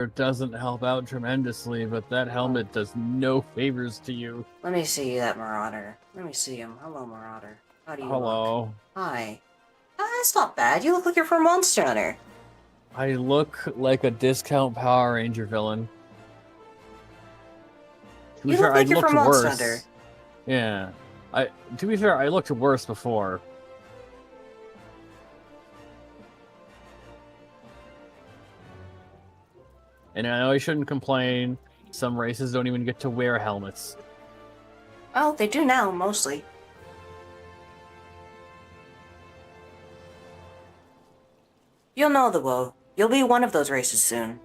It doesn't help out tremendously, but that helmet does no favors to you. Let me see that Marauder. Let me see him. Hello, Marauder. How do you look? Hello. Hi. That's not bad. You look like you're from Monster Hunter. I look like a discount Power Ranger villain. To be You fair, look like I you're looked from Monster worse. Hunter. Yeah. To be fair, I looked worse before. And I know I shouldn't complain. Some races don't even get to wear helmets. Oh, they do now, mostly. You'll know the woe. You'll be one of those races soon.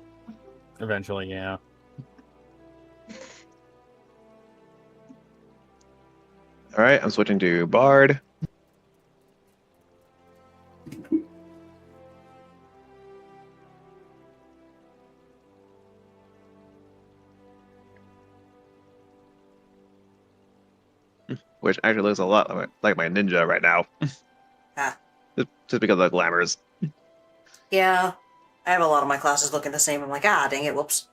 Eventually, yeah. Alright, I'm switching to Bard. Which actually looks a lot like my ninja right now. Ah. Just because of the glamours. Yeah. I have a lot of my classes looking the same. I'm like, dang it, whoops.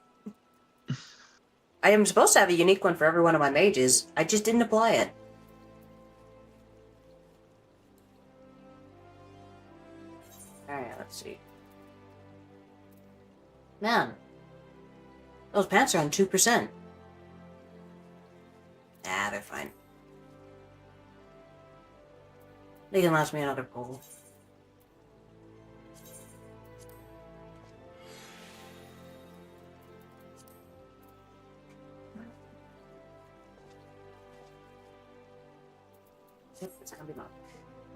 I am supposed to have a unique one for every one of my mages. I just didn't apply it. Alright, let's see. Man. Those pants are on 2%. They're fine. They can last me another pull. It's gonna be long.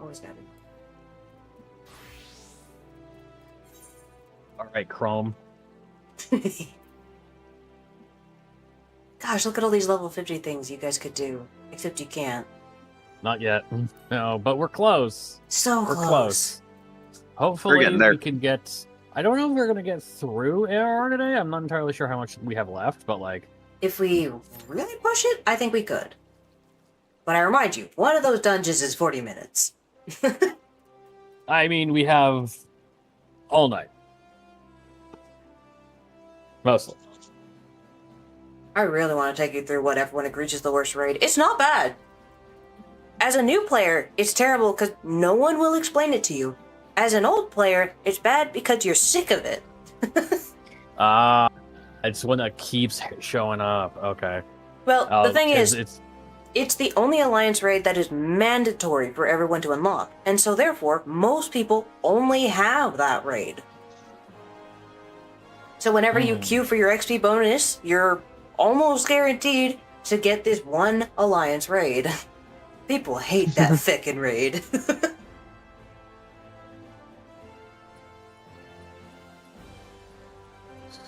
Always gotta be. Alright, Chrome. Gosh, look at all these level 50 things you guys could do. Except you can't. Not yet. No, but we're close. So We're close. close. Hopefully We're getting there. we can get... I don't know if we're going to get through ARR today. I'm not entirely sure how much we have left, but like... If we really push it, I think we could. But I remind you, one of those dungeons is 40 minutes. I mean, we have all night. Mostly. I really want to take you through what everyone agrees is the worst raid. It's not bad. As a new player, it's terrible because no one will explain it to you. As an old player, it's bad because you're sick of it. It's one that keeps showing up. Okay. Well, the thing 'cause is, it's the only Alliance raid that is mandatory for everyone to unlock, and so therefore, most people only have that raid. So whenever you queue for your XP bonus, you're almost guaranteed to get this one Alliance raid. People hate that feckin' raid.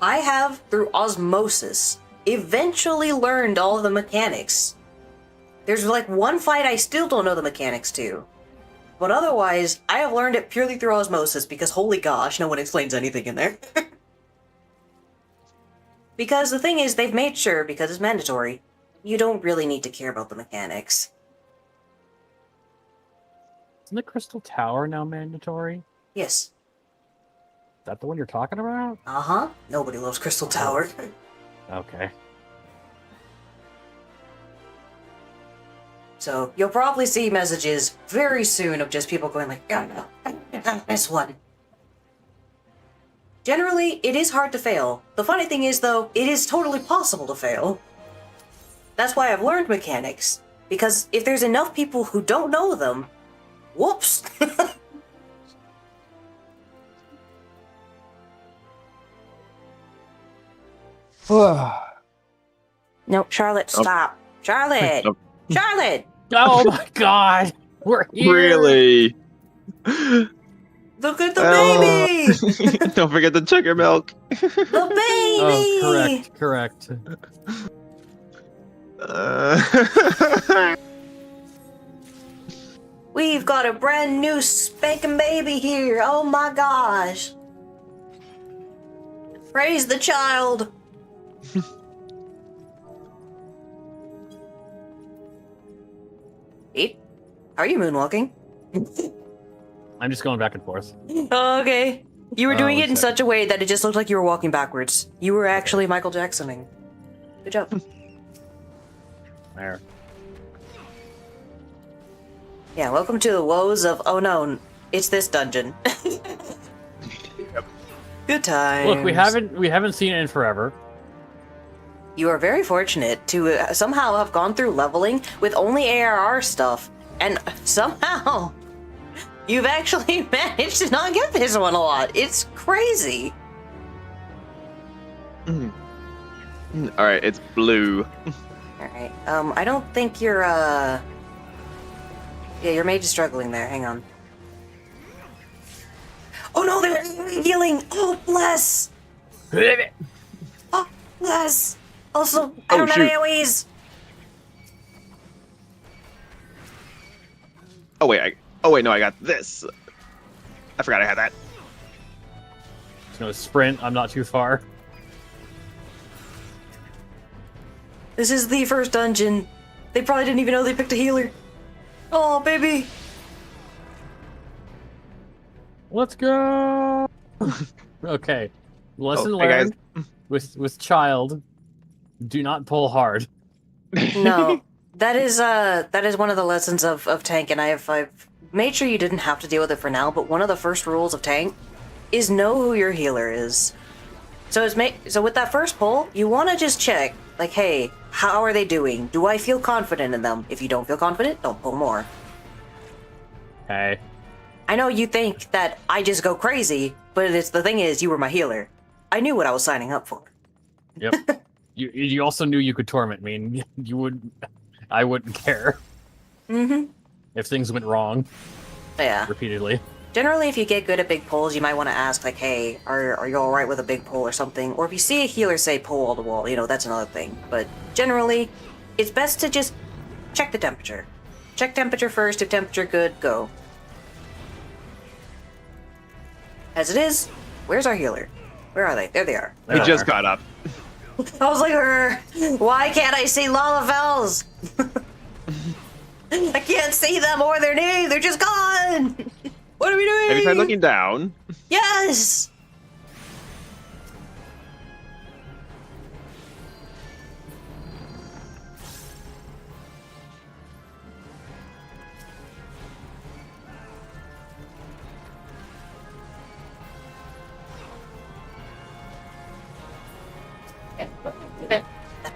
I have, through osmosis, eventually learned all of the mechanics. There's like one fight I still don't know the mechanics to. But otherwise, I have learned it purely through osmosis because holy gosh, no one explains anything in there. Because the thing is, they've made sure, because it's mandatory, you don't really need to care about the mechanics. Isn't the Crystal Tower now mandatory? Yes. Is that the one you're talking about? Uh-huh. Nobody loves Crystal Tower. Okay. So, you'll probably see messages very soon of just people going like, oh no, this one. Generally, it is hard to fail. The funny thing is, though, it is totally possible to fail. That's why I've learned mechanics. Because if there's enough people who don't know them, whoops! No, Charlotte, stop. Charlotte! Oh. Charlotte! Oh my god! We're here! Really? Look at the baby! Don't forget to check your milk. The baby! Oh, correct. We've got a brand new spanking baby here. Oh my gosh. Praise the child. Pete, how are you moonwalking? I'm just going back and forth. Oh, okay. You were doing Oh, it in okay. such a way that it just looked like you were walking backwards. You were actually Michael Jacksoning. Good job. There. Yeah, welcome to the woes of, oh no, it's this dungeon. Good times. Look, we haven't seen it in forever. You are very fortunate to somehow have gone through leveling with only ARR stuff, and somehow you've actually managed to not get this one a lot. It's crazy. All right, it's blue. Alright, I don't think you're, yeah, your mage is struggling there. Hang on. Oh no, they're healing! Oh, bless! Oh, bless! Also, I Oh, don't have shoot. AoEs! Oh wait, no, I got this. I forgot I had that. There's no sprint. I'm not too far. This is the first dungeon. They probably didn't even know they picked a healer. Oh, baby! Let's go. Okay. Lesson Oh, hey, guys. learned with child. Do not pull hard. No, that is one of the lessons of tank, and I've made sure you didn't have to deal with it for now. But one of the first rules of tank is know who your healer is. So so with that first pull, you want to just check, like, hey, how are they doing? Do I feel confident in them? If you don't feel confident, don't pull more. Okay. I know you think that I just go crazy, but the thing is, you were my healer. I knew what I was signing up for. Yep. You also knew you could torment me, and I wouldn't care Mm-hmm. if things went wrong Yeah. repeatedly. Generally, if you get good at big pulls, you might want to ask, like, hey, are you alright with a big pull or something? Or if you see a healer say pull wall to wall, that's another thing. But generally, it's best to just check the temperature. Check temperature first. If temperature good, go. As it is, where's our healer? Where are they? There they are. He just got up. I was like, why can't I see Lalafels? I can't see them or their name. They're just gone. What are we doing? Have you tried looking down? Yes.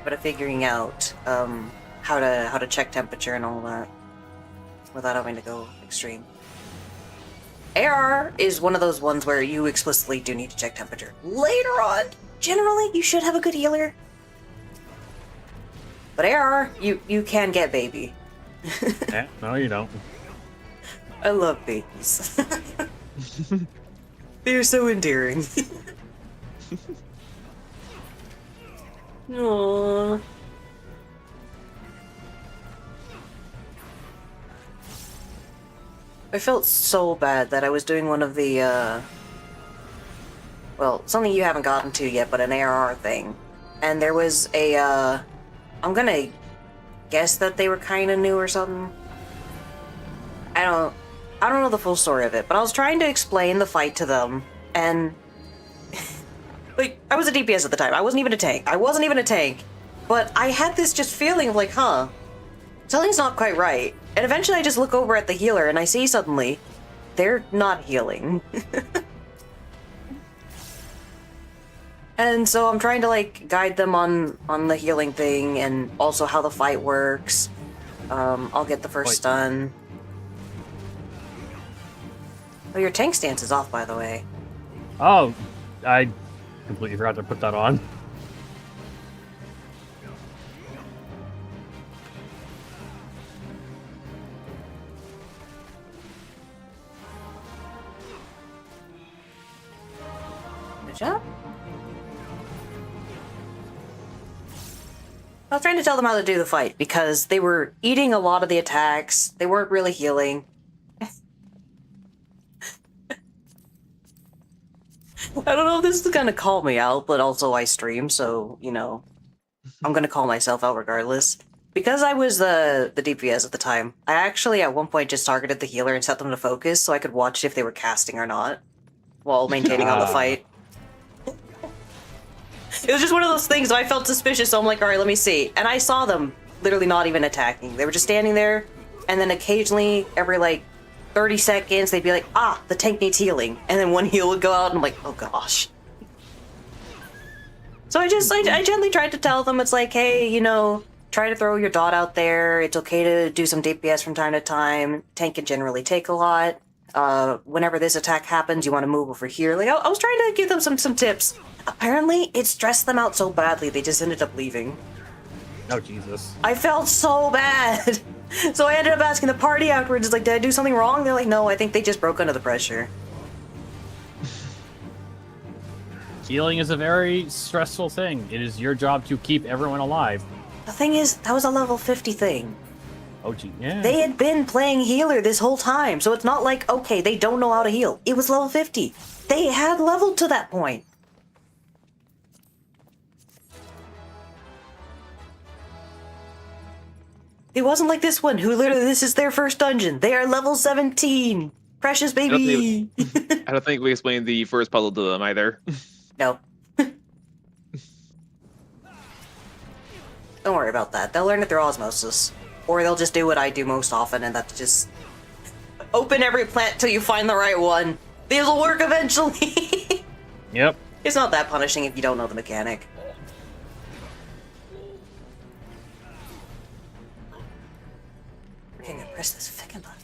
But figuring out how to check temperature and all that without having to go extreme. AR is one of those ones where you explicitly do need to check temperature. Later on, generally, you should have a good healer. But AR, you can get baby. Yeah, no, you don't. I love babies. They're so endearing. Aww. I felt so bad that I was doing one of the, well, something you haven't gotten to yet, but an ARR thing. And there was a, I'm gonna guess that they were kind of new or something. I don't know the full story of it, but I was trying to explain the fight to them, and like, I was a DPS at the time. I wasn't even a tank. But I had this just feeling of like, something's not quite right. And eventually I just look over at the healer and I see suddenly they're not healing. And so I'm trying to like guide them on the healing thing and also how the fight works. I'll get the first stun. Oh, your tank stance is off, by the way. Oh, I completely forgot to put that on. Good job. I was trying to tell them how to do the fight because they were eating a lot of the attacks. They weren't really healing. I don't know if this is gonna call me out, but also I stream, so, I'm gonna call myself out regardless. Because I was the DPS at the time, I actually at one point just targeted the healer and set them to focus so I could watch if they were casting or not. while maintaining on the Ah. fight. It was just one of those things, so I felt suspicious, so I'm like, alright, let me see. And I saw them literally not even attacking. They were just standing there, and then occasionally, every like 30 seconds, they'd be like, ah, the tank needs healing. And then one heal would go out, and I'm like, oh gosh. So I gently tried to tell them, it's like, hey, you know, try to throw your dot out there. It's okay to do some DPS from time to time. Tank can generally take a lot. Whenever this attack happens, you want to move over here. Like, I was trying to give them some tips. Apparently, it stressed them out so badly, they just ended up leaving. Oh, Jesus. I felt so bad. So I ended up asking the party afterwards, like, did I do something wrong? They're like, no, I think they just broke under the pressure. Healing is a very stressful thing. It is your job to keep everyone alive. The thing is, that was a level 50 thing. Oh, gee, yeah. They had been playing healer this whole time, so it's not like, okay, they don't know how to heal. It was level 50. They had leveled to that point. It wasn't like this one, who literally, this is their first dungeon. They are level 17. Precious baby. I don't think we explained the first puzzle to them either. No. Don't worry about that. They'll learn it through osmosis. Or they'll just do what I do most often, and that's just open every plant till you find the right one. These will work eventually. Yep. It's not that punishing if you don't know the mechanic. Okay, I'm gonna press this fucking button.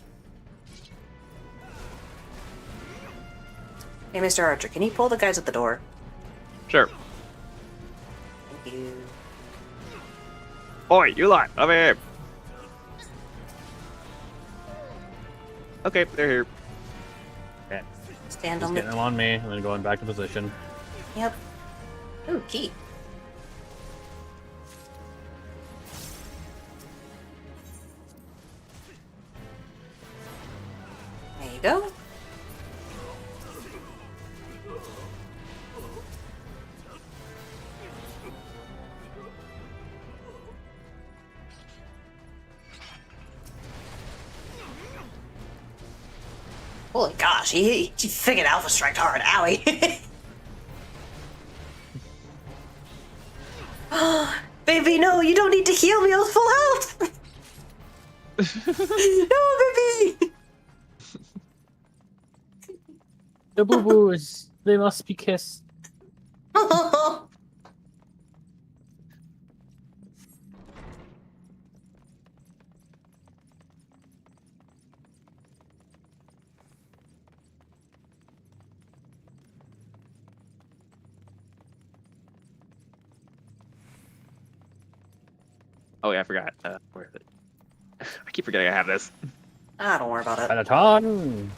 Hey, Mr. Archer, can you pull the guys at the door? Sure. Thank you. Oi, you lot, over here. Okay, they're here. Okay. Stand Just on getting the... them on me, and then going back to position. Yep. Ooh, key. There you go. Holy gosh, he figured Alpha Strike hard, owie. Baby, no, you don't need to heal me, I was full health! No, baby! The boo-boos, they must be kissed. Oh yeah, I forgot. Where is it? I keep forgetting I have this. Ah, don't worry about it. At a ton.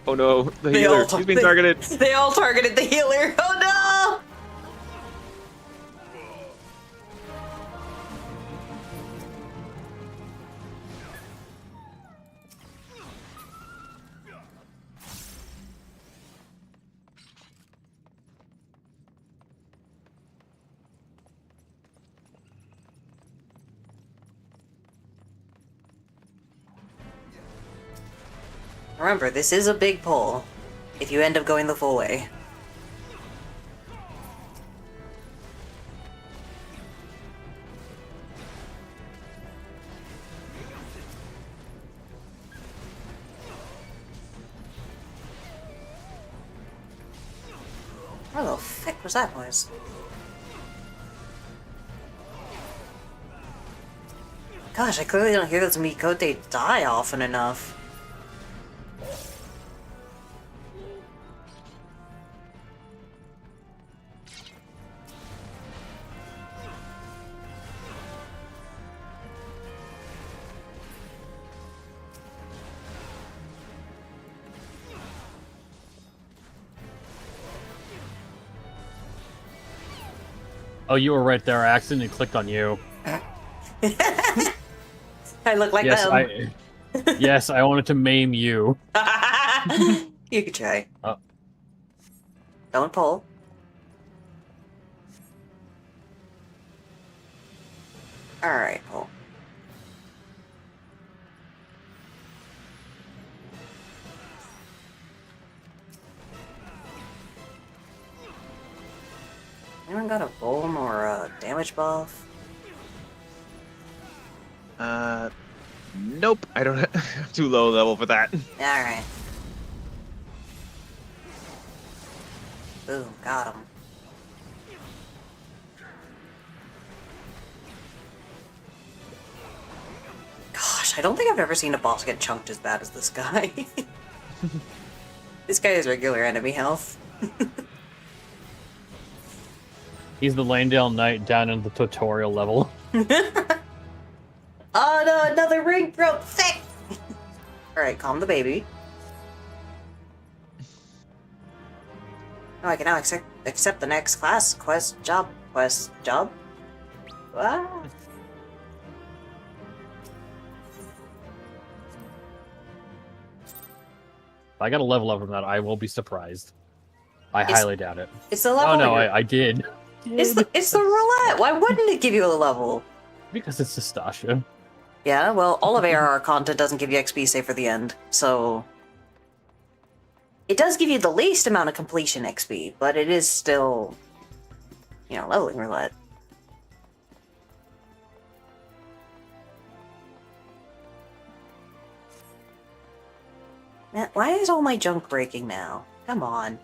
Oh no, the They healer. all He's being targeted. They all targeted the healer. Oh no! Remember, this is a big pull, if you end up going the full way. What the frick was that noise? Gosh, I clearly don't hear those Mikote die often enough. Oh, you were right there. I accidentally clicked on you. I look like Yes, them. Yes, I wanted to maim you. You could try. Oh. Don't pull. Alright, pull. Anyone got a Bolm or a damage buff? Nope. I don't have too low level for that. Alright. Boom, got him. Gosh, I don't think I've ever seen a boss get chunked as bad as this guy. This guy has regular enemy health. He's the Landale Knight down in the tutorial level. Oh no, another ring broke! Sick! Alright, calm the baby. Oh, I can now accept the next class quest job. Ah. If I got a level up from that, I will be surprised. I It's- highly doubt it. It's the level. Oh no, I did. It's the roulette. Why wouldn't it give you a level? Because it's Sastasha. Yeah, well, all of ARR content doesn't give you XP save for the end, so it does give you the least amount of completion XP, but it is still, you know, leveling roulette. Man, why is all my junk breaking now? Come on.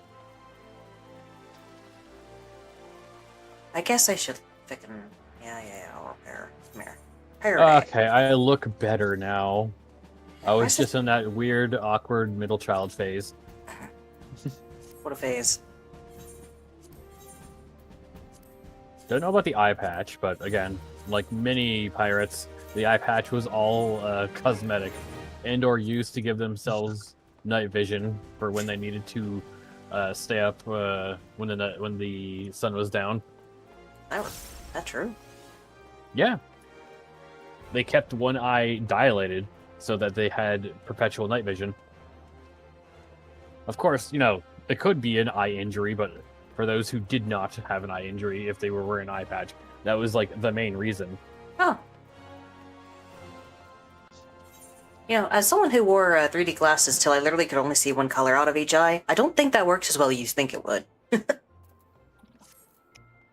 I guess I should frickin'... Yeah, I'll repair. Come here. Repair. Okay, I look better now. I Why was is it- just in that weird, awkward middle child phase. What a phase. Don't know about the eye patch, but again, like many pirates, the eye patch was all cosmetic and or used to give themselves night vision for when they needed to stay up when the sun was down. That true? Yeah. They kept one eye dilated so that they had perpetual night vision. Of course, you know, it could be an eye injury, but for those who did not have an eye injury, if they were wearing an eye patch, that was like the main reason. Oh. You know, as someone who wore 3D glasses till I literally could only see one color out of each eye, I don't think that works as well as you think it would.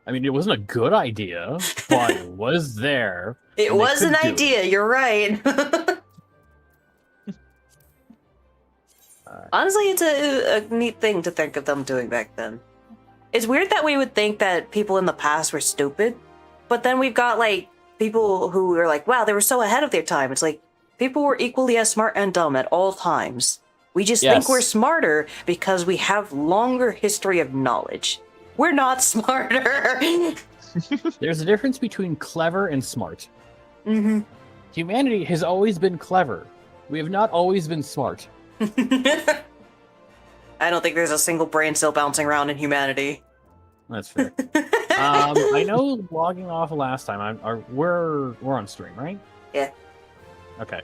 I mean, it wasn't a good idea, but it was there. It and they was an could do it. idea, you're right. Honestly, it's a neat thing to think of them doing back then. It's weird that we would think that people in the past were stupid, but then we've got, like, people who are like, wow, they were so ahead of their time. It's like, people were equally as smart and dumb at all times. We just think Yes. we're smarter because we have longer history of knowledge. We're not smarter. There's a difference between clever and smart. Mm-hmm. Humanity has always been clever. We have not always been smart. I don't think there's a single brain still bouncing around in humanity. That's fair. I know logging off last time. We're on stream, right? Yeah. Okay.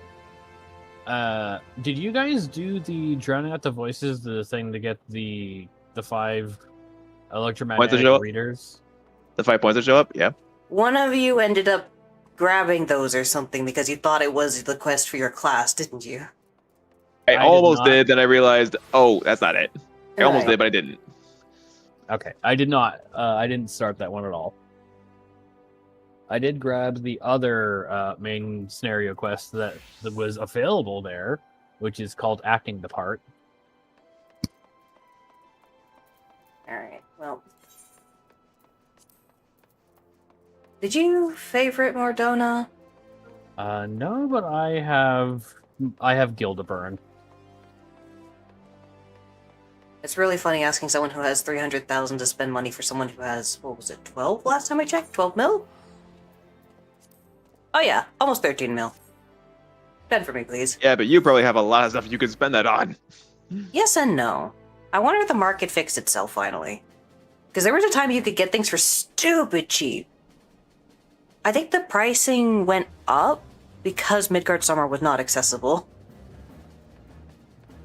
Did you guys do the drowning out the voices, the thing to get the 5 electromagnetic show up? readers? The 5 points that show up? Yeah. One of you ended up grabbing those or something because you thought it was the quest for your class, didn't you? I did almost not. did, then I realized, oh, that's not it. I almost Right. did, but I didn't. Okay, I did not. I didn't start that one at all. I did grab the other main scenario quest that was available there, which is called Acting the Part. Alright, well. Did you favorite Mordona? No, but I have Gildeburn. It's really funny asking someone who has 300,000 to spend money for someone who has, what was it, 12 last time I checked? 12 mil? Oh yeah, almost 13 mil. Spend for me, please. Yeah, but you probably have a lot of stuff you could spend that on. Yes and no. I wonder if the market fixed itself finally. Because there was a time you could get things for stupid cheap. I think the pricing went up because Midgard Summer was not accessible.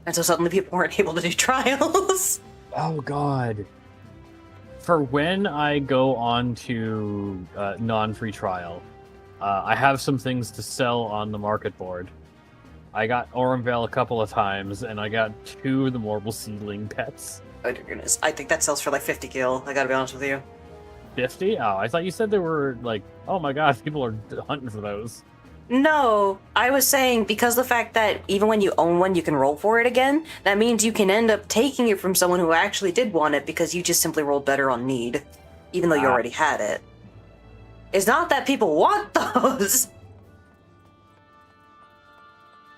And so suddenly people weren't able to do trials. Oh god. For when I go on to non-free trial, I have some things to sell on the market board. I got Orimvale a couple of times, and I got 2 of the Mortal Seedling pets. Oh dear goodness. I think that sells for like 50 gil, I gotta be honest with you. 50? Oh, I thought you said there were like, oh my god, people are hunting for those. No, I was saying because the fact that even when you own one, you can roll for it again, that means you can end up taking it from someone who actually did want it because you just simply rolled better on need, even though you already had it. It's not that people want those.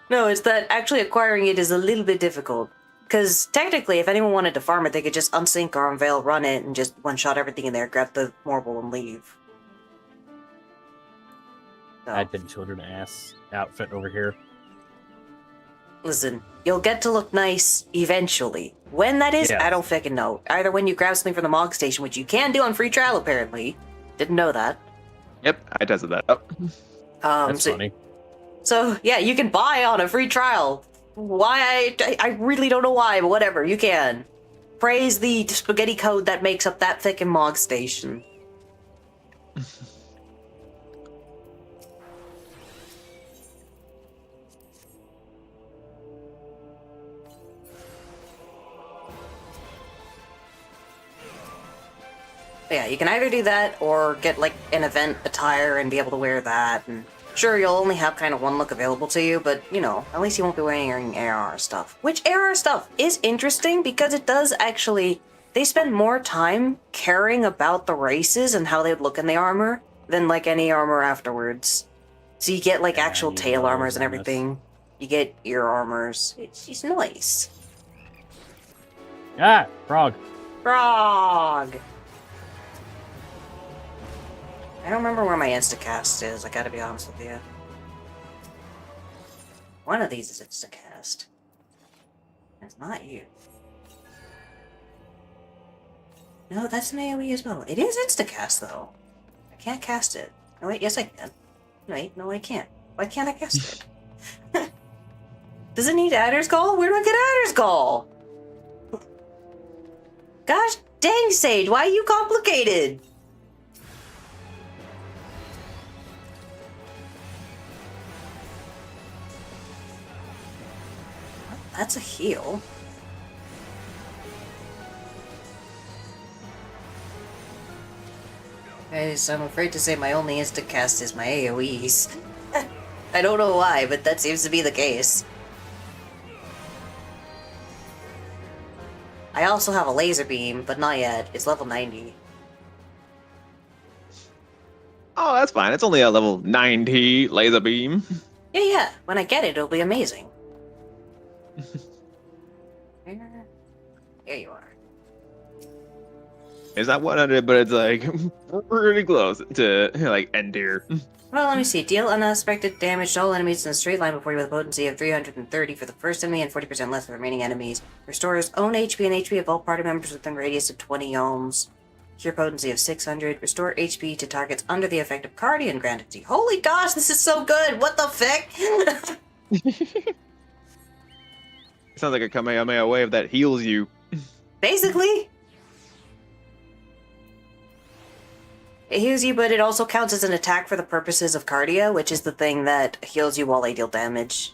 No, it's that actually acquiring it is a little bit difficult. Because technically, if anyone wanted to farm it, they could just unsync or unveil, run it, and just one-shot everything in there, grab the marble, and leave. So, Add the children ass outfit over here. listen, you'll get to look nice eventually. When that is, Yes. I don't fucking know. Either when you grab something from the Mog Station, which you can do on free trial apparently. Didn't know that. Yep, I tested that. Oh, That's so, funny. So, yeah, you can buy on a free trial. Why? I really don't know why, but whatever, you can. Praise the spaghetti code that makes up that frickin' Mog Station. But yeah, you can either do that or get like an event attire and be able to wear that. And sure, you'll only have kind of one look available to you, but you know, at least you won't be wearing AR stuff. Which AR stuff is interesting because it does actually. They spend more time caring about the races and how they would look in the armor than like any armor afterwards. So you get like Yeah, actual you tail know, armors and nice. everything. You get ear armors. It's nice. Ah, frog. Frog! I don't remember where my Instacast is, I gotta be honest with you. One of these is Instacast. That's not you. No, that's an AoE as well. It is Instacast, though. I can't cast it. No, wait, yes I can. Wait, no I can't. Why can't I cast it? Does it need Adder's Call? Where do I get Adder's Call? Gosh dang, Sage, why are you complicated? That's a heal. Guys, I'm afraid to say my only instacast is my AoEs. I don't know why, but that seems to be the case. I also have a laser beam, but not yet. It's level 90. oh, that's fine. It's only a level 90 laser beam. Yeah. When I get it, it'll be amazing. Here you are. It's not 100, but it's like pretty close to like end tier. Well, let me see. Deal unexpected damage to all enemies in a straight line before you with a potency of 330 for the first enemy and 40% less for the remaining enemies. Restores own HP and HP of all party members within a radius of 20 ohms. Cure potency of 600. Restore HP to targets under the effect of Guardian Gravity. Holy gosh, this is so good! What the fuck? It sounds like a Kamehameha wave that heals you. Basically. It heals you, but it also counts as an attack for the purposes of Cardia, which is the thing that heals you while they deal damage.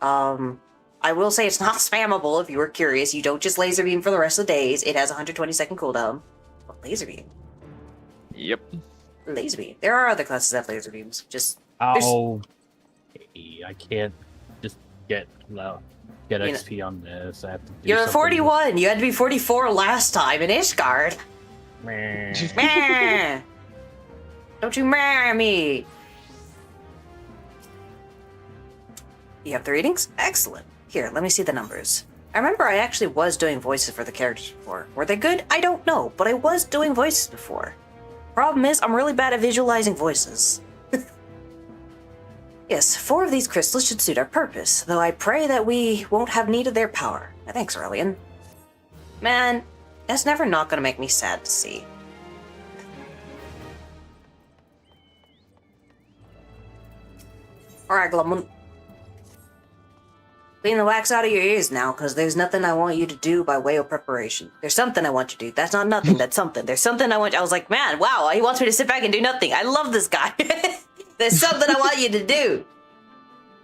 I will say it's not spammable if you were curious. You don't just laser beam for the rest of the days. It has a 120-second cooldown. But laser beam. Yep. Laser beam. There are other classes that have laser beams. Just Oh, I can't just get You know- XP on this. I have to do you're something. 41. You had to be 44 last time in Ishgard. Meh. Meh. Don't you meh me. You have the readings? Excellent. Here, let me see the numbers. I remember I actually was doing voices for the characters before. Were they good? I don't know, but I was doing voices before. Problem is, I'm really bad at visualizing voices. Yes, 4 of these crystals should suit our purpose, though I pray that we won't have need of their power. Thanks, Aurelian. Man, that's never not gonna make me sad to see. Alright, Glumman. Clean the wax out of your ears now, because there's nothing I want you to do by way of preparation. There's something I want you to do. That's not nothing, that's something. There's something I want. I was like, man, wow, he wants me to sit back and do nothing. I love this guy. There's something I want you to do.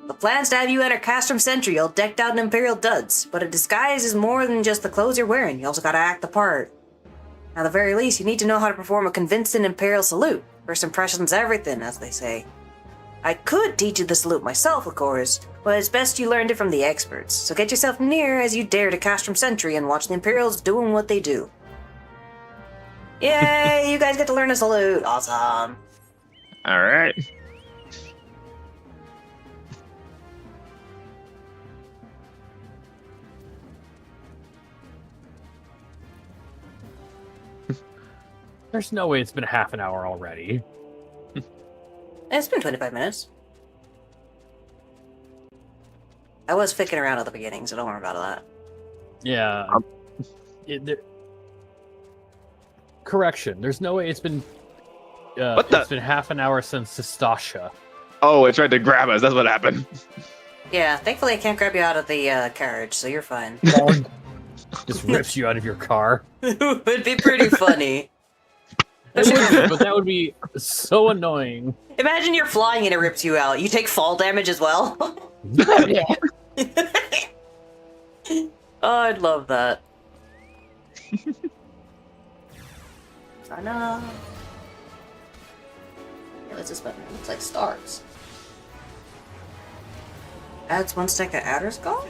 The plan's to have you enter Castrum Sentry all decked out in Imperial duds, but a disguise is more than just the clothes you're wearing. You also gotta act the part. At the very least, you need to know how to perform a convincing Imperial salute. First impression's everything, as they say. I could teach you the salute myself, of course, but it's best you learned it from the experts. So get yourself near as you dare to Castrum Sentry and watch the Imperials doing what they do. Yay, you guys get to learn a salute. Awesome. All right. There's no way it's been half an hour already. It's been 25 minutes. I was ficking around at the beginning, so don't worry about that. Yeah. Correction. There's no way it's been. It's been half an hour since Sestasha. Oh, it tried to grab us. That's what happened. Yeah, thankfully I can't grab you out of the carriage, so you're fine. Just rips you out of your car. It would be pretty funny. But that would be so annoying. Imagine you're flying and it rips you out. You take fall damage as well. Yeah. Oh, I'd love that. I know. What's this button? It looks like stars. Adds one stack of Adder's Gall?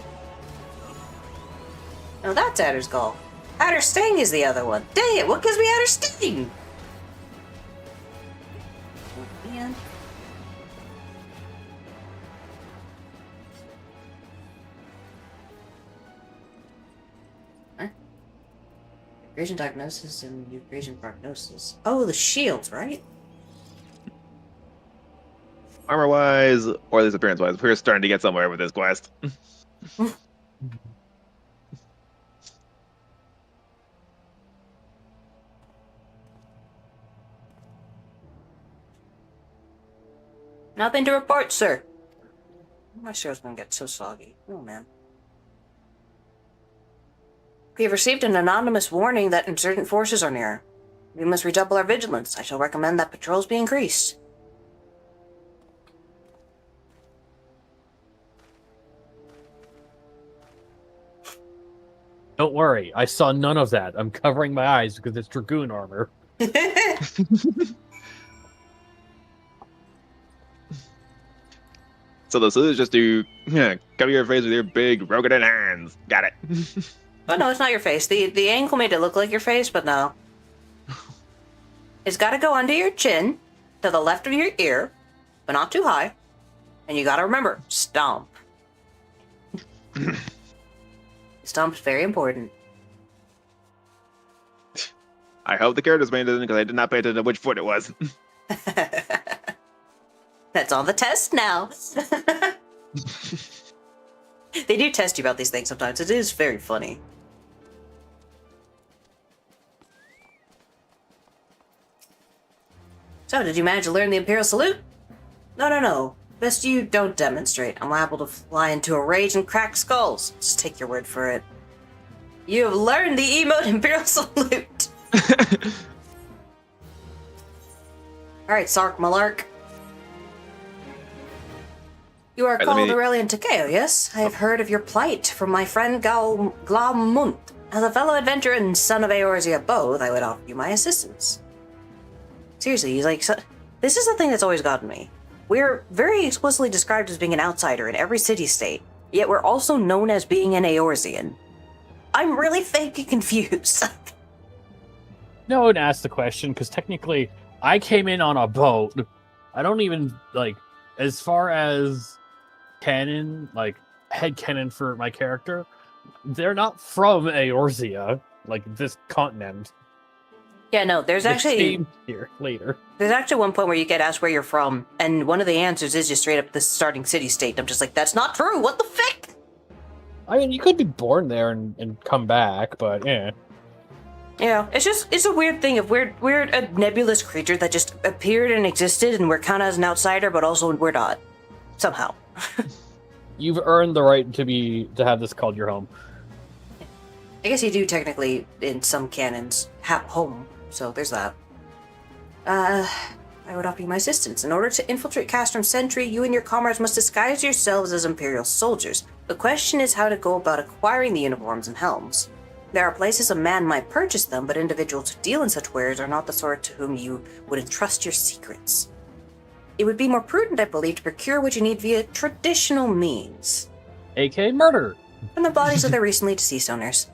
No, that's Adder's Gall. Adder Sting is the other one. Dang it, what gives me Adder Sting? Oh, man. Huh? Euphrasia Diagnosis and Euphrasia Prognosis. Oh, the shields, right? Armor-wise, or at least appearance-wise, we're starting to get somewhere with this quest. Nothing to report, sir. My show's gonna get so soggy. Oh, man. We have received an anonymous warning that insurgent forces are near. We must redouble our vigilance. I shall recommend that patrols be increased. Don't worry, I saw none of that. I'm covering my eyes because it's Dragoon armor. So the solution is just to cover your face with your big Rogadin hands. Got it. Oh, no, it's not your face. The angle made it look like your face, but no. It's gotta go under your chin, to the left of your ear, but not too high. And you gotta remember, stomp. Stomp's very important. I hope the character's paying attention because I did not pay attention to which foot it was. That's on the test now. They do test you about these things sometimes. It is very funny. So, did you manage to learn the Imperial Salute? No. Best you don't demonstrate. I'm liable to fly into a rage and crack skulls. Just take your word for it. You have learned the emote Imperial Salute. Alright, Sark Malark. You are called Aurelian Takeo, yes? I have heard of your plight from my friend Glaumunt. As a fellow adventurer and son of Eorzea both, I would offer you my assistance. Seriously, he's like... This is the thing that's always gotten me. We're very explicitly described as being an outsider in every city-state, yet we're also known as being an Eorzean. I'm really fucking confused. No one asked the question, because technically, I came in on a boat. I don't even, like, as far as canon, like, head canon for my character, they're not from Eorzea, like, this continent. Yeah, no, there's actually... here later. There's actually one point where you get asked where you're from, and one of the answers is just straight up the starting city-state. I'm just like, that's not true, what the frick? I mean, you could be born there and come back, but yeah. Yeah, it's a weird thing. If we're a nebulous creature that just appeared and existed, and we're kind of as an outsider, but also we're not. Somehow. You've earned the right to have this called your home. I guess you do technically, in some canons, have home, so there's that. I would offer you my assistance. In order to infiltrate Castrum Sentry, you and your comrades must disguise yourselves as Imperial soldiers. The question is how to go about acquiring the uniforms and helms. There are places a man might purchase them, but individuals who deal in such wares are not the sort to whom you would entrust your secrets. It would be more prudent, I believe, to procure what you need via traditional means. AK murder. From the bodies of their recently deceased owners.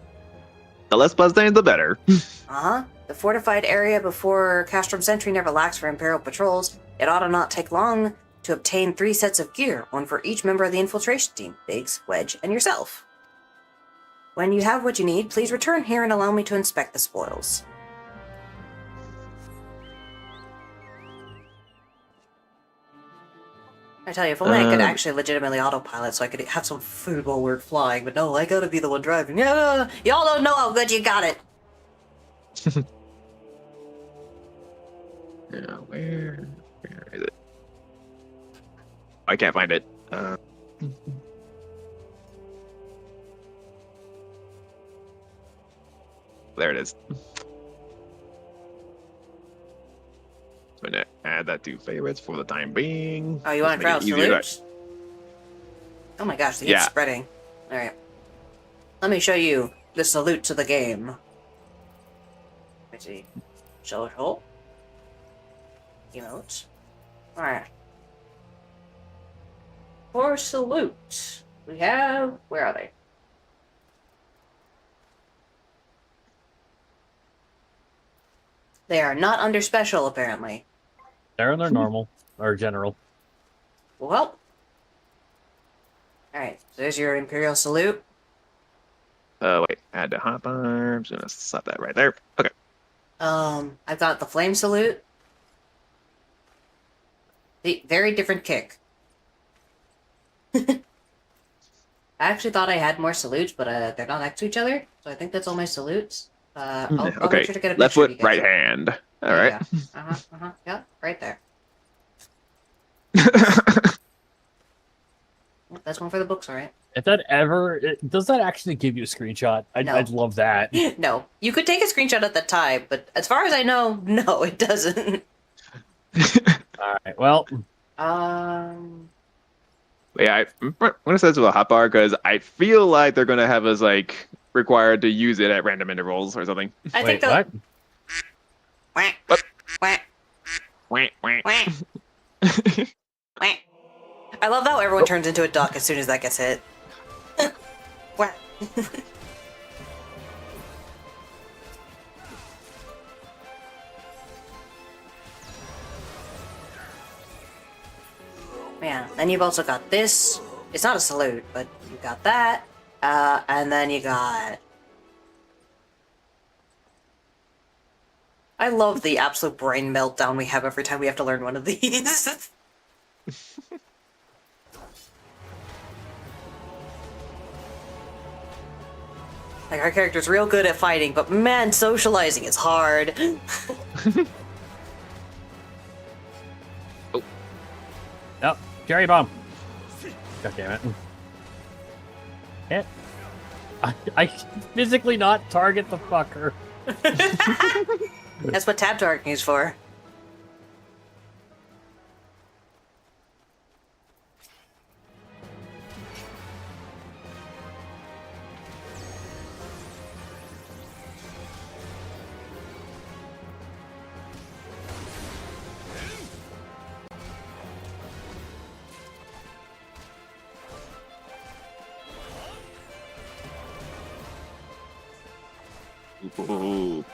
The less bloodstains, the better. Uh-huh. The fortified area before Castrum Sentry never lacks for Imperial patrols. It ought to not take long to obtain 3 sets of gear, one for each member of the infiltration team, Biggs, Wedge, and yourself. When you have what you need, please return here and allow me to inspect the spoils. I tell you, if only I could actually legitimately autopilot so I could have some food while we're flying, but no, I gotta be the one driving. No, y'all don't know how good you got it. Yeah, where is it? I can't find it. There it is. I'm gonna add that to favorites for the time being. Oh, you want to try out salutes? Oh my gosh, the heat's spreading. Alright. Let me show you the salute to the game. Let's see. Show it hole. Emotes. Alright. For salute, we have... Where are they? They are not under special, apparently. They're in their normal or general. Well. Alright, so there's your Imperial salute. Wait, add to hot arms. I'm gonna slap that right there. Okay. I've got the flame salute. The very different kick. I actually thought I had more salutes, but they're not next to each other, so I think that's all my salutes. I'll okay. make sure to get a Left picture of foot, you guys. right hand. All right. Yeah. Yeah, right there. That's one for the books, all right? If that ever does that actually give you a screenshot? No. I'd love that. No, you could take a screenshot at the time, but as far as I know, no, it doesn't. All right. Well. Yeah, I'm gonna say this with a hot bar because I feel like they're gonna have us like required to use it at random intervals or something. I Wait, think what? Whack, What? whack, Wah, wah. whack, whack. I love how everyone turns into a duck as soon as that gets hit. Whack. Yeah, then you've also got this. It's not a salute, but you got that. And then you got... I love the absolute brain meltdown we have every time we have to learn one of these. Like, our character's real good at fighting, but man, socializing is hard. Oh, Jerry Bomb. God damn it. Hit. I physically not target the fucker. That's what tab targeting is for. Ooh.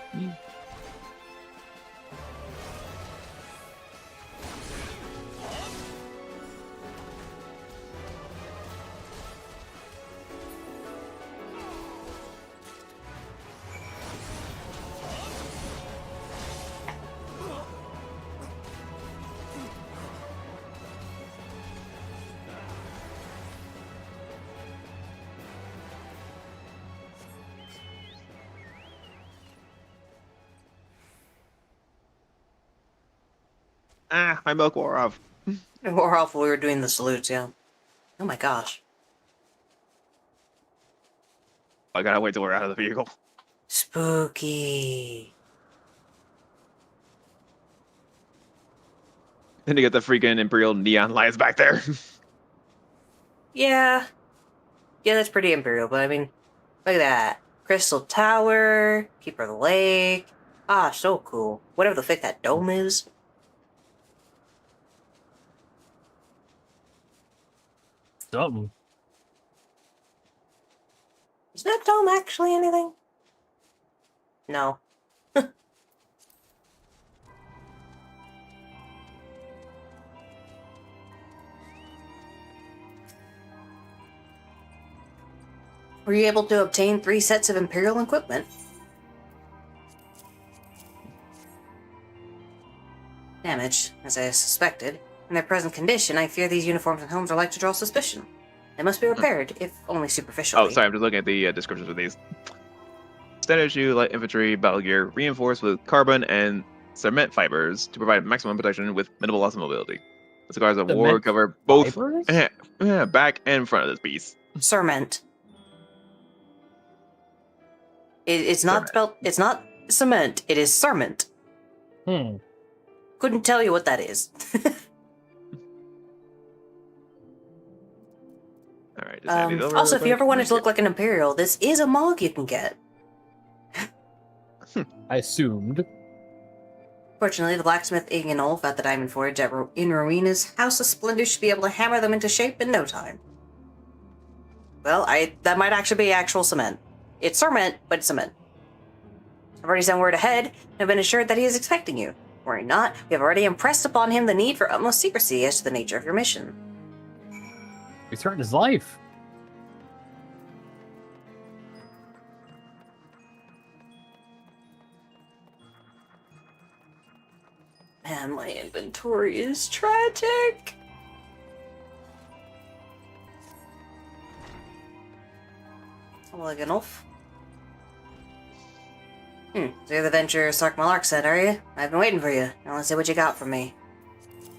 Ah, my milk wore off. It wore off while we were doing the salutes, yeah. Oh my gosh. I gotta wait till we're out of the vehicle. Spooky. Then you get the freaking Imperial neon lights back there. Yeah. Yeah, that's pretty Imperial, but I mean, look at that. Crystal Tower, Keeper of the Lake. Ah, so cool. Whatever the fuck that dome is. Something. Is that dome actually anything? No. Were you able to obtain 3 sets of Imperial equipment? Damage, as I suspected. In their present condition, I fear these uniforms and helms are like to draw suspicion. They must be repaired, if only superficially. Oh, sorry, I'm just looking at the descriptions of these. Standard issue light infantry battle gear reinforced with carbon and cement fibers to provide maximum protection with minimal loss of mobility. The scars of war Cement cover both Fibers? back and front of this piece. Cement. It's not Cement. spelled. It's not cement. It is cement. Hmm. Couldn't tell you what that is. All right. Just hand these over Also, real if you ever quick. wanted to look like an Imperial, this is a mug you can get. I assumed. Fortunately, the blacksmith Ignolf at the Diamond Forge in Rowena's House of Splendor should be able to hammer them into shape in no time. Well, that might actually be actual cement. It's cement, but it's cement. I've already sent word ahead and have been assured that he is expecting you. Worry not, we have already impressed upon him the need for utmost secrecy as to the nature of your mission. He threatened his life. Man, my inventory is tragic. Hello, Ignolf. So you're the venture Sark Malark said, are you? I've been waiting for you. Now let's see what you got from me.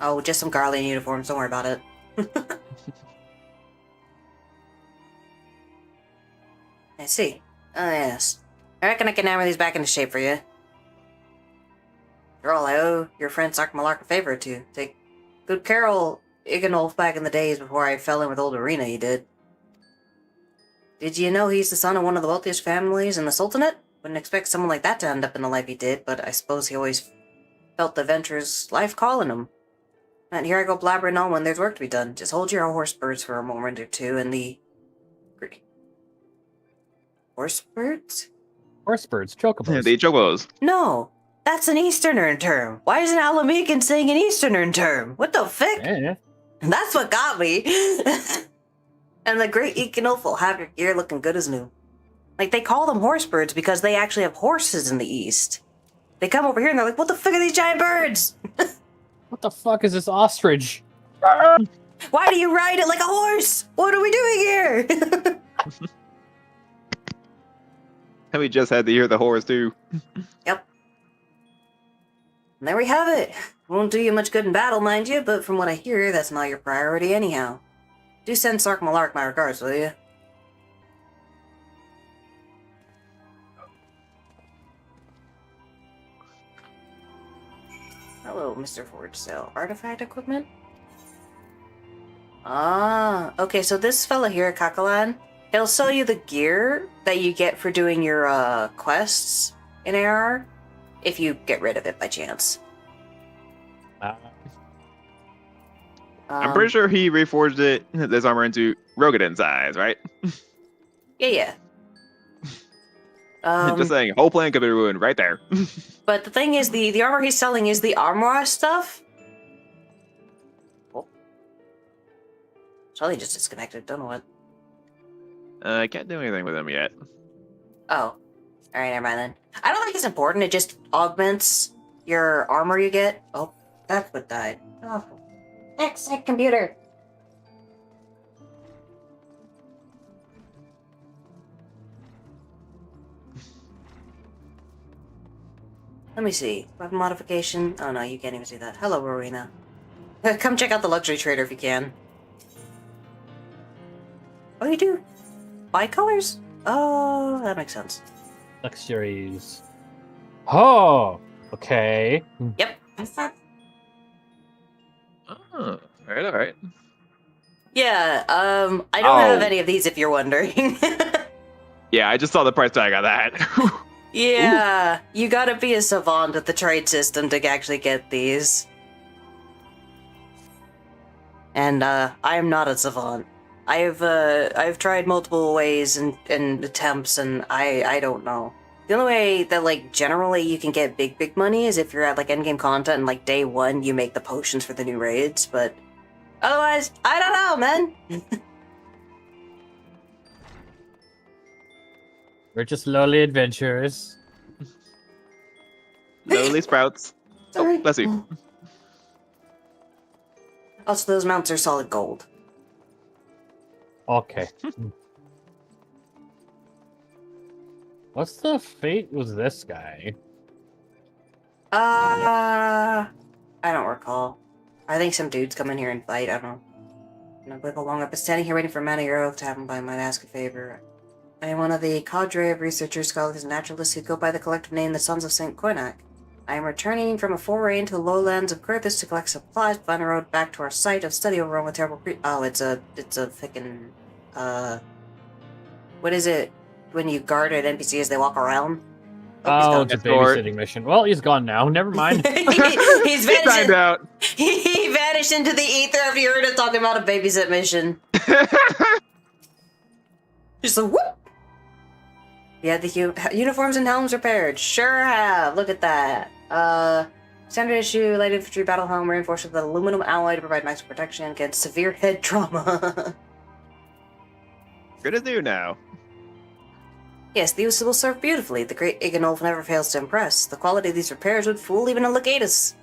Oh, just some Garlean uniforms, don't worry about it. I see. Oh, yes. I reckon I can hammer these back into shape for you. After all, I owe your friend Sark Malark a favor or two. Take good care of Ignolf back in the days before I fell in with old Arena, you did. Did you know he's the son of one of the wealthiest families in the Sultanate? Wouldn't expect someone like that to end up in the life he did, but I suppose he always felt the venture's life calling him. And here I go blabbering on when there's work to be done. Just hold your horse birds for a moment or two, and the... Horse birds? Horse birds, chocobos. The chocobos. No! That's an Easterner term! Why isn't Alamican saying an Easterner term? What the fuck? Yeah. That's what got me! And the great Ignolf will have your gear looking good as new. Like, they call them horse birds because they actually have horses in the East. They come over here and they're like, what the fuck are these giant birds? What the fuck is this ostrich? Why do you ride it like a horse? What are we doing here? And we just had to hear the horse too. Yep. And there we have it. Won't do you much good in battle, mind you, but from what I hear, that's not your priority anyhow. Do send Sark Malark my regards, will you? Hello, Mr. Forge Sale. Artifact equipment? Ah, okay, so this fella here, Kakalan, he'll sell you the gear that you get for doing your, quests in AR, if you get rid of it by chance. I'm pretty sure he reforged this armor into Rogadin size, right? Yeah. Just saying, whole plan could be ruined right there. But the thing is, the armor he's selling is the Armora stuff. Oh. Charlie just disconnected, don't know what. I can't do anything with him yet. Oh. Alright, never mind then. I don't think it's important, it just augments your armor you get. Oh, that's what died. Oh. Exit computer. Let me see. Weapon modification. Oh no, you can't even see that. Hello, Rowena. Come check out the luxury trader if you can. Oh, you do? Bicolors? Oh, that makes sense. Luxuries. Oh, okay. Yep. Oh, alright, alright. Yeah, I don't have Oh. any of these if you're wondering. Yeah, I just saw the price tag on that. Yeah, you gotta be a savant at the trade system to actually get these. And I am not a savant. I've tried multiple ways and attempts, and I don't know. The only way that like generally you can get big money is if you're at like endgame content and like day one you make the potions for the new raids, but otherwise I don't know, man. We're just lowly adventurers. Lowly sprouts. Sorry. Oh, bless you. Also, those mounts are solid gold. Okay. What's the fate with this guy? I don't recall. I think some dudes come in here and fight. I don't know. And I live along. I've been standing here waiting for Mana Your Oath to happen. By might ask a favor. I am one of the cadre of researchers, scholars, and naturalists who go by the collective name the Sons of Saint Quinac. I am returning from a foray into the lowlands of Kurthus to collect supplies to find the road back to our site of study overrun with terrible Oh, it's a frickin', what is it when you guard an NPC as they walk around? Oh, he's it's a Escort. babysitting mission. Well, he's gone now. Never mind. He's He signed vanished. out. He vanished into the ether after you heard us talking about a babysit mission. Just a whoop. Yeah, the uniforms and helms repaired. Sure have. Look at that. Standard issue light infantry battle helm reinforced with an aluminum alloy to provide maximum protection against severe head trauma. Good as new now. Yes, these will serve beautifully. The great Iganolf never fails to impress. The quality of these repairs would fool even a Legatus.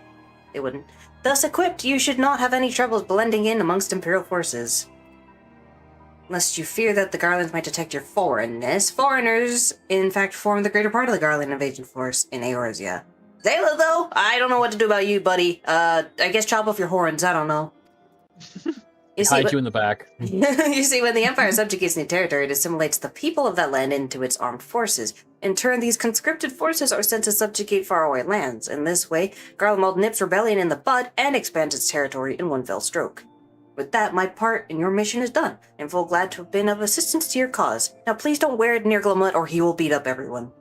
They wouldn't. Thus equipped, you should not have any troubles blending in amongst Imperial forces. Lest you fear that the Garlands might detect your foreignness, foreigners, in fact, form the greater part of the Garland invasion force in Eorzea. Zayla, though, I don't know what to do about you, buddy. I guess chop off your horns, I don't know. Hide you in the back. You see, when the Empire subjugates new territory, it assimilates the people of that land into its armed forces. In turn, these conscripted forces are sent to subjugate faraway lands. In this way, Garlemald nips rebellion in the bud and expands its territory in one fell stroke. With that, my part in your mission is done. I'm full glad to have been of assistance to your cause. Now please don't wear it near Glumlet or he will beat up everyone.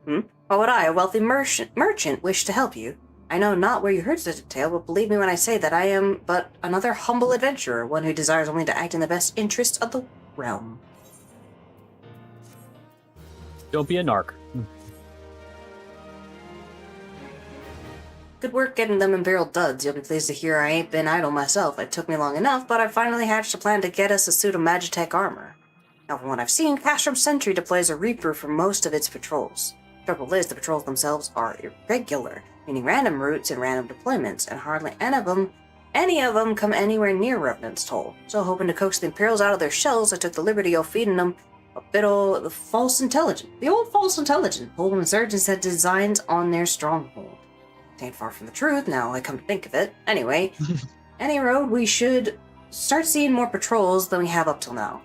Why would I, a wealthy merchant, wish to help you? I know not where you heard such a tale, but believe me when I say that I am but another humble adventurer, one who desires only to act in the best interests of the realm. Don't be a narc. Good work getting them Imperial duds. You'll be pleased to hear I ain't been idle myself. It took me long enough, but I finally hatched a plan to get us a suit of Magitech armor. Now, from what I've seen, Castrum Sentry deploys a Reaper for most of its patrols. Trouble is, the patrols themselves are irregular, meaning random routes and random deployments, and hardly any of them come anywhere near Revenant's Toll. So, hoping to coax the Imperials out of their shells, I took the liberty of feeding them a bit of the false intelligence. The old false intelligence. Old insurgents had designs on their stronghold. Ain't far from the truth, now I come to think of it. Anyway, any road, we should start seeing more patrols than we have up till now.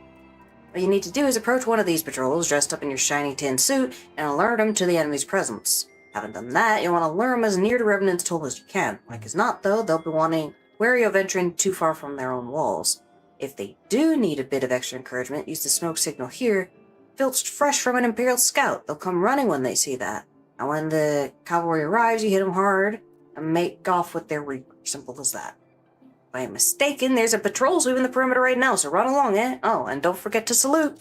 What you need to do is approach one of these patrols, dressed up in your shiny tin suit, and alert them to the enemy's presence. Having done that, you'll want to lure them as near to Revenant's Toll as you can. Like as not, though, they'll be wary of venturing too far from their own walls. If they do need a bit of extra encouragement, use the smoke signal here, filched fresh from an Imperial scout. They'll come running when they see that. And when the cavalry arrives, you hit them hard and make off with their Reaper. Simple as that. If I am mistaken, there's a patrol sweeping the perimeter right now, so run along, eh? Oh, and don't forget to salute.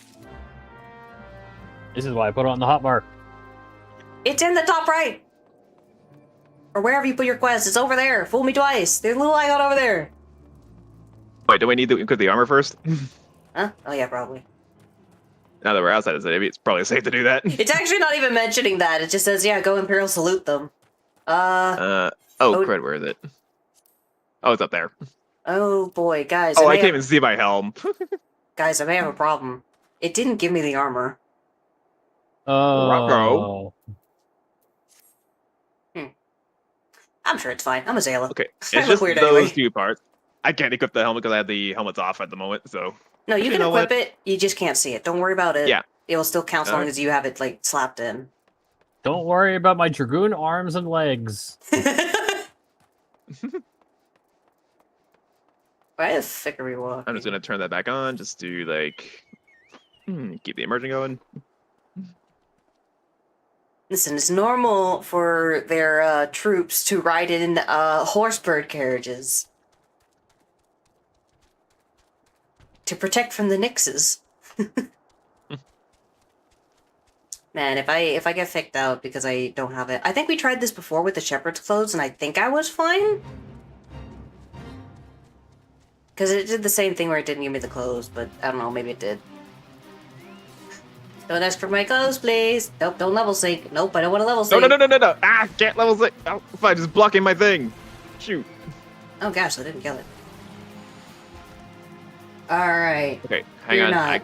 This is why I put it on the hotbar. It's in the top right! Or wherever you put your quest, it's over there. Fool me twice. There's a little icon over there. Wait, do we need to equip the armor first? Huh? Oh yeah, probably. Now that we're outside of the city, it's probably safe to do that. It's actually not even mentioning that. It just says, yeah, go Imperial, salute them. Oh, crud, where is it? Oh, it's up there. Oh boy, guys. Oh, I may can't have- even see my helm. Guys, I may have a problem. It didn't give me the armor. Oh. Rocco. I'm sure it's fine. I'm a Zayla. Okay, I it's look just weird those anyway. two parts. I can't equip the helmet because I have the helmets off at the moment, so No, you Actually, can you know equip what? it. You just can't see it. Don't worry about it. Yeah. It will still count as long Alright. as you have it like slapped in. Don't worry about my dragoon arms and legs. Why the frick are we walking? I'm just gonna turn that back on, just to like keep the immersion going. Listen, it's normal for their troops to ride in horsebird carriages to protect from the Nixes. Man, if I get faked out because I don't have it, I think we tried this before with the shepherd's clothes, and I think I was fine. Because it did the same thing where it didn't give me the clothes, but I don't know, maybe it did. Don't ask for my clothes, please. Nope, don't level sync. Nope, I don't want to level No, sync. no, no, no, no, no! Ah, can't level 6! Oh, fine, just blocking my thing! Shoot. Oh gosh, I didn't kill it. Alright. Okay, hang You're on. not.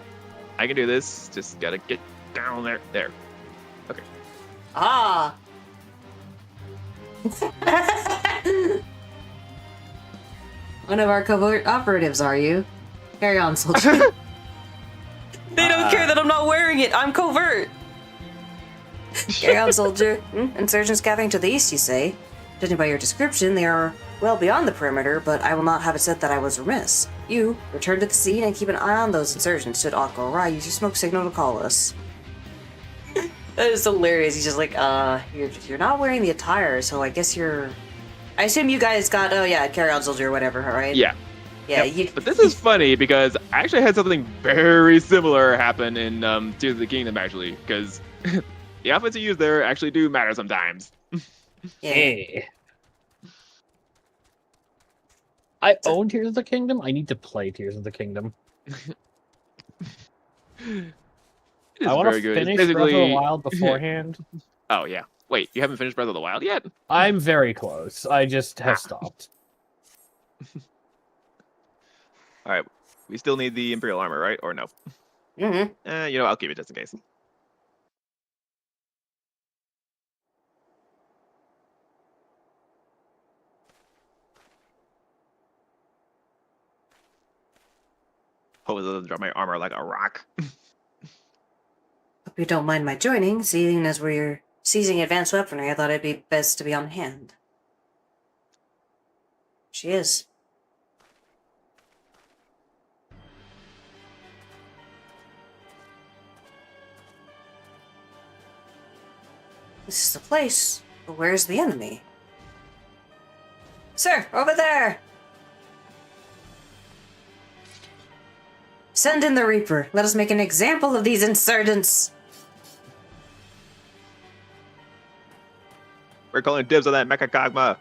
I can do this. Just gotta get down there. There. Okay. Ah! One of our covert operatives, are you? Carry on, soldier. They don't care that I'm not wearing it. I'm covert. Carry on, soldier. Insurgents gathering to the east, you say? Judging by your description, they are well beyond the perimeter, but I will not have it said that I was remiss. You, return to the scene and keep an eye on those insurgents. Should aught go awry, use your smoke signal to call us. That is hilarious. He's just like, you're not wearing the attire, so I guess you're... I assume you guys got, oh yeah, carry on, soldier, or whatever, right? Yeah. Yeah, Yep. you... But this is funny because I actually had something very similar happen in Tears of the Kingdom, actually, because the outfits you use there actually do matter sometimes. Yeah. Hey. I own Tears of the Kingdom. I need to play Tears of the Kingdom. It is I want to very good. It's finish Breath of the basically... Wild beforehand. Oh, yeah. Wait, you haven't finished Breath of the Wild yet? I'm very close. I just have stopped. Alright, we still need the Imperial armor, right? Or no? Mm-hmm. You know, I'll keep it just in case. Hope it doesn't drop my armor like a rock. Hope you don't mind my joining, seeing as we're seizing advanced weaponry, I thought it'd be best to be on hand. She is. This is the place, but where's the enemy? Sir, over there! Send in the Reaper. Let us make an example of these insurgents. We're calling dibs on that Mecha Kagma.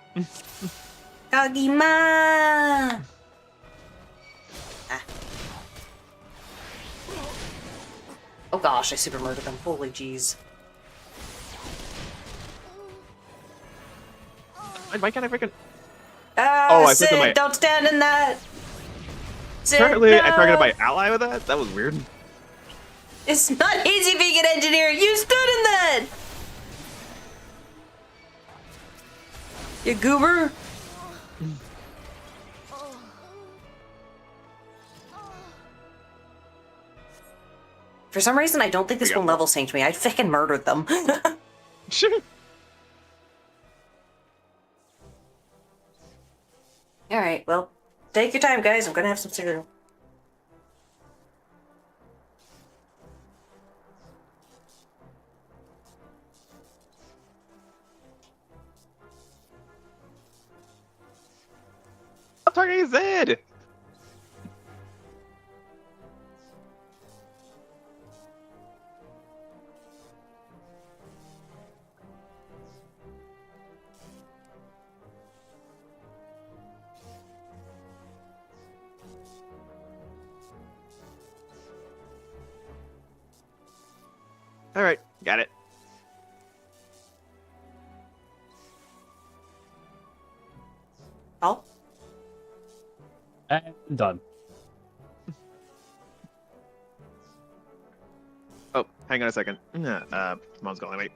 Kagima! Ah. Oh gosh, I super murdered them. Holy jeez. Why can't I freaking... Ah, Oh, I Sid, said to my- don't stand in that! Sid, Apparently, I no! targeted my ally with that? That was weird. It's not easy being an engineer! You stood in that! You goober! For some reason, I don't think this We got one level synced me. I fucking murdered them. Alright, well, take your time, guys. I'm gonna have some cereal. I'm targeting Zed! Alright, got it. Oh? And done. Oh, hang on a second. Mom's calling me.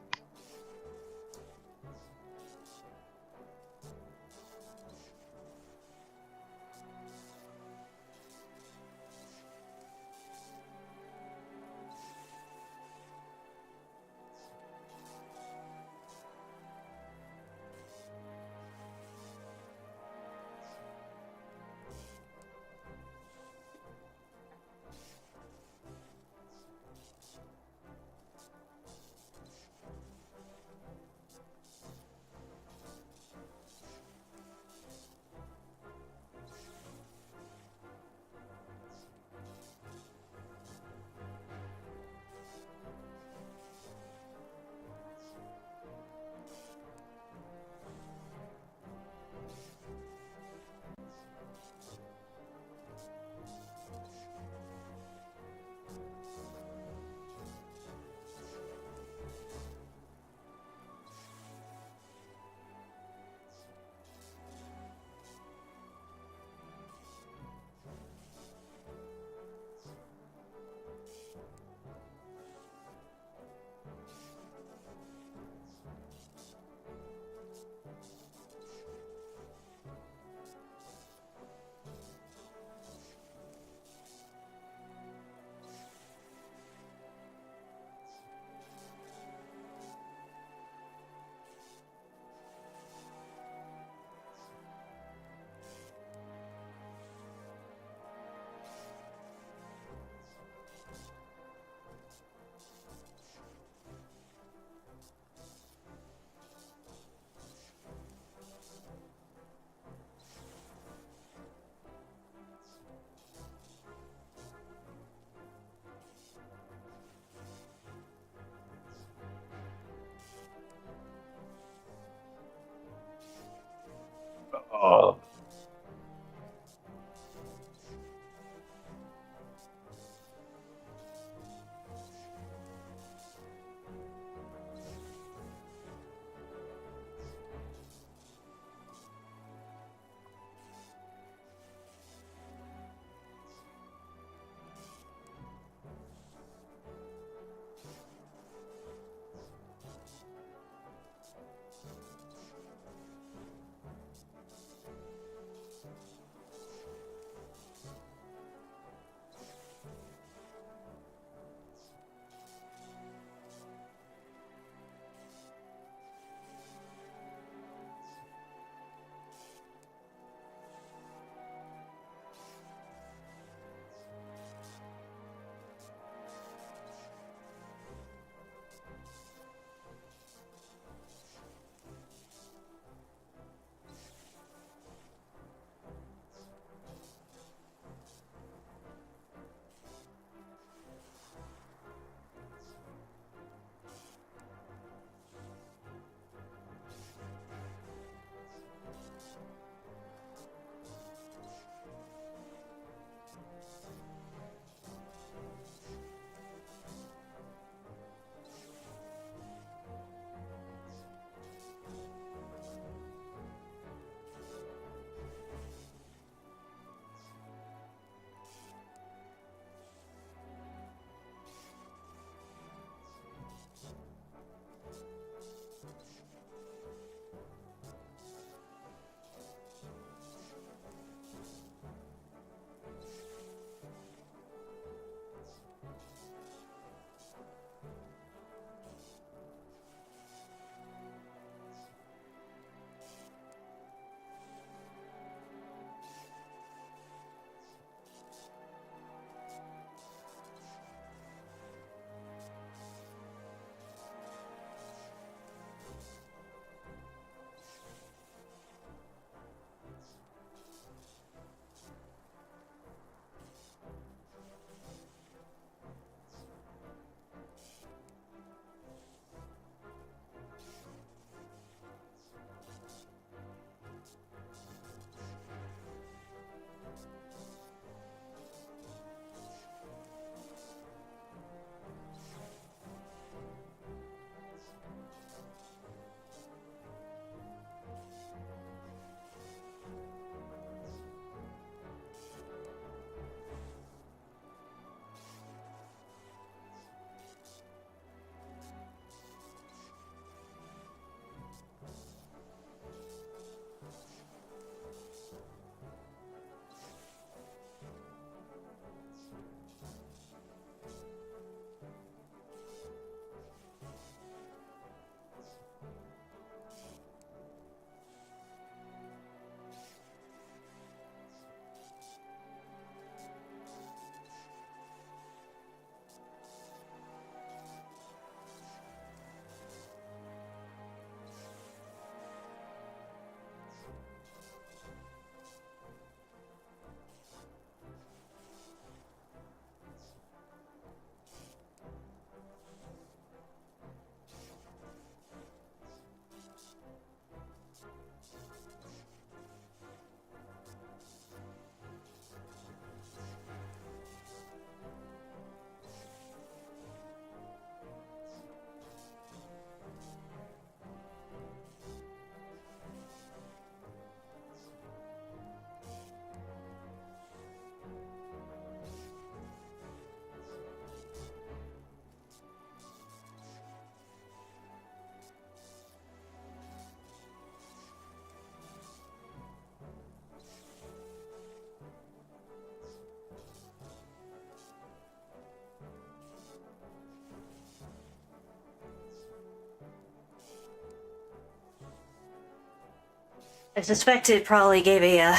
I suspect it probably gave a,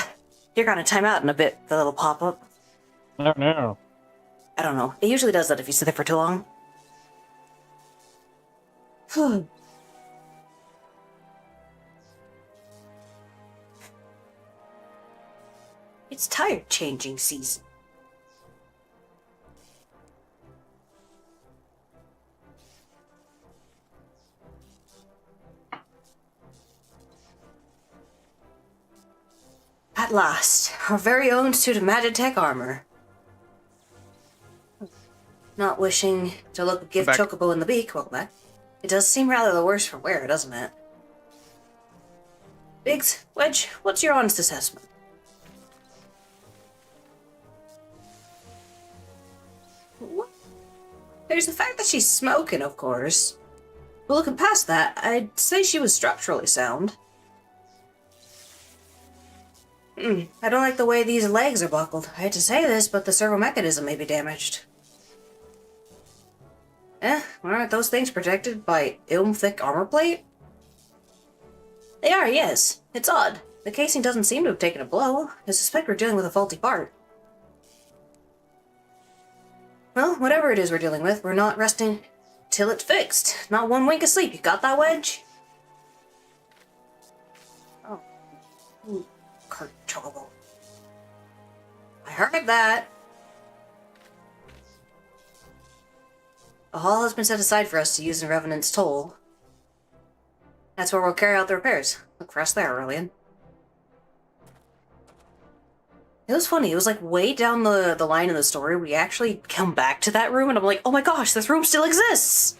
you're gonna time out in a bit, the little pop-up. Oh no. I don't know. It usually does that if you sit there for too long. Phew. It's tire changing season. At last, our very own suit of Magitech armor. Not wishing to look a gift Back. chocobo in the beak, welcome back. It does seem rather the worse for wear, doesn't it? Biggs, Wedge, what's your honest assessment? What? There's the fact that she's smoking, of course. But looking past that, I'd say she was structurally sound. I don't like the way these legs are buckled. I hate to say this, but the servo mechanism may be damaged. Aren't those things protected by thick armor plate? They are, yes. It's odd. The casing doesn't seem to have taken a blow. I suspect we're dealing with a faulty part. Well, whatever it is we're dealing with, we're not resting till it's fixed. Not one wink of sleep. You got that, Wedge? Oh. Ooh, Kurt Chocobo. I heard that. A hall has been set aside for us to use in Revenant's Toll. That's where we'll carry out the repairs. Look for us there, Aurelian. It was funny, it was like way down the line in the story, we actually come back to that room and I'm like, oh my gosh, this room still exists!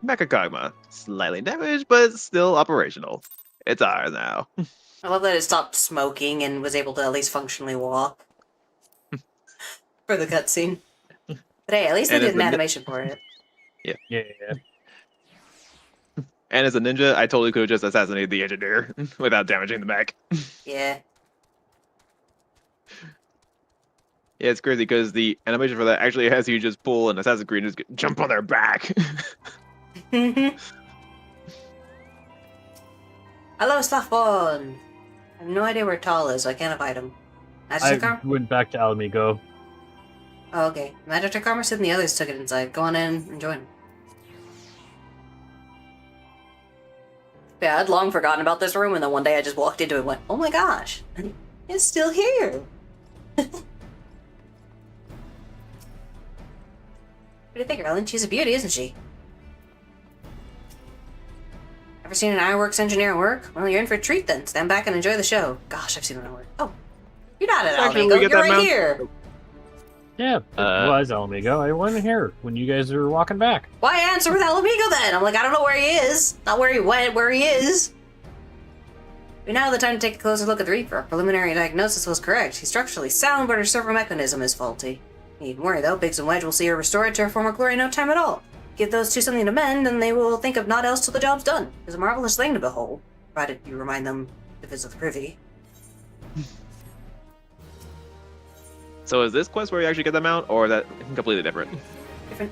Mechakogma. Slightly damaged, but still operational. It's ours now. I love that it stopped smoking and was able to at least functionally walk. For the cutscene. But hey, at least they And did it's an the animation for it. Yeah. And as a ninja, I totally could have just assassinated the engineer without damaging the mech. Yeah. Yeah, it's crazy because the animation for that actually has you just pull an Assassin's Creed and just jump on their back. Hello, Staffbone! I have no idea where Tall is, so I can't invite him. Magic I armor? went back to Alamigo. Oh, okay. Magic armor said the others took it inside. Go on in and join. Yeah, I'd long forgotten about this room, and then one day I just walked into it and went, oh my gosh, it's still here! What do you think, Ellen? She's a beauty, isn't she? Ever seen an ironworks engineer at work? Well, you're in for a treat then. Stand back and enjoy the show. Gosh, I've seen it at work. Oh, you're not at Actually, Alamigo. we get You're that right mount- here. Yeah, it was Alamigo. I wasn't here when you guys were walking back. Why answer with Alamigo then? I'm like, I don't know where he is. Not where he went, where he is. But now the time to take a closer look at the Reaper. Our preliminary diagnosis was correct. He's structurally sound, but her servo mechanism is faulty. Needn't worry though, Biggs and Wedge will see her restored to her former glory in no time at all. Give those two something to mend, and they will think of naught else till the job's done. It's a marvelous thing to behold, provided you remind them to visit the privy. So is this quest where you actually get the mount, or is that completely different? Different.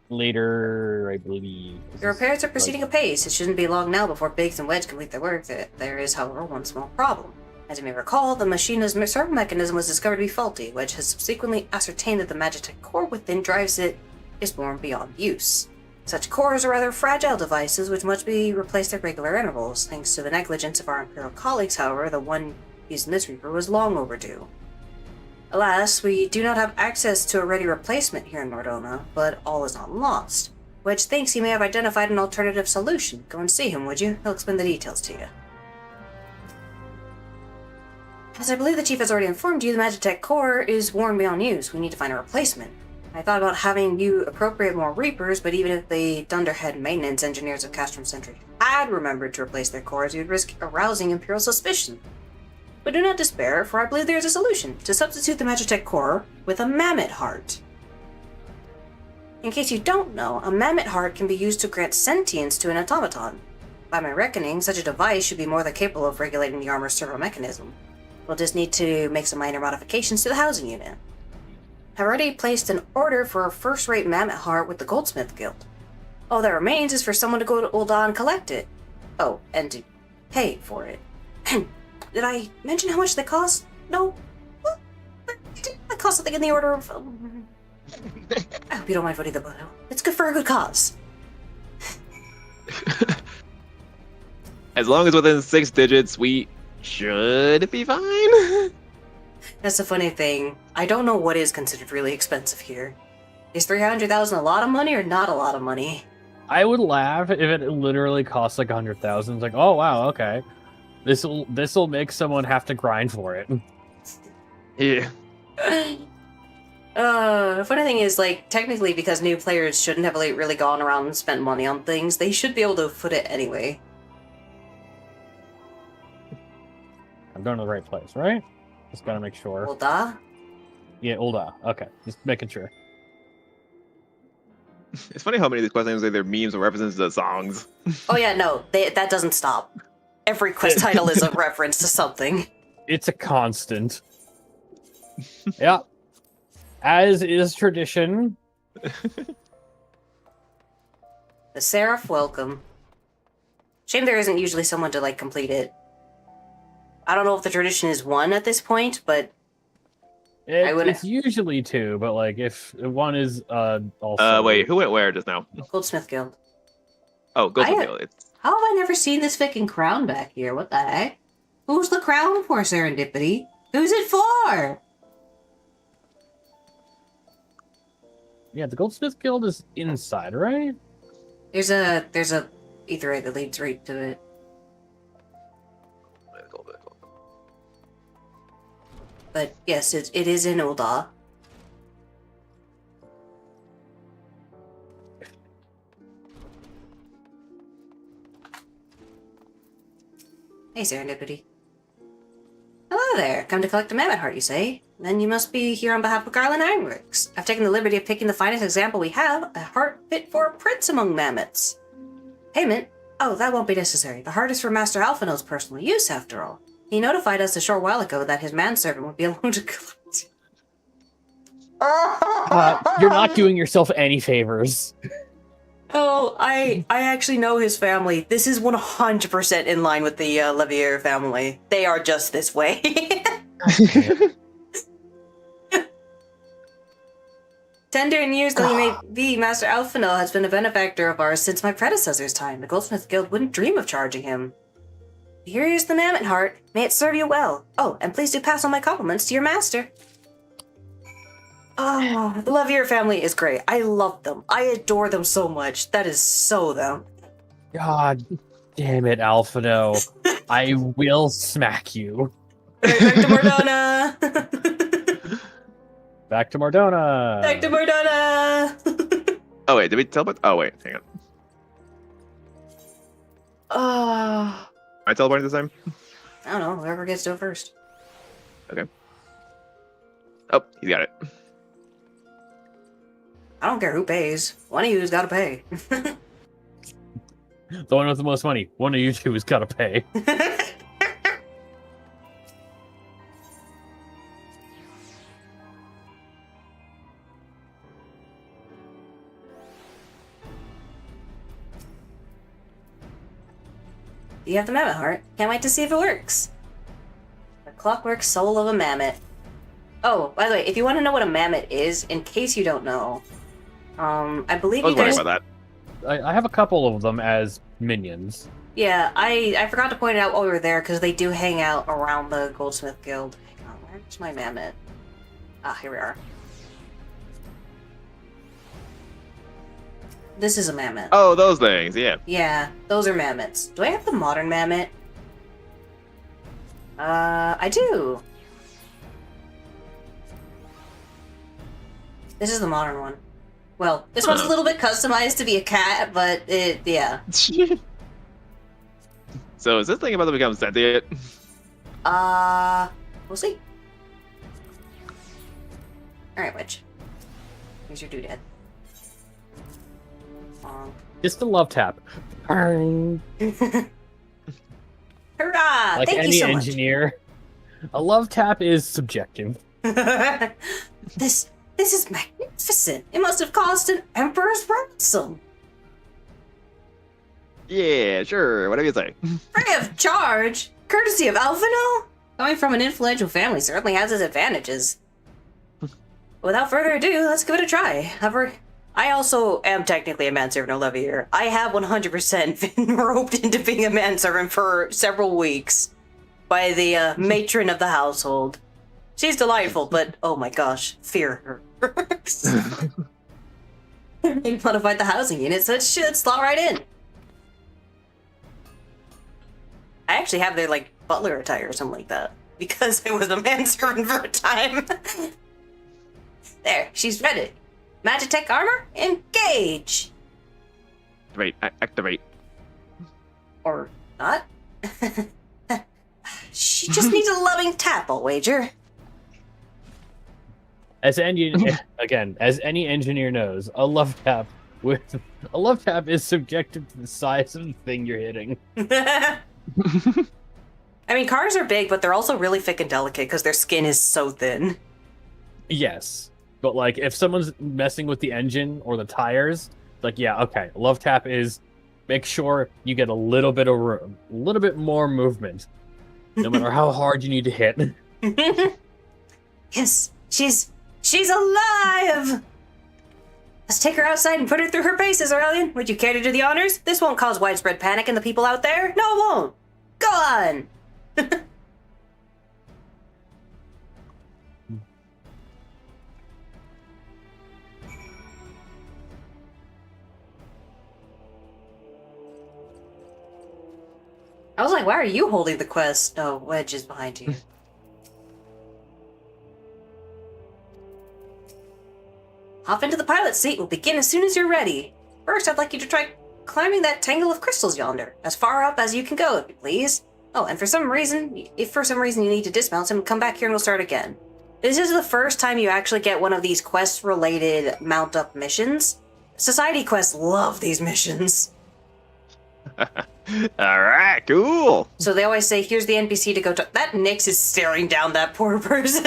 Later, I believe. The repairs are proceeding apace. It shouldn't be long now before Biggs and Wedge complete their work. There is, however, one small problem. As you may recall, the machine's servo mechanism was discovered to be faulty. Wedge has subsequently ascertained that the Magitech core within drives it is born beyond use. Such cores are rather fragile devices which must be replaced at regular intervals. Thanks to the negligence of our Imperial colleagues, however, the one used in this Reaper was long overdue. Alas, we do not have access to a ready replacement here in Nordona, but all is not lost. Wedge thinks he may have identified an alternative solution. Go and see him, would you? He'll explain the details to you. As I believe the Chief has already informed you, the Magitech core is worn beyond use. We need to find a replacement. I thought about having you appropriate more Reapers, but even if the Dunderhead maintenance engineers of Castrum Sentry had remembered to replace their cores, you'd risk arousing Imperial suspicion. But do not despair, for I believe there is a solution. To substitute the Magitech core with a Mammoth heart. In case you don't know, a mammoth heart can be used to grant sentience to an automaton. By my reckoning, such a device should be more than capable of regulating the armor's servo mechanism. We'll just need to make some minor modifications to the housing unit. I've already placed an order for a first-rate mammoth heart with the Goldsmith Guild. All that remains is for someone to go to Ul'dah and collect it. Oh, and to pay for it. Did I mention how much they cost? No? Well, they cost something in the order of... I hope you don't mind footing the bottle. It's good for a good cause. As long as within 6 digits, we should be fine. That's the funny thing. I don't know what is considered really expensive here. Is 300,000 a lot of money or not a lot of money? I would laugh if it literally costs like 100,000. It's like, oh wow, okay, this'll make someone have to grind for it. Yeah. The funny thing is, like, technically, because new players shouldn't have like, really gone around and spent money on things, they should be able to foot it anyway. I'm going to the right place, right? Just gotta make sure. Ul'dah? Yeah, Ul'dah. Okay, just making sure. It's funny how many of these quest names are either memes or references to songs. Oh yeah, no, that doesn't stop. Every quest title is a reference to something. It's a constant. Yeah. As is tradition. The Seraph welcome. Shame there isn't usually someone to, like, complete it. I don't know if the tradition is 1 at this point, but... It's usually 2, but like if one is also... Wait, who went where just now? Goldsmith Guild. Oh, Goldsmith I- Guild. How have I never seen this fucking crown back here? What the heck? Who's the crown for, Serendipity? Who's it for? Yeah, the Goldsmith Guild is inside, right? There's a Ether egg that leads right to it. But yes, it is in Ul'dah. Hey, Serendipity. Hello there. Come to collect a mammoth heart, you say? Then you must be here on behalf of Garland Ironworks. I've taken the liberty of picking the finest example we have, a heart fit for a prince among mammoths. Payment? Oh, that won't be necessary. The heart is for Master Alphino's personal use, after all. He notified us a short while ago that his manservant would be alone to collect. You're not doing yourself any favors. Oh, I actually know his family. This is 100% in line with the Levier family. They are just this way. Tender in years though he may be, Master Alphino has been a benefactor of ours since my predecessor's time. The Goldsmith Guild wouldn't dream of charging him. Here is the mammoth heart. May it serve you well. Oh, and please do pass on my compliments to your master. Oh, the Levier family is great. I love them. I adore them so much. That is so them. God damn it, Alphino. I will smack you. Right, back to Mordona. Back to Mordona. Back to Mordona. Oh wait, did we teleport? Oh wait, hang on. Oh, I teleported this time? I don't know. Whoever gets to it first. Oh, he got it. I don't care who pays. One of you's got to pay. The one with the most money. One of you two has got to pay. You have the mammoth heart. Can't wait to see if it works. The clockwork soul of a mammoth. Oh, by the way, if you want to know what a mammoth is, in case you don't know, I believe I was you guys... wondering about that. I have a couple of them as minions. Yeah, I forgot to point it out while we were there, because they do hang out around the Goldsmith Guild. Hang on, where's my mammoth? Ah, here we are. This is a mammoth. Oh, those things, yeah. Yeah, those are mammoths. Do I have the modern mammoth? I do. This is the modern one. Well, this one's a little bit customized to be a cat, but yeah. So is this thing about to become sentient? We'll see. Alright, Witch. Here's your doodad. Aw. Just a love tap. Like Hurrah! Thank you any so engineer, a love tap is subjective. much. This is magnificent. It must have cost an emperor's ransom. Yeah, sure. Whatever you say. Free of charge, courtesy of Alphino. Coming from an influential family certainly has its advantages. Without further ado, let's give it a try. However, I also am technically a manservant Olivier. I have 100% been roped into being a manservant for several weeks by the matron of the household. She's delightful, but oh my gosh, fear her. They modified the housing unit, so it should slot right in. I actually have their like butler attire or something like that because I was a manservant for a time. There, she's ready. Magitech armor, engage! Activate. Or not. She just needs a loving tap, I'll wager. As any engineer knows, a love tap is subjective to the size of the thing you're hitting. I mean, cars are big, but they're also really thick and delicate because their skin is so thin. Yes, but like if someone's messing with the engine or the tires, like yeah, okay, love tap is make sure you get a little bit of room, a little bit more movement, no matter how hard you need to hit. Yes, she's alive! Let's take her outside and put her through her paces, Aurelian. Would you care to do the honors? This won't cause widespread panic in the people out there. No, it won't. Go on! I was like, why are you holding the quest? Oh, Wedge is behind you. Hop into the pilot seat. We'll begin as soon as you're ready. First, I'd like you to try climbing that tangle of crystals yonder, as far up as you can go, if you please. Oh, and if for some reason you need to dismount him, come back here and we'll start again. This is the first time you actually get one of these quest-related mount-up missions. Society quests love these missions. Alright, cool. So they always say, here's the NPC to go to. That Nyx is staring down that poor person.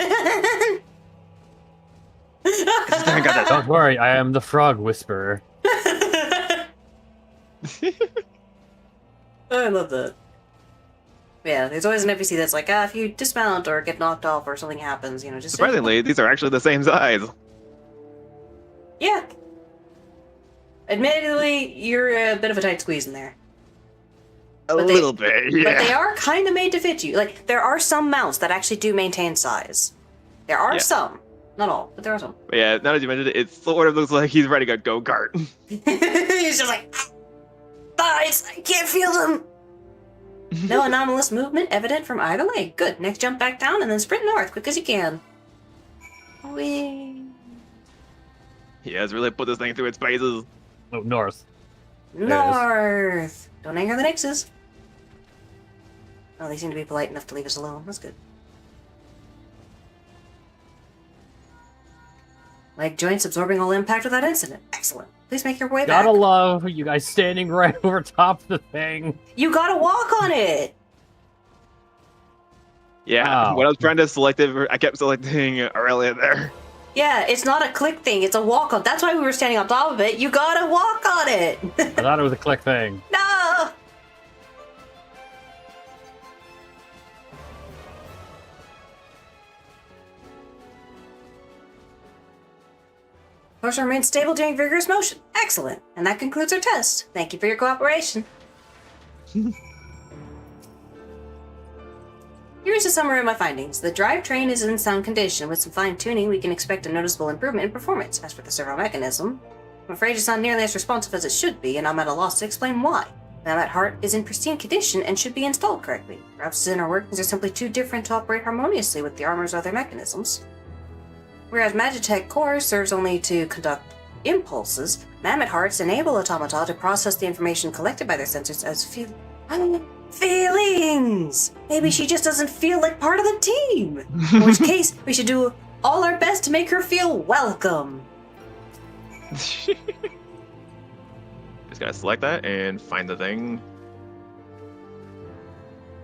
Don't worry, I am the frog whisperer. I love that. Yeah, there's always an NPC that's like, if you dismount or get knocked off or something happens, just Surprisingly, these are actually the same size. Yeah. Admittedly, you're a bit of a tight squeeze in there. A little bit, yeah. But they are kind of made to fit you. Like, there are some mounts that actually do maintain size. There are some. Not all, but there are some. But yeah, now that you mentioned it, it sort of looks like he's riding a go-kart. He's just like, thighs, I can't feel them. No anomalous movement evident from either leg. Good. Next, jump back down and then sprint north, quick as you can. Whee. He has really put this thing through its paces. Oh, north. North. Don't anger the Nyxes. Oh, they seem to be polite enough to leave us alone. That's good. Leg joints absorbing all impact without incident. Excellent. Please make your way back. Gotta love you guys standing right over top of the thing. You gotta walk on it. Yeah, Wow. when I was trying to select it, I kept selecting Aurelia there. Yeah, it's not a click thing. It's a walk on. That's why we were standing on top of it. You gotta walk on it. I thought it was a click thing. No. Horse remains stable during vigorous motion. Excellent. And that concludes our test. Thank you for your cooperation. Here's a summary of my findings. The drivetrain is in sound condition. With some fine-tuning, we can expect a noticeable improvement in performance. As for the servo mechanism, I'm afraid it's not nearly as responsive as it should be, and I'm at a loss to explain why. Now that heart is in pristine condition and should be installed correctly. Perhaps its inner workings are simply too different to operate harmoniously with the armor's other mechanisms. Whereas Magitech core serves only to conduct impulses, Mammoth hearts enable automata to process the information collected by their sensors as feelings! Maybe she just doesn't feel like part of the team! In which case, we should do all our best to make her feel welcome. gotta select that and find the thing.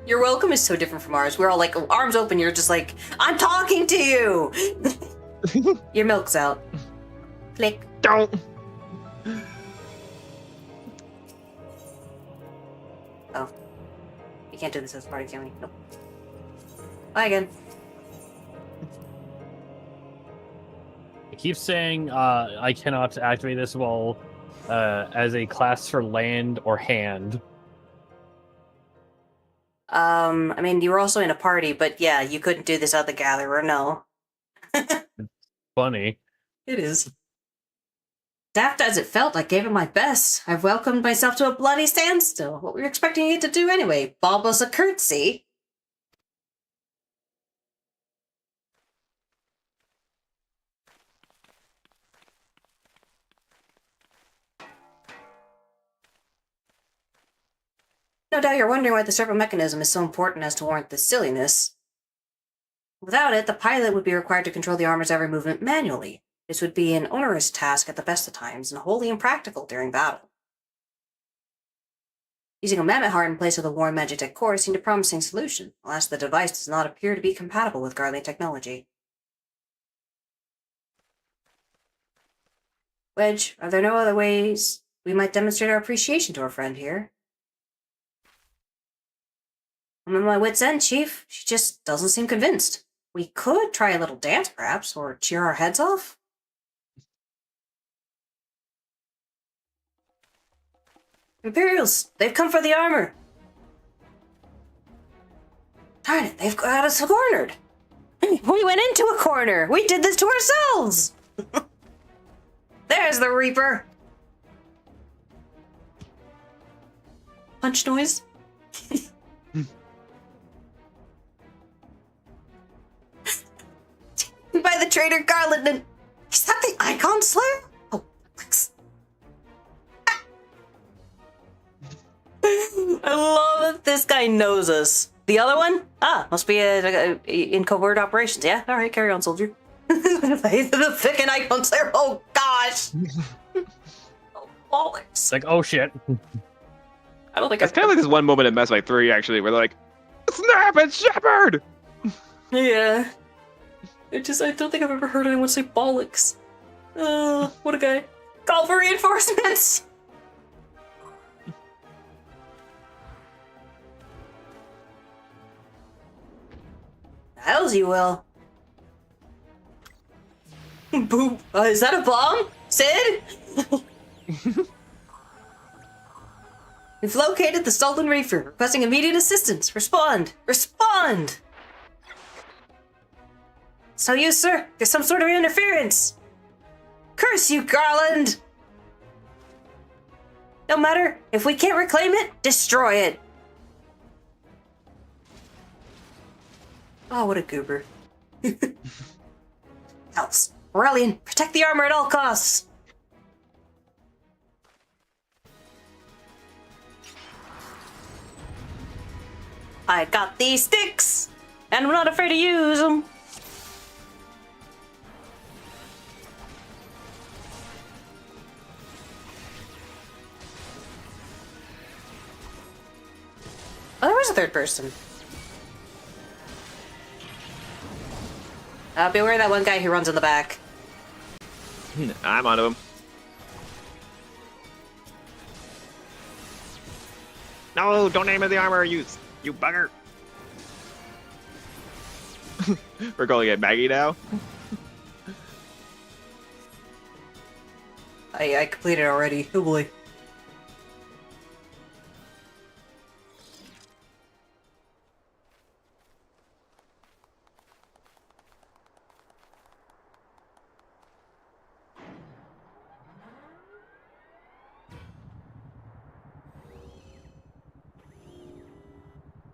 Your welcome is so different from ours. We're all like arms open. You're just like, I'm talking to you. Your milk's out. Click. Don't. Oh, you can't do this as a party, can we? Nope. Bye again. It keeps saying I cannot activate this while as a class for land or hand. I mean, you were also in a party, but yeah, you couldn't do this at the gatherer, no. Funny. It is. Daft as it felt, I gave it my best. I've welcomed myself to a bloody standstill. What were you expecting it to do anyway? Bob us a curtsy? No doubt you're wondering why the servo mechanism is so important as to warrant this silliness. Without it, the pilot would be required to control the armor's every movement manually. This would be an onerous task at the best of times, and wholly impractical during battle. Using a Mammoth Heart in place of the Warren Magitech core seemed a promising solution. Alas, the device does not appear to be compatible with Garley technology. Wedge, are there no other ways we might demonstrate our appreciation to our friend here? I'm at my wit's end, Chief. She just doesn't seem convinced. We could try a little dance, perhaps, or cheer our heads off? Imperials! They've come for the armor! Darn it, they've got us cornered! We went into a corner! We did this to ourselves! There's the Reaper! Punch noise? By the traitor Garland and... Is that the Icon Slayer? Oh, thanks. I love that this guy knows us. The other one? Ah, must be in covert operations. Yeah, alright, carry on, soldier. The fucking Icon Slayer, oh gosh! Oh, bollocks. Like, oh shit. I don't think It's kind of like this one moment in Mass Effect 3, actually, where they're like, "Snap and Shepard!" Yeah. I don't think I've ever heard anyone say bollocks. What a guy. Call for reinforcements! Hells you will. Boop. Is that a bomb? Sid? We've located the stolen Reaper, requesting immediate assistance. Respond! Respond! So you, sir, there's some sort of interference. Curse you, Garland! No matter, if we can't reclaim it, destroy it. Oh, what a goober. Else, Aurelian, protect the armor at all costs. I got these sticks, and I'm not afraid to use them. Oh, there was a third person. Beware of that one guy who runs in the back. I'm onto him. No, don't aim at the armor, you bugger. We're calling it Maggie now. I completed already. Oh boy.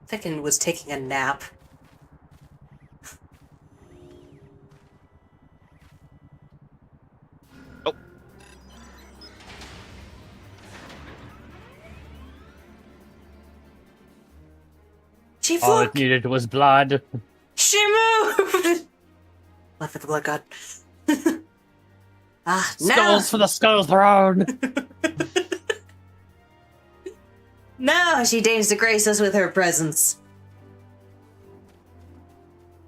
Thicken was taking a nap. Oh. Chief, All look! it needed was blood. She moved! Left for the blood god. Ah, now! Skulls for the skull throne. Now she deigns to grace us with her presence.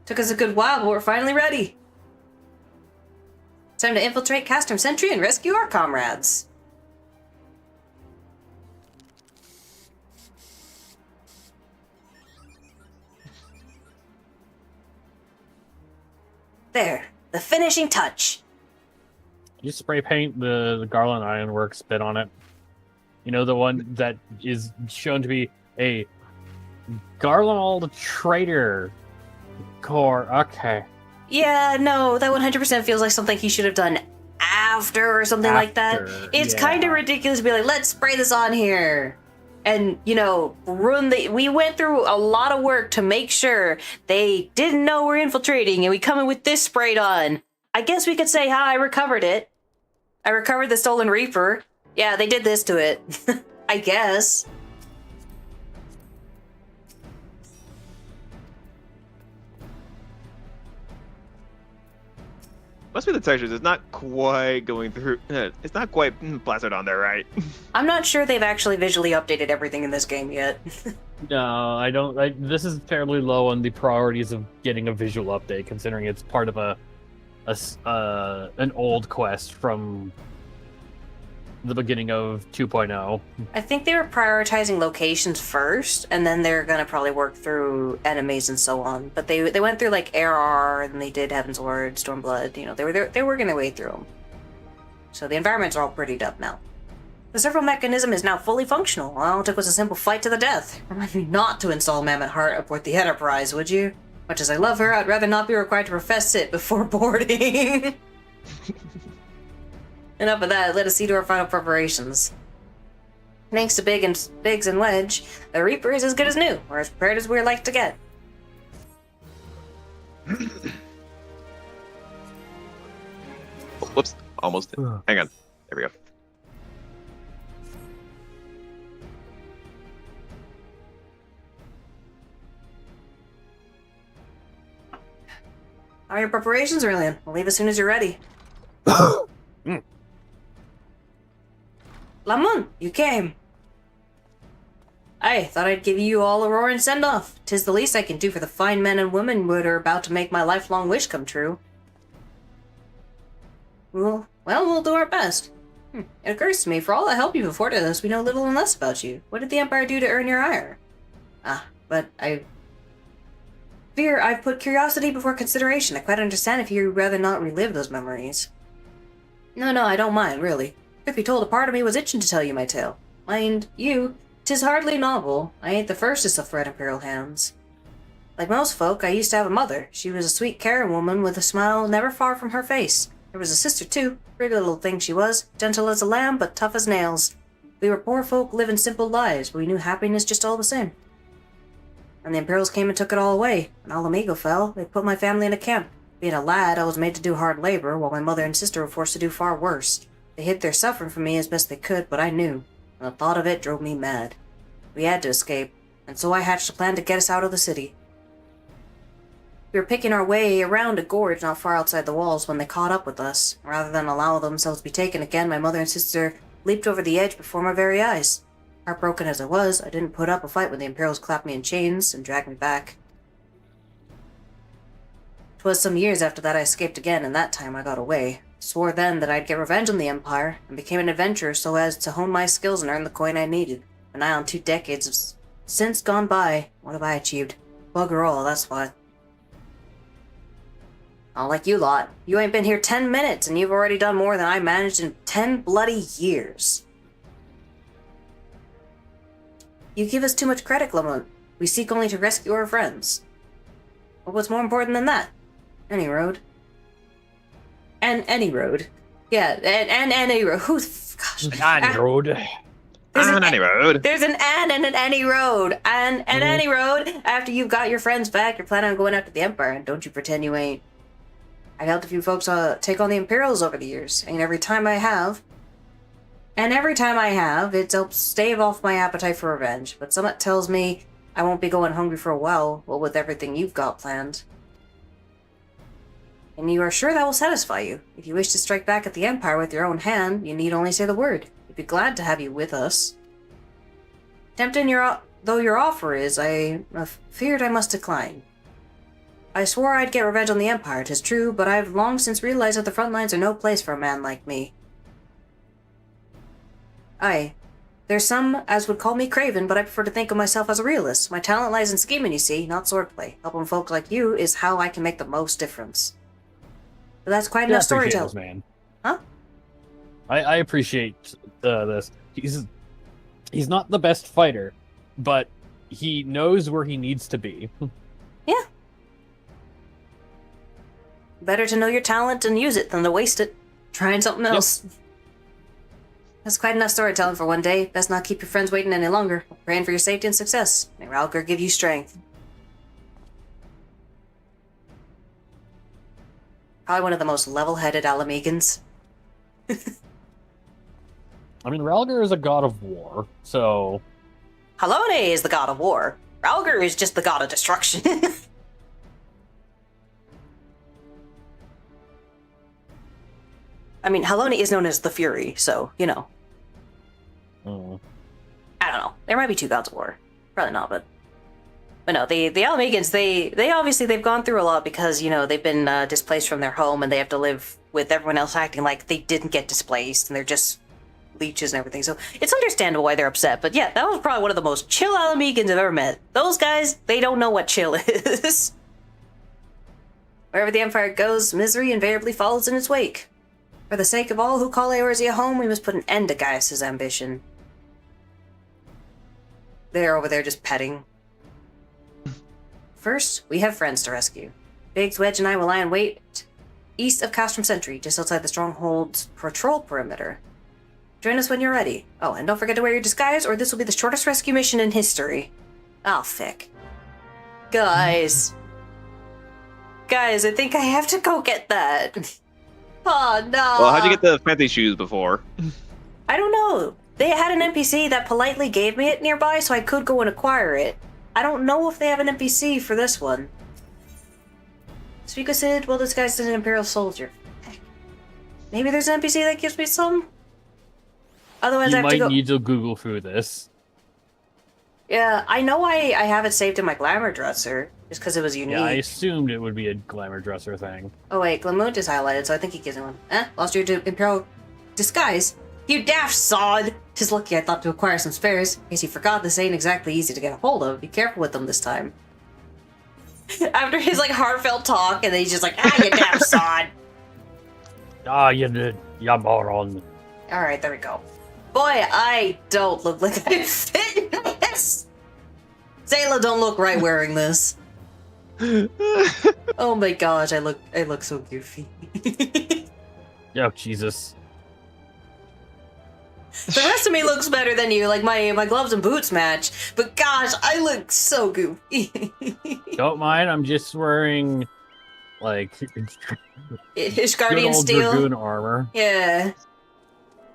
Took us a good while, but we're finally ready. Time to infiltrate Castrum Sentry and rescue our comrades. There, the finishing touch. You spray paint the Garland Ironworks bit on it. You know, the one that is shown to be a Garland traitor core. Okay. Yeah, no, that 100% feels like something he should have done after or something like that. After, It's yeah. kind of ridiculous to be like, let's spray this on here. And, you know, ruin the... We went through a lot of work to make sure they didn't know we're infiltrating, and we come in with this sprayed on. I guess we could say how I recovered it. I recovered the Stolen Reaper. Yeah, they did this to it. I guess. Must be the textures. It's not quite going through. It's not quite plastered on there, right? I'm not sure they've actually visually updated everything in this game yet. No, I don't. This is fairly low on the priorities of getting a visual update, considering it's part of an old quest from the beginning of 2.0. I think they were prioritizing locations first, and then they're gonna probably work through enemies and so on. But they went through like ARR, and they did Heaven's Word, Stormblood. You know, they were working their way through them. So the environments are all prettied up now. The servo mechanism is now fully functional. All it took was a simple fight to the death. Remind me not to install Mammoth Heart aboard the Enterprise, would you? Much as I love her, I'd rather not be required to profess it before boarding. Enough of that, let us see to our final preparations. Thanks to Biggs and Wedge, the Reaper is as good as new, or as prepared as we're like to get. Whoops, almost. Hang on. There we go. How are your preparations, Aurelian? We'll leave as soon as you're ready. Lamun, you came. I thought I'd give you all a roaring send-off. 'Tis the least I can do for the fine men and women who are about to make my lifelong wish come true. Well, we'll do our best. It occurs to me, for all the help you've afforded us, we know little and less about you. What did the Empire do to earn your ire? But I fear I've put curiosity before consideration. I quite understand if you'd rather not relive those memories. No, I don't mind, really. Truth be told, a part of me was itching to tell you my tale. Mind you, 'tis hardly novel. I ain't the first to suffer at Imperial hands. Like most folk, I used to have a mother. She was a sweet, caring woman with a smile never far from her face. There was a sister, too. Pretty little thing she was. Gentle as a lamb, but tough as nails. We were poor folk living simple lives, but we knew happiness just all the same. And the Imperials came and took it all away. When Alamigo fell, they put my family in a camp. Being a lad, I was made to do hard labor, while my mother and sister were forced to do far worse. They hid their suffering from me as best they could, but I knew, and the thought of it drove me mad. We had to escape, and so I hatched a plan to get us out of the city. We were picking our way around a gorge not far outside the walls when they caught up with us. Rather than allow themselves to be taken again, my mother and sister leaped over the edge before my very eyes. Heartbroken as I was, I didn't put up a fight when the Imperials clapped me in chains and dragged me back. 'Twas some years after that I escaped again, and that time I got away. Swore then that I'd get revenge on the Empire, and became an adventurer so as to hone my skills and earn the coin I needed. But now, 2 decades have since gone by, what have I achieved? Bugger all, that's what. Not like you lot. You ain't been here 10 minutes, and you've already done more than I managed in 10 bloody years. You give us too much credit, Lamont. We seek only to rescue our friends. But what's more important than that? Any road. And any road. Yeah, and any road. Gosh. On road. There's On any road. There's an and an any road. And any road. After you've got your friends back, you're planning on going after the Empire, and don't you pretend you ain't. I've helped a few folks take on the Imperials over the years, and every time I have, it's helped stave off my appetite for revenge, but somewhat tells me I won't be going hungry for a while, what with everything you've got planned. And you are sure that will satisfy you. If you wish to strike back at the Empire with your own hand, you need only say the word. We'd be glad to have you with us. Tempting though your offer is, I feared I must decline. I swore I'd get revenge on the Empire, 'tis true, but I've long since realized that the front lines are no place for a man like me. Aye. There's some as would call me craven, but I prefer to think of myself as a realist. My talent lies in scheming, you see, not swordplay. Helping folk like you is how I can make the most difference. But that's quite enough storytelling. Man. Huh? I appreciate this. He's not the best fighter, but he knows where he needs to be. Yeah. Better to know your talent and use it than to waste it trying something else. Yep. That's quite enough storytelling for one day. Best not keep your friends waiting any longer. Praying for your safety and success. May Ralgr give you strength. Probably one of the most level-headed Alamegans. I mean, Ralgr is a god of war, so... Halone is the god of war. Ralgr is just the god of destruction. I mean, Halone is known as the Fury, so, you know. I don't know. There might be two gods of war. Probably not, but no, the Alamegans, they obviously, they've gone through a lot because, you know, they've been displaced from their home and they have to live with everyone else acting like they didn't get displaced and they're just leeches and everything. So it's understandable why they're upset. But yeah, that was probably one of the most chill Alamegans I've ever met. Those guys, they don't know what chill is. Wherever the Empire goes, misery invariably follows in its wake. For the sake of all who call Eorzea home, we must put an end to Gaius' ambition. They're over there just petting. First, we have friends to rescue. Biggs, Wedge, and I will lie in wait east of Castrum Sentry, just outside the Stronghold's patrol perimeter. Join us when you're ready. Oh, and don't forget to wear your disguise, or this will be the shortest rescue mission in history. Oh, fick. Guys. Guys, I think I have to go get that. Oh, no. Well, how'd you get the fancy shoes before? I don't know. They had an NPC that politely gave me it nearby, so I could go and acquire it. I don't know if they have an NPC for this one. Speak with Cid while disguised as an Imperial soldier. Maybe there's an NPC that gives me some? Otherwise, I have to go... You might need to Google through this. Yeah, I know I have it saved in my glamour dresser, just because it was unique. Yeah, I assumed it would be a glamour dresser thing. Oh wait, Glamoot is highlighted, so I think he gives me one. Lost your Imperial disguise? You daft sod! Tis lucky I thought to acquire some spares. In case you forgot, this ain't exactly easy to get a hold of. Be careful with them this time. After his, like, heartfelt talk, and then he's just like, you daft sod! Ah, you did. Ya moron. Alright, there we go. Boy, I don't look like I fit in this! Zayla don't look right wearing this. Oh my gosh, I look so goofy. Oh, Jesus. The rest of me looks better than you, like my gloves and boots match, but gosh, I look so goofy. Don't mind, I'm just wearing, like, Ishgardian old steel. Dragoon armor. Yeah.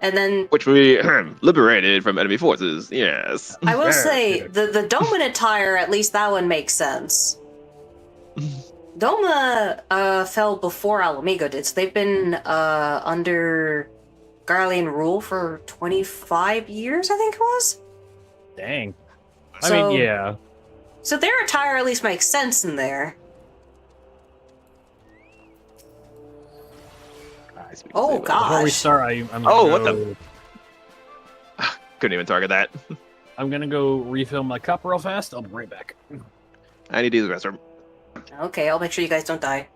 And then... Which we liberated from enemy forces, yes. I will say, the Doman attire, at least that one makes sense. Doma fell before Alamigo did, so they've been under Garlean rule for 25 years, I think it was? Dang. So, I mean, yeah. So their attire at least makes sense in there. Oh, gosh. Before we start, I'm Oh, gonna what go, Couldn't even target that. I'm gonna go refill my cup real fast. I'll be right back. I need to use the restroom. Okay, I'll make sure you guys don't die.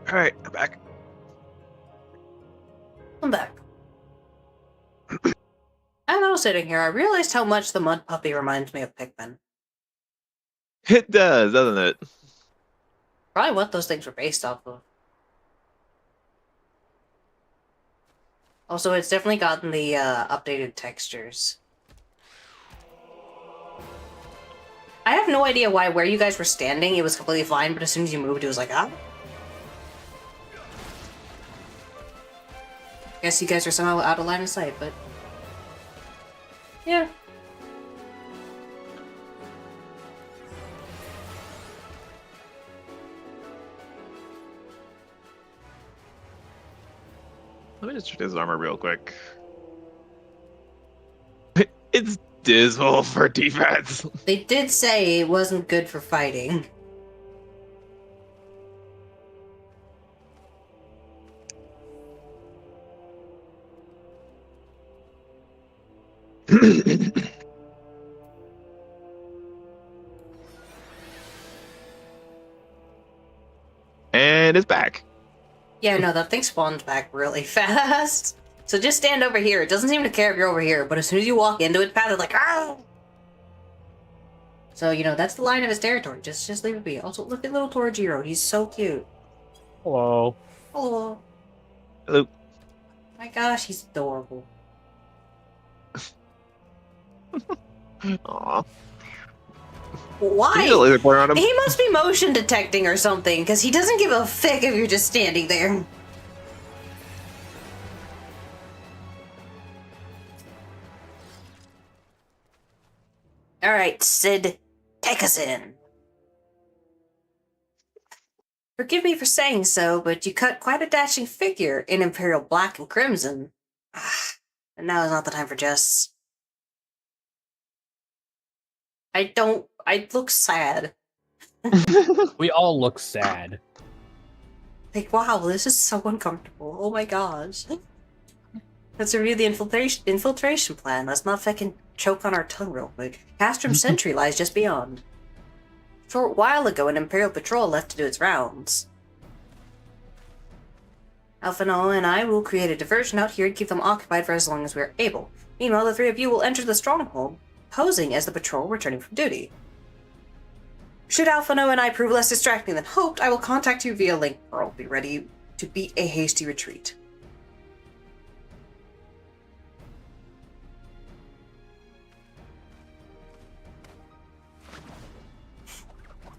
All right, I'm back. I'm back. As I was sitting here, I realized how much the mud puppy reminds me of Pikmin. It does, doesn't it? Probably what those things were based off of. Also, it's definitely gotten the updated textures. I have no idea why where you guys were standing, it was completely fine, but as soon as you moved, it was like, ah. Guess you guys are somehow out of line of sight, but... yeah. Let me just check his armor real quick. It's dismal for defense. They did say it wasn't good for fighting. And it's back. Yeah, no, that thing spawns back really fast. So just stand over here. It doesn't seem to care if you're over here, but as soon as you walk into its path, it's like, ah! So, you know, that's the line of his territory. Just leave it be. Also, look at little Torjiro. He's so cute. Hello. Hello. Hello. My gosh, he's adorable. Aw. Why? Use a laser pointer on him. He must be motion detecting or something, because he doesn't give a fick if you're just standing there. Alright, Sid, take us in. Forgive me for saying so, but you cut quite a dashing figure in Imperial Black and Crimson. And now is not the time for jests. I look sad. We all look sad. Like, wow, this is so uncomfortable. Oh my gosh. Let's review the infiltration plan. Let's not fucking choke on our tongue real quick. Castrum Sentry lies just beyond. A short while ago, an Imperial patrol left to do its rounds. Alphinaud and I will create a diversion out here and keep them occupied for as long as we are able. Meanwhile, the three of you will enter the stronghold, posing as the patrol returning from duty. Should Alphinaud and I prove less distracting than hoped, I will contact you via link, or I'll be ready to beat a hasty retreat.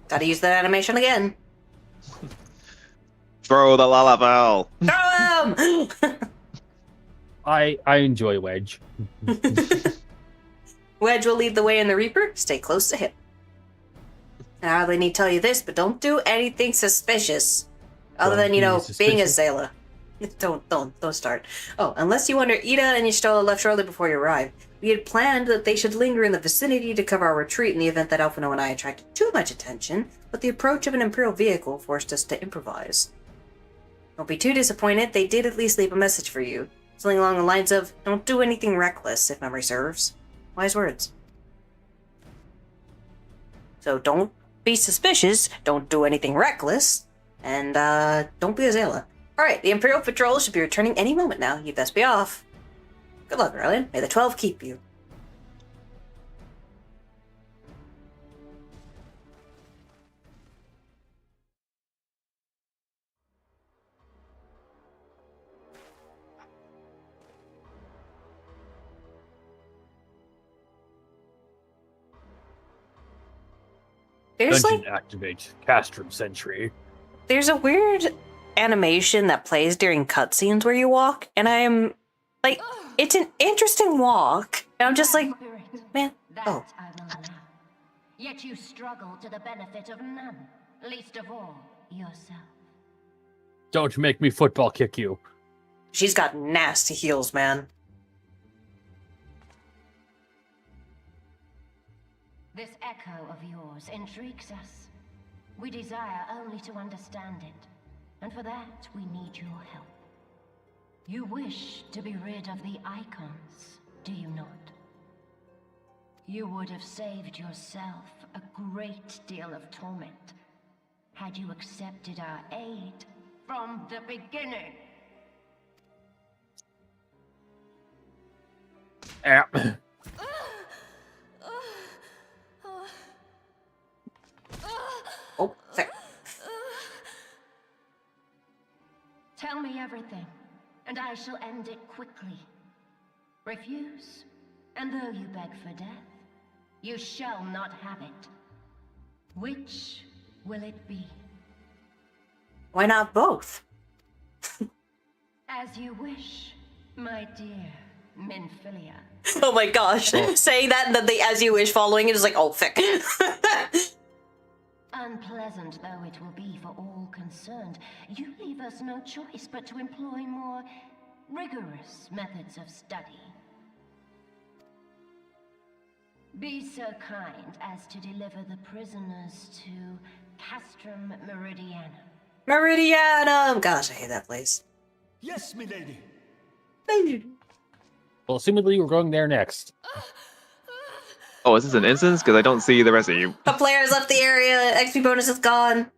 Gotta use that animation again. Throw the Lalafell. Throw him! I enjoy Wedge. Wedge will lead the way in the Reaper. Stay close to him. I hardly need to tell you this, but don't do anything suspicious. Other Don't than, you be know, being a suspicious. Zayla. Don't start. Oh, unless you wonder Ida and Y'shtola left shortly before you arrived. We had planned that they should linger in the vicinity to cover our retreat in the event that Alphinaud and I attracted too much attention, but the approach of an Imperial vehicle forced us to improvise. Don't be too disappointed, they did at least leave a message for you. Something along the lines of, don't do anything reckless, if memory serves. Wise words. So don't be suspicious, don't do anything reckless, and don't be a Zayla. Alright, the Imperial Patrol should be returning any moment now. You'd best be off. Good luck, Aurelian. May the 12 keep you. There's Dungeon activate. Castrum Sentry. there's a weird animation that plays during cutscenes where you walk, and I'm like, it's an interesting walk. And I'm just like, man, oh. That I will allow. Yet you struggle to the benefit of none, least of all yourself. Don't make me football kick you. She's got nasty heels, man. This echo of yours intrigues us. We desire only to understand it, and for that we need your help. You wish to be rid of the icons, do you not? You would have saved yourself a great deal of torment had you accepted our aid from the beginning. Yeah. Oh, there. Tell me everything, and I shall end it quickly. Refuse, and though you beg for death, you shall not have it. Which will it be? Why not both? As you wish, my dear Minfilia. Oh my gosh. Saying that and then the as you wish following it is like, oh, thick. Unpleasant though it will be for all concerned, you leave us no choice but to employ more rigorous methods of study. Be so kind as to deliver the prisoners to Castrum Meridianum. Meridianum! Gosh, I hate that place. Yes, milady. Well, assumedly we're going there next. Oh, is this an instance? Because I don't see the rest of you. A player has left the area. XP bonus is gone.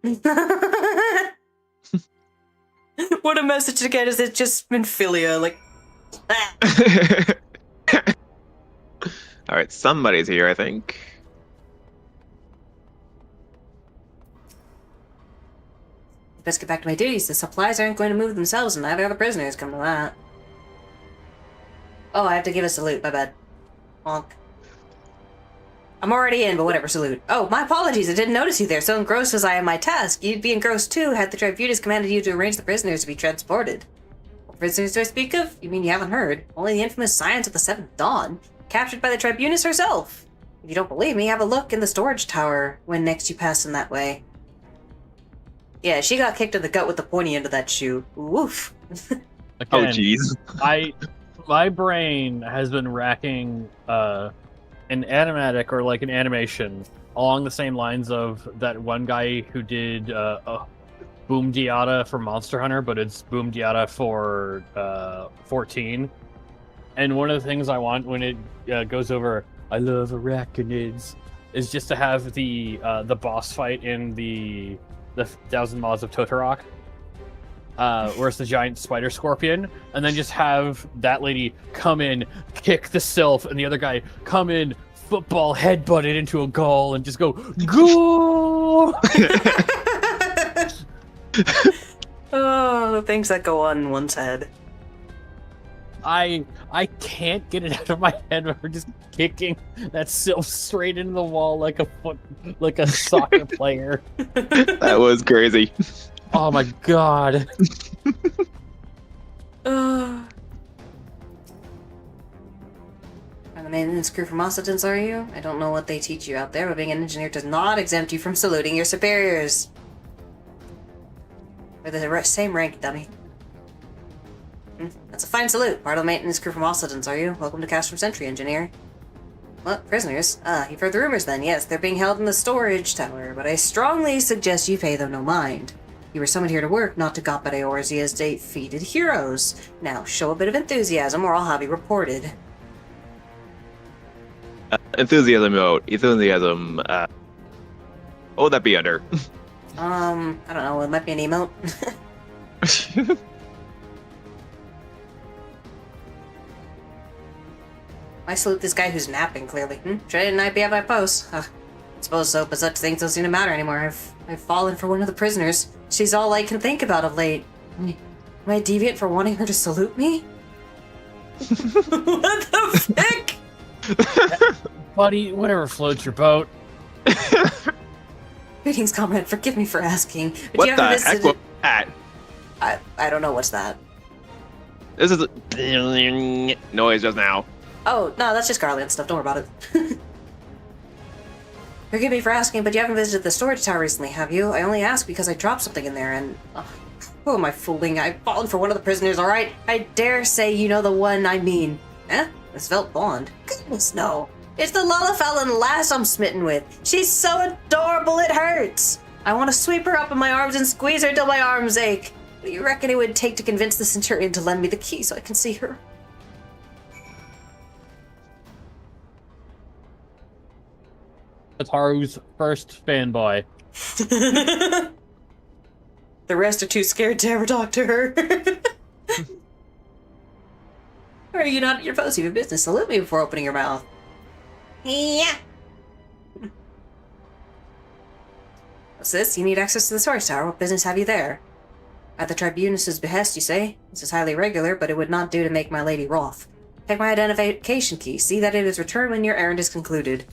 What a message to get. Is it just Minfilia? Like, All right, somebody's here, I think. best get back to my duties. The supplies aren't going to move themselves, and neither are the prisoners. Come to that. Oh, I have to give a salute. My bad. Honk. I'm already in, but whatever, salute. Oh, my apologies, I didn't notice you there. So engrossed was I in my task. You'd be engrossed too had the Tribunus commanded you to arrange the prisoners to be transported. What prisoners do I speak of? You mean you haven't heard? Only the infamous Science of the Seventh Dawn, captured by the Tribunus herself. If you don't believe me, have a look in the storage tower when next you pass in that way. Yeah, she got kicked in the gut with the pointy end of that shoe. Woof. Again, Oh, jeez. My brain has been racking an animatic or like an animation along the same lines of that one guy who did Boom Diata for Monster Hunter, but it's Boom Diata for 14. And one of the things I want when it goes over, I love arachnids, is just to have the boss fight in the Thousand Maws of Totorok. Where it's the giant spider scorpion, and then just have that lady come in, kick the sylph, and the other guy come in, football headbutt it into a goal, and just go, goal! Oh, the things that go on in one's head. I can't get it out of my head, but we're just kicking that sylph straight into the wall like a soccer player. That was crazy. Oh my god. And the maintenance crew from Ossitans, are you? I don't know what they teach you out there, but being an engineer does not exempt you from saluting your superiors. We're the same rank, dummy. That's a fine salute. Part of the maintenance crew from Ossitans, are you? Welcome to Castrum Sentry, engineer. What? Prisoners? You've heard the rumors then. Yes, they're being held in the storage tower, but I strongly suggest you pay them no mind. You were summoned here to work, not to gawp at Eorzea as defeated heroes. Now, show a bit of enthusiasm, or I'll have you reported. Enthusiasm mode. Enthusiasm. What would that be under? I don't know. It might be an emote. I salute this guy who's napping, clearly. Shouldn't I be at my post? I suppose so, but such things don't seem to matter anymore. I've fallen for one of the prisoners. She's all I can think about of late. Am I deviant for wanting her to salute me? What the frick? Buddy, whatever floats your boat. Greetings, comrade. Forgive me for asking. But What you the haven't heck visited... was that? I don't know what's that. This is a noise just now. Oh, no, that's just Garland stuff. Don't worry about it. Forgive me for asking, but you haven't visited the storage tower recently, have you? I only ask because I dropped something in there and... who am I fooling? I've fallen for one of the prisoners, alright? I dare say you know the one I mean. Eh? The Svelte Blonde? Goodness, no. It's the Lullifellin lass I'm smitten with. She's so adorable it hurts. I want to sweep her up in my arms and squeeze her till my arms ache. What do you reckon it would take to convince the Centurion to lend me the key so I can see her? Ataru's first fanboy. The rest are too scared to ever talk to her. Or are you not at your post of your business? Salute me before opening your mouth. Yeah. What's this? You need access to the Source Tower. What business have you there? At the Tribunus's behest, you say? This is highly irregular, but it would not do to make my lady wroth. Take my identification key. See that it is returned when your errand is concluded.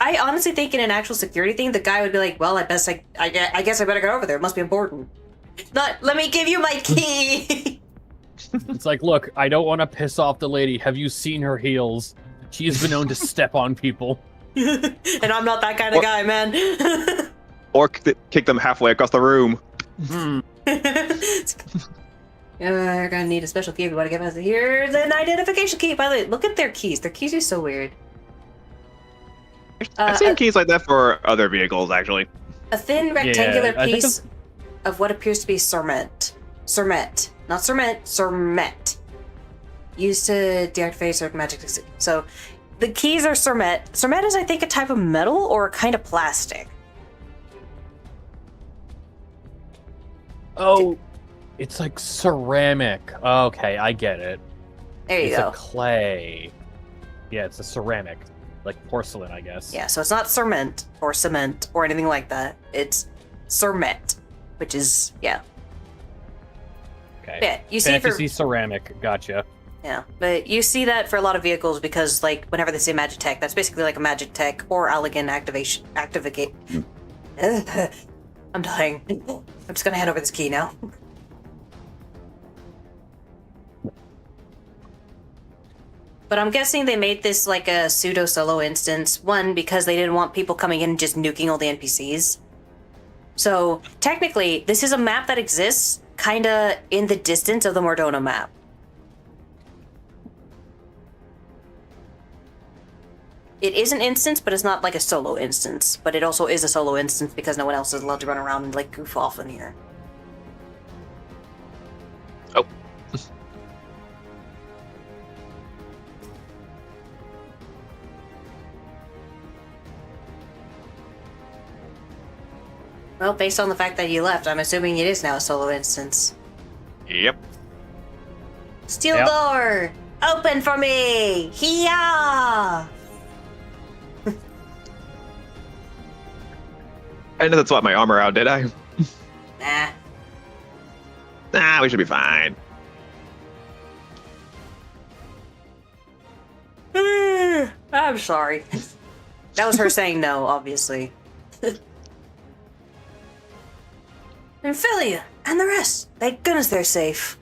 I honestly think in an actual security thing, the guy would be like, well, I guess I better go over there. It must be important. Not, let me give you my key! It's like, look, I don't want to piss off the lady. Have you seen her heels? She's been known to step on people. And I'm not that kind of guy, man. Or kick them halfway across the room. You're gonna need a special key if you want to get us. Here's an identification key. By the way, look at their keys. Their keys are so weird. I've seen keys like that for other vehicles, actually. A thin rectangular I think piece of what appears to be cermet. Cermet. Not cement, cermet. Used to deactivate certain magic. So, the keys are cermet. Cermet is, I think, a type of metal or a kind of plastic. Oh, it's like ceramic. Okay, I get it. There you It's go. a clay. Yeah, it's a ceramic. Like porcelain, I guess. Yeah, so it's not cement or anything like that. It's cermet, which is, yeah. Okay. Yeah, you see Fantasy ceramic. Gotcha. Yeah, but you see that for a lot of vehicles because, like, whenever they say Magitech, that's basically like a Magitech or Elegant activate. I'm dying. I'm just gonna hand over this key now. But I'm guessing they made this like a pseudo solo instance. One, because they didn't want people coming in and just nuking all the NPCs. So technically, this is a map that exists kinda in the distance of the Mordona map. It is an instance, but it's not like a solo instance. But it also is a solo instance because no one else is allowed to run around and like goof off in here. Oh. Well, based on the fact that you left, I'm assuming it is now a solo instance. Yep. Steel Yep. door! Open for me! Hiya! I didn't swap my armor out, did I? Nah. Nah, we should be fine. I'm sorry. That was her saying no, obviously. Amphilia and the rest. Thank goodness they're safe.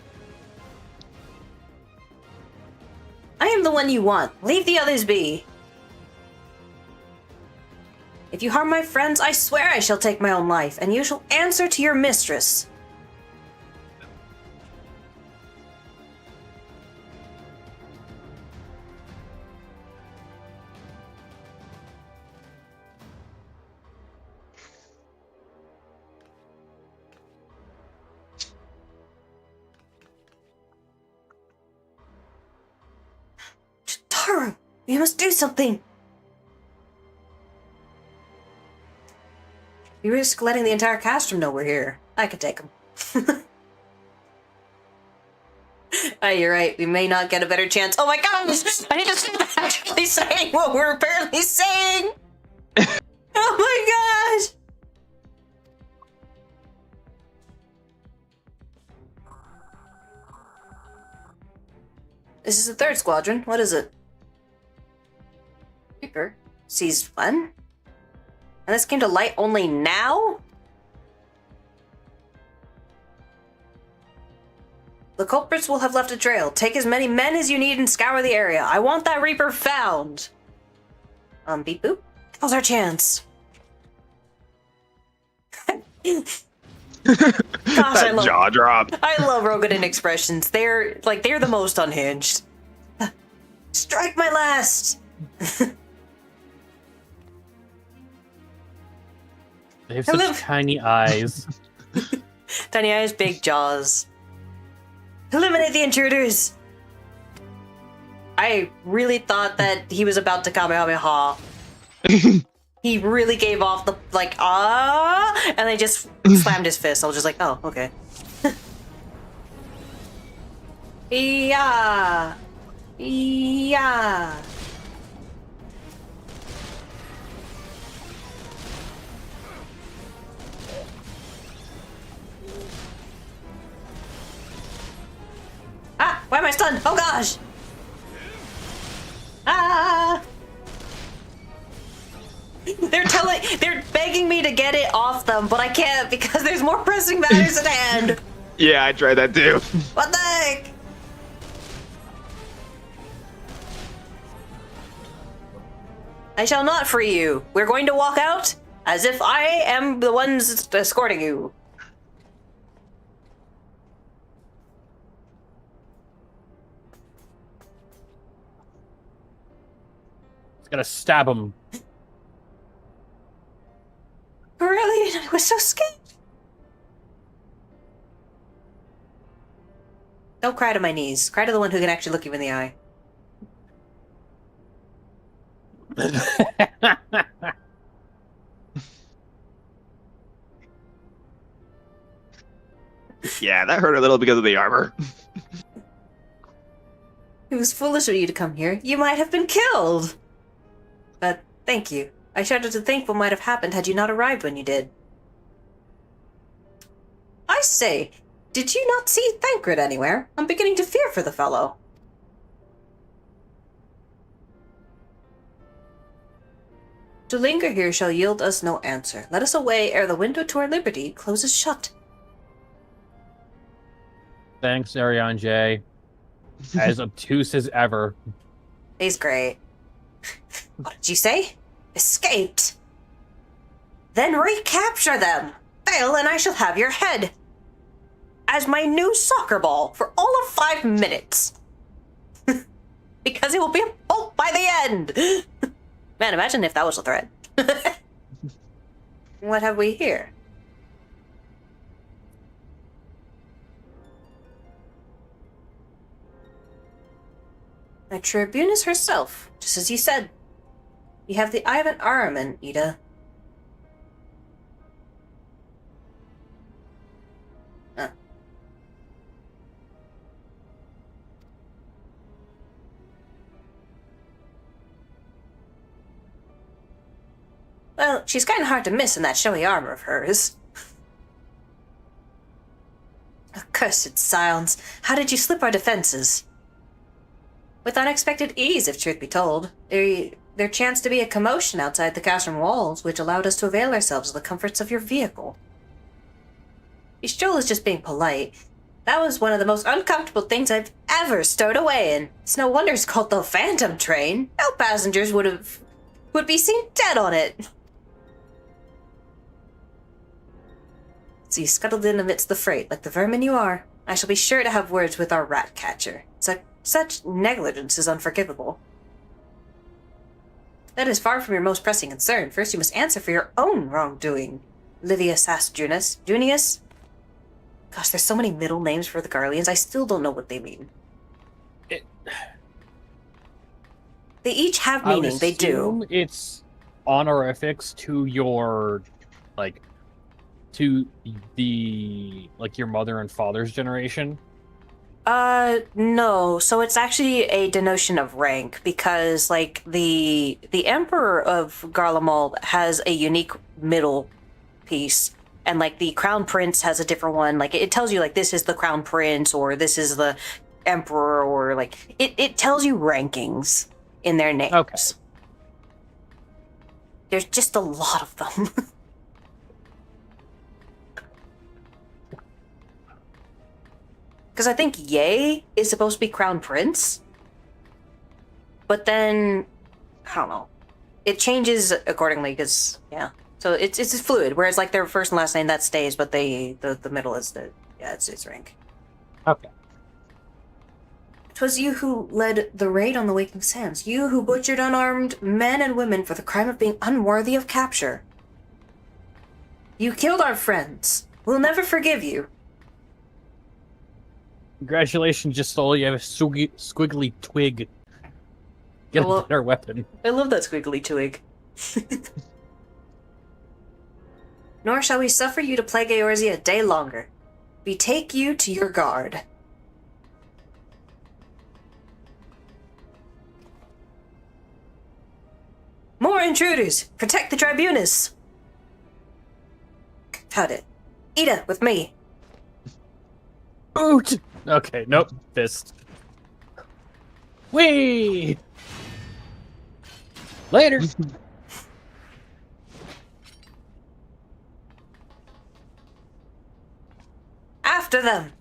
I am the one you want. Leave the others be. If you harm my friends, I swear I shall take my own life, and you shall answer to your mistress. Taru, you must do something. You risk letting the entire castrum know we're here. I could take them. You're right. We may not get a better chance. Oh my gosh! I need to stop actually saying what we're apparently saying! Oh my gosh! This is the third squadron. What is it? Reaper sees one? And this came to light only now? The culprits will have left a trail. Take as many men as you need and scour the area. I want that Reaper found. Beep boop. Now's our chance. Gosh, That jaw drop. I love Rogadin expressions. They're the most unhinged. Strike my last. They have Hello. such tiny eyes. Tiny eyes, big jaws. Eliminate the intruders. I really thought that he was about to Kamehameha. He really gave off the, like, and then just slammed his fist. I was just like, oh, okay. Yeah. Yeah. Ah, why am I stunned? Oh gosh. Ah. They're begging me to get it off them, but I can't because there's more pressing matters at hand. Yeah, I tried that too. What the heck? I shall not free you. We're going to walk out as if I am the ones escorting you. It's gonna stab him. Really? I was so scared. Don't cry to my knees. Cry to the one who can actually look you in the eye. Yeah, that hurt a little because of the armor. It was foolish of you to come here. You might have been killed. But thank you. I shudder to think what might have happened had you not arrived when you did. I say, did you not see Thancred anywhere? I'm beginning to fear for the fellow. To linger here shall yield us no answer. Let us away ere the window to our liberty closes shut. Thanks, Ariane J. As obtuse as ever. He's great. What did you say? Escaped? Then recapture them! Fail and I shall have your head! As my new soccer ball for all of 5 minutes! Because it will be a pulp by the end! Man, imagine if that was a threat. What have we here? A tribunus herself, just as you said. You have the eye of an Ahriman, Ida. Huh. Well, she's kind of hard to miss in that showy armor of hers. Accursed silence. How did you slip our defenses? With unexpected ease, if truth be told. There chanced to be a commotion outside the castrum walls, which allowed us to avail ourselves of the comforts of your vehicle. Istrol is just being polite. That was one of the most uncomfortable things I've ever stowed away in. It's no wonder it's called the Phantom Train. No passengers would be seen dead on it. So you scuttled in amidst the freight, like the vermin you are. I shall be sure to have words with our rat catcher. Such negligence is unforgivable. That is far from your most pressing concern. First you must answer for your own wrongdoing. Livius Junius? Gosh, there's so many middle names for the Garleans, I still don't know what they mean. They each have meaning, they do. It's honorifics to your, to your mother and father's generation. No. So it's actually a denotion of rank because, the Emperor of Garlemald has a unique middle piece, and, the Crown Prince has a different one. It tells you, this is the Crown Prince, or this is the Emperor, or, it tells you rankings in their names. Okay. There's just a lot of them. Because I think Ye is supposed to be Crown Prince. But then, I don't know. It changes accordingly, because, yeah. So it's fluid, whereas, their first and last name, that stays, but the middle is it's rank. Okay. 'Twas you who led the raid on the Waking Sands. You who butchered unarmed men and women for the crime of being unworthy of capture. You killed our friends. We'll never forgive you. Congratulations, Justol. You have a squiggly twig. Get a better weapon. I love that squiggly twig. Nor shall we suffer you to plague Eorzea a day longer. Betake you to your guard. More intruders! Protect the tribunus! Cut it. Ida, with me. Boot! Okay, nope. Fist. Whee! Later! After them!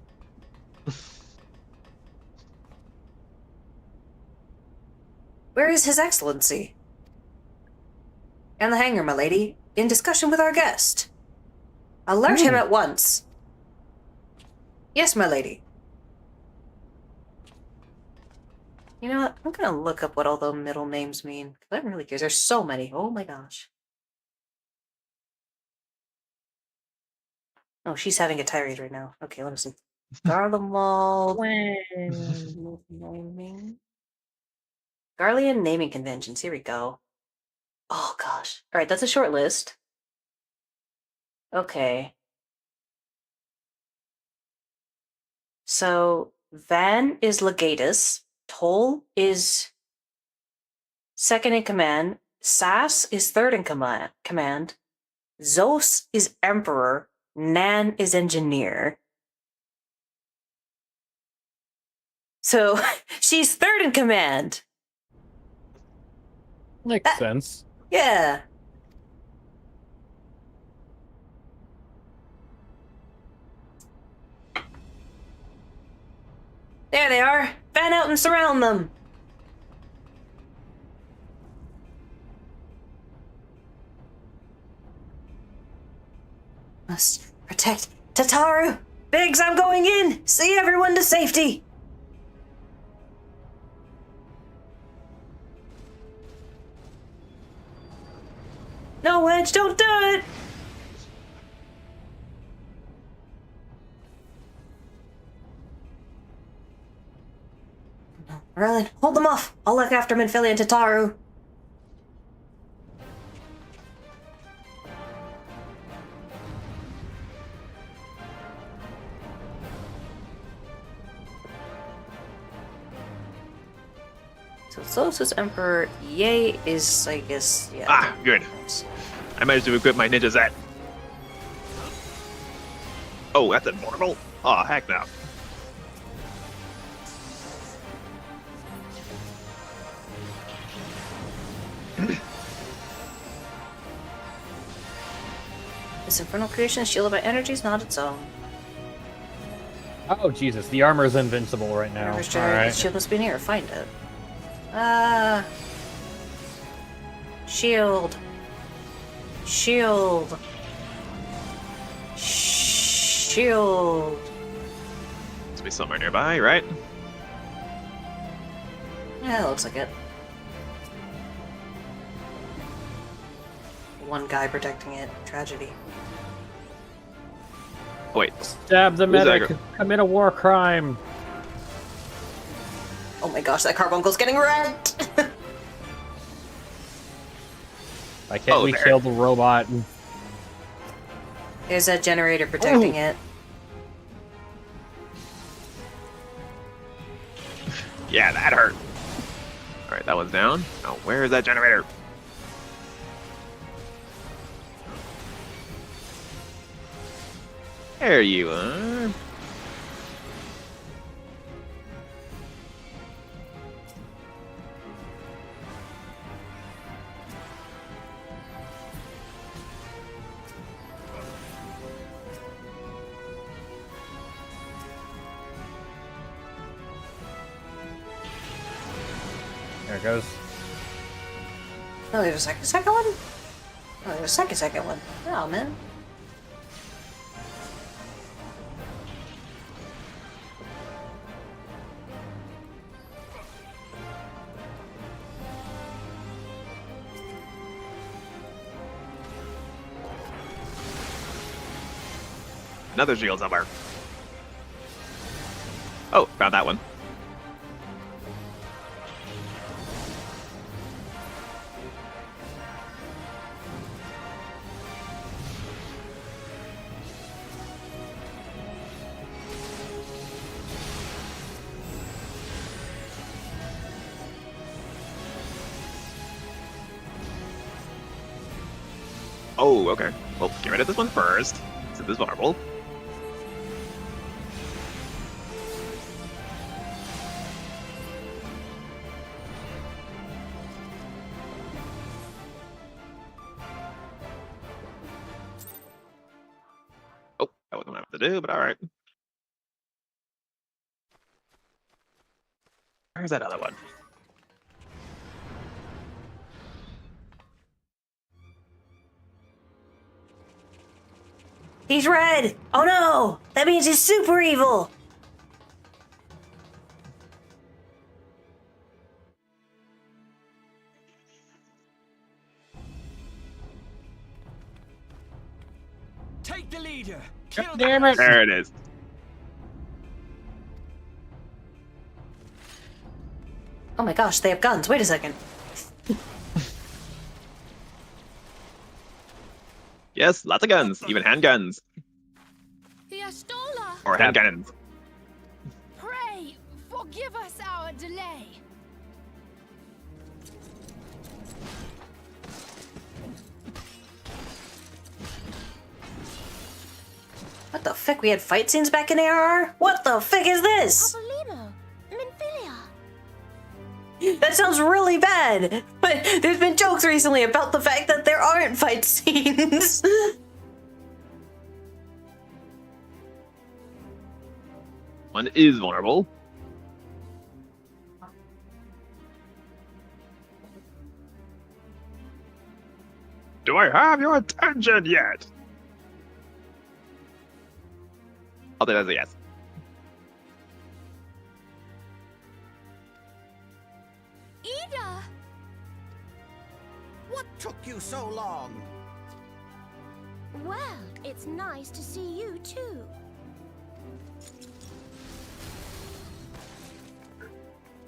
Where is His Excellency? And the hanger, my lady, in discussion with our guest. Alert him at once. Yes, my lady. You know what? I'm gonna look up what all the middle names mean. 'Cause I'm really curious. There's so many. Oh my gosh. Oh, she's having a tirade right now. Okay, let me see. Garlemald. Naming. Garlean naming conventions. Here we go. Oh gosh. Alright, that's a short list. Okay. So Van is legatus. Toll is second in command. Sass is third in command. Zos is emperor. Nan is engineer. So she's third in command. Makes sense. Yeah. There they are. Fan out and surround them. Must protect Tataru. Biggs, I'm going in. See everyone to safety. No, Wedge, don't do it. Merlin, hold them off. I'll look after Minfilia and Tataru. So Zos' Emperor, Ye is, I guess, yeah. Ah, good. I managed to equip my ninja Zet. Oh, that's invulnerable? Oh, heck no. This infernal creation is shielded by energies not its own. Oh, Jesus. The armor is invincible right now. Wherever's All Jared, right. shield must be near. Find it. Shield. Shield. Shield. Must be somewhere nearby, right? Yeah, it looks like it. One guy protecting it. Tragedy. Wait. Stab the Who's that medic. girl? Commit a war crime. Oh my gosh, that carbuncle's getting wrecked! Why can't Oh, we there. kill the robot? There's a generator protecting it. Yeah, that hurt. Alright, that one's down. Now, where is that generator? There you are. There it goes. Oh, there's a second one? Oh, there's a second one. Oh, man. Another shield somewhere. Oh, found that one. Oh, okay. Well, get rid of this one first. So this is vulnerable. Oh, that wasn't what I meant to do, but alright. Where's that other one? He's red! Oh no! That means he's super evil! Take the leader. Kill Damn it! There it is. Oh my gosh, they have guns. Wait a second. Yes, lots of guns, even handguns. Fiastola, Or handguns. pray, forgive us our delay. What the frick? We had fight scenes back in ARR? What the frick is this? Apollino, Minfilia. That sounds really bad! But there's been jokes recently about the fact that there aren't fight scenes. One is vulnerable. Do I have your attention yet? I'll take that as a yes. Ida! What took you so long? Well, it's nice to see you too.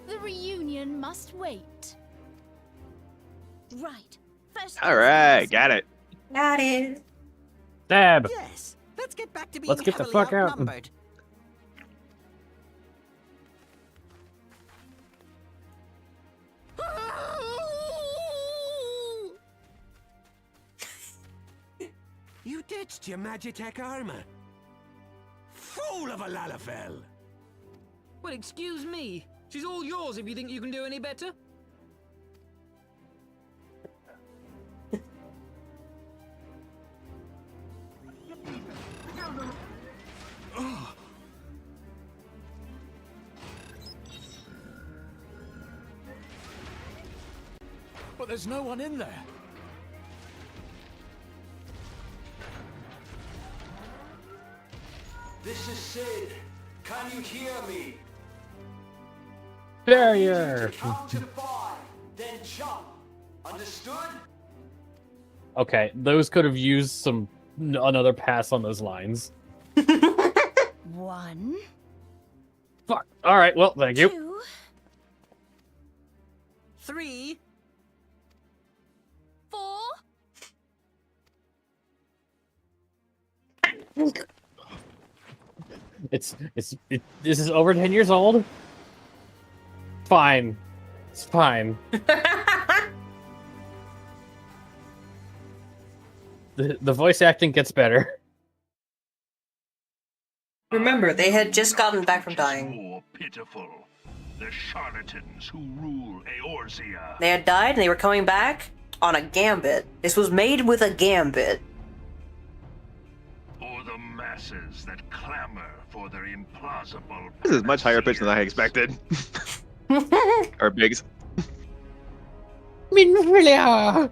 The reunion must wait. Right. First Alright, got it. Got it. Stab! Yes. Let's get back to being Let's get the heavily fuck out. outnumbered. You ditched your Magitech armor. Fool of a Lalafell! Well, excuse me. She's all yours if you think you can do any better. But there's no one in there. This is Sid. Can you hear me? Barrier! Count to 5, then jump. Understood? Okay, those could have used some another pass on those lines. 1, Fuck. All right. Well, thank you. 2, 3. 4. This is over 10 years old. Fine. It's fine. The voice acting gets better. Remember, they had just gotten back from dying. More pitiful. The charlatans who rule Eorzea. They had died and they were coming back on a gambit. This was made with a gambit. Or the masses that clamor for their implausible. This is much higher pitch than I expected. Or Biggs. Minfilia!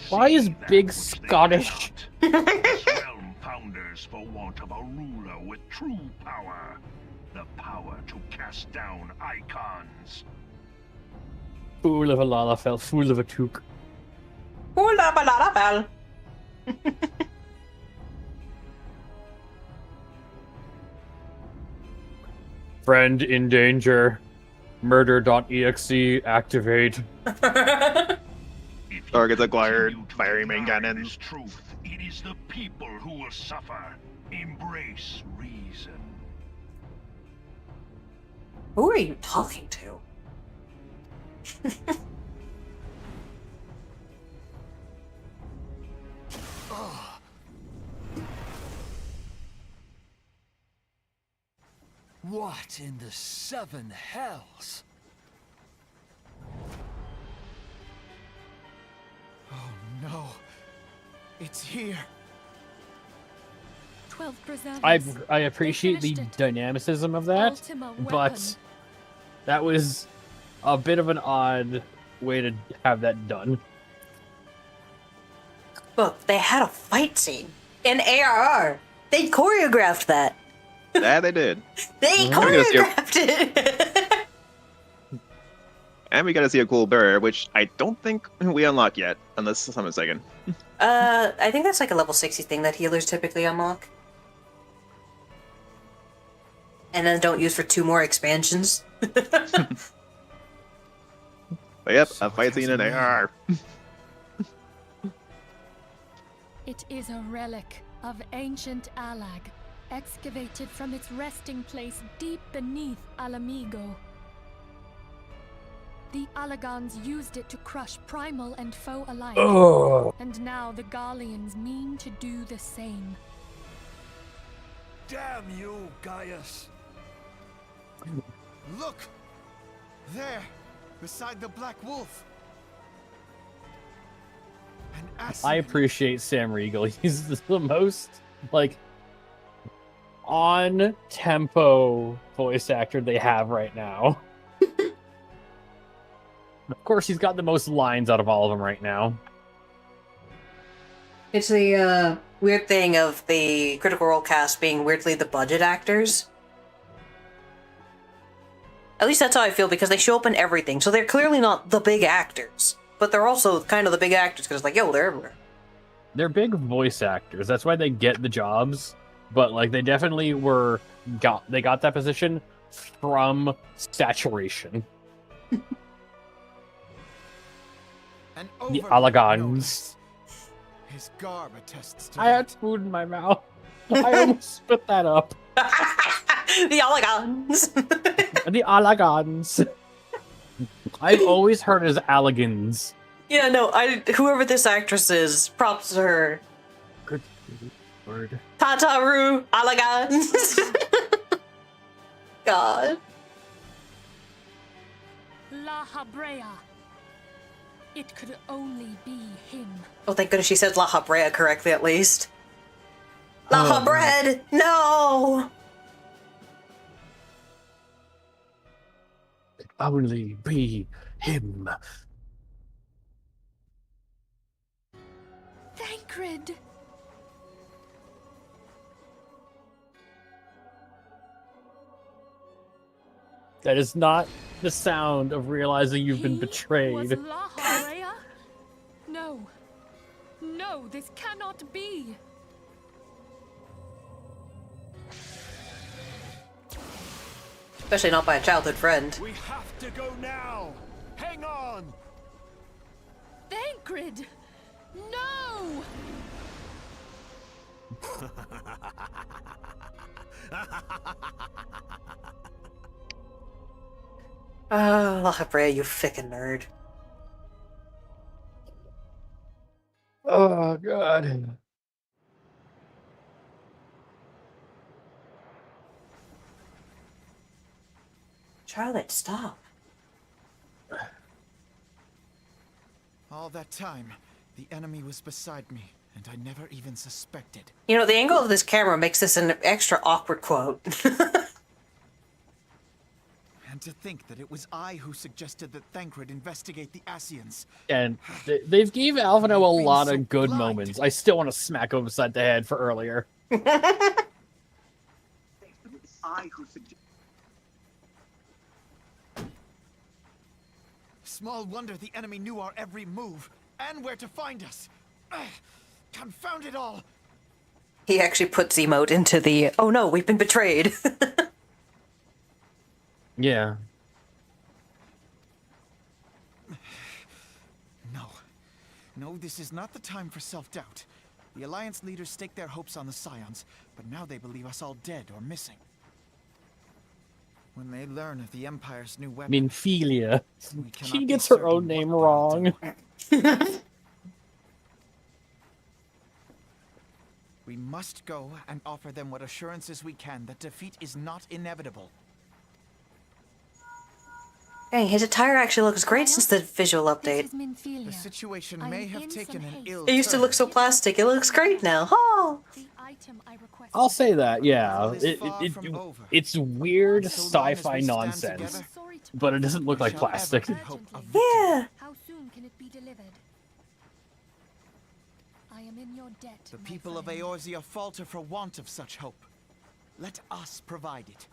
Why is Big Scottish? Realm founders for want of a ruler with true power. The power to cast down icons. Fool of a Lalafell, fool of a Took. Friend in danger. Murder.exe activate. If Targets you acquired, continue to firing main deny cannons. this truth, it is the people who will suffer. Embrace reason. Who are you talking to? What in the seven hells? Oh no. It's here. 12 preservers. I appreciate the finished it. dynamicism of that, Ultima but weapon. that was a bit of an odd way to have that done. Look, they had a fight scene in ARR. They choreographed that. Yeah, they did. They we gotta see choreographed it. And we got to see a cool barrier, which I don't think we unlock yet, unless someone's second. I think that's like a level 60 thing that healers typically unlock. And then don't use for 2 more expansions. But yep, a fight scene in AR. It is a relic of ancient Alag, excavated from its resting place deep beneath Alamigo. The Alagans used it to crush primal and foe alike, and now the Garleans mean to do the same. Damn you, Gaius! Look! There, beside the Black Wolf. An I Ascian. appreciate Sam Riegel. He's the most, like, on-tempo voice actor they have right now. Of course, he's got the most lines out of all of them right now. It's the weird thing of the Critical Role cast being weirdly the budget actors. At least that's how I feel, because they show up in everything, so they're clearly not the big actors. But they're also kind of the big actors, because like, yo, they're everywhere. They're big voice actors. That's why they get the jobs. But like, they definitely got that position from saturation. An The overlord Alagans. knows. His garb attests to I had that. food in my mouth. I almost spit that up. The Alagans! The Alagans. I've always heard as Alagans. Yeah, no, whoever this actress is, props to her. Good word. Tataru Alagans! God. La Habrea. It could only be him. Oh, thank goodness she said La Habrea correctly, at least. La Habred! No! Only be him. Thancred! That is not the sound of realizing you've been He betrayed. Was La Habrea? No. No, this cannot be. Especially not by a childhood friend. We have to go now! Hang on! Thancred! No! La Habrea, you fickin' nerd. Oh, God. Charlotte, stop. All that time, the enemy was beside me, and I never even suspected. You know, the angle of this camera makes this an extra awkward quote. And to think that it was I who suggested that Thancred investigate the Ascians. And they've gave Alvino a Being lot so of good blind. moments. I still want to smack him beside the head for earlier. Small wonder the enemy knew our every move, and where to find us. Confound it all! He actually puts emote into the, oh no, we've been betrayed. Yeah. No, this is not the time for self-doubt. The Alliance leaders staked their hopes on the Scions, but now they believe us all dead or missing. When they learn of the Empire's new weapon, Minfilia. we cannot She be gets her certain own name what wrong. they'll do. We must go and offer them what assurances we can that defeat is not inevitable. Dang, his attire actually looks great since the visual update. This is Minfilia. The situation I may am have in taken some an haste. ill It used to turn. look so plastic. It looks great now. Oh! The item I requested. I'll say that, yeah. All is far from over. It's weird So long as sci-fi we stand nonsense, together, Sorry to but it doesn't look we like shall ever plastic. hope of victory. Yeah! How soon can it be delivered? I am in your debt. The my people of friend. Eorzea falter for want of such hope. Let us provide it.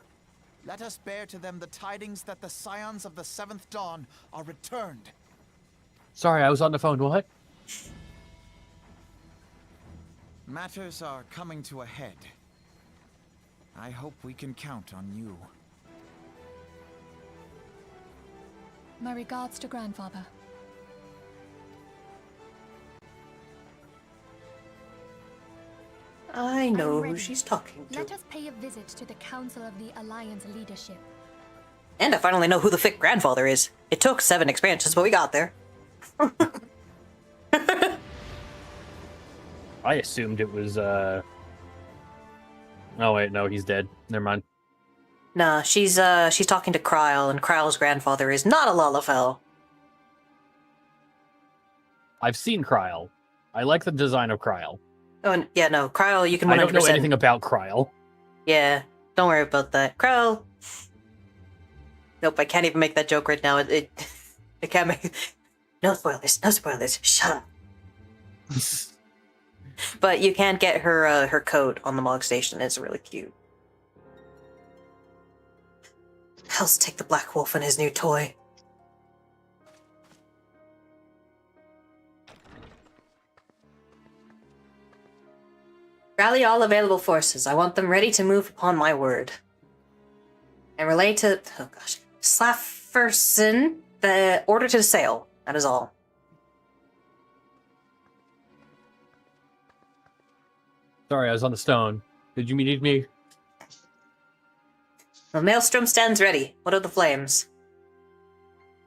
Let us bear to them the tidings that the scions of the Seventh Dawn are returned. Sorry, I was on the phone. What? Matters are coming to a head. I hope we can count on you. My regards to grandfather. I know who ready. she's talking to. Let us pay a visit to the Council of the Alliance leadership. And I finally know who the Fick grandfather is. It took 7 expansions, but we got there. I assumed it was, Oh wait, no, he's dead. Never mind. Nah, she's talking to Kryl, and Kryl's grandfather is not a Lalafell. I've seen Kryl. I like the design of Kryl. Oh, and, yeah, no, Kryl, you can 100%. I don't know anything about Kryl. Yeah, don't worry about that. Kryl. Nope, I can't even make that joke right now. I can't make. No spoilers. No spoilers. Shut up. But you can get her her coat on the Mog Station. It's really cute. Hell's take the Black Wolf and his new toy. Rally all available forces. I want them ready to move upon my word. And relay to, oh gosh, Slafferson the order to sail. That is all. Sorry, I was on the stone. Did you need me? The maelstrom stands ready. What of the flames?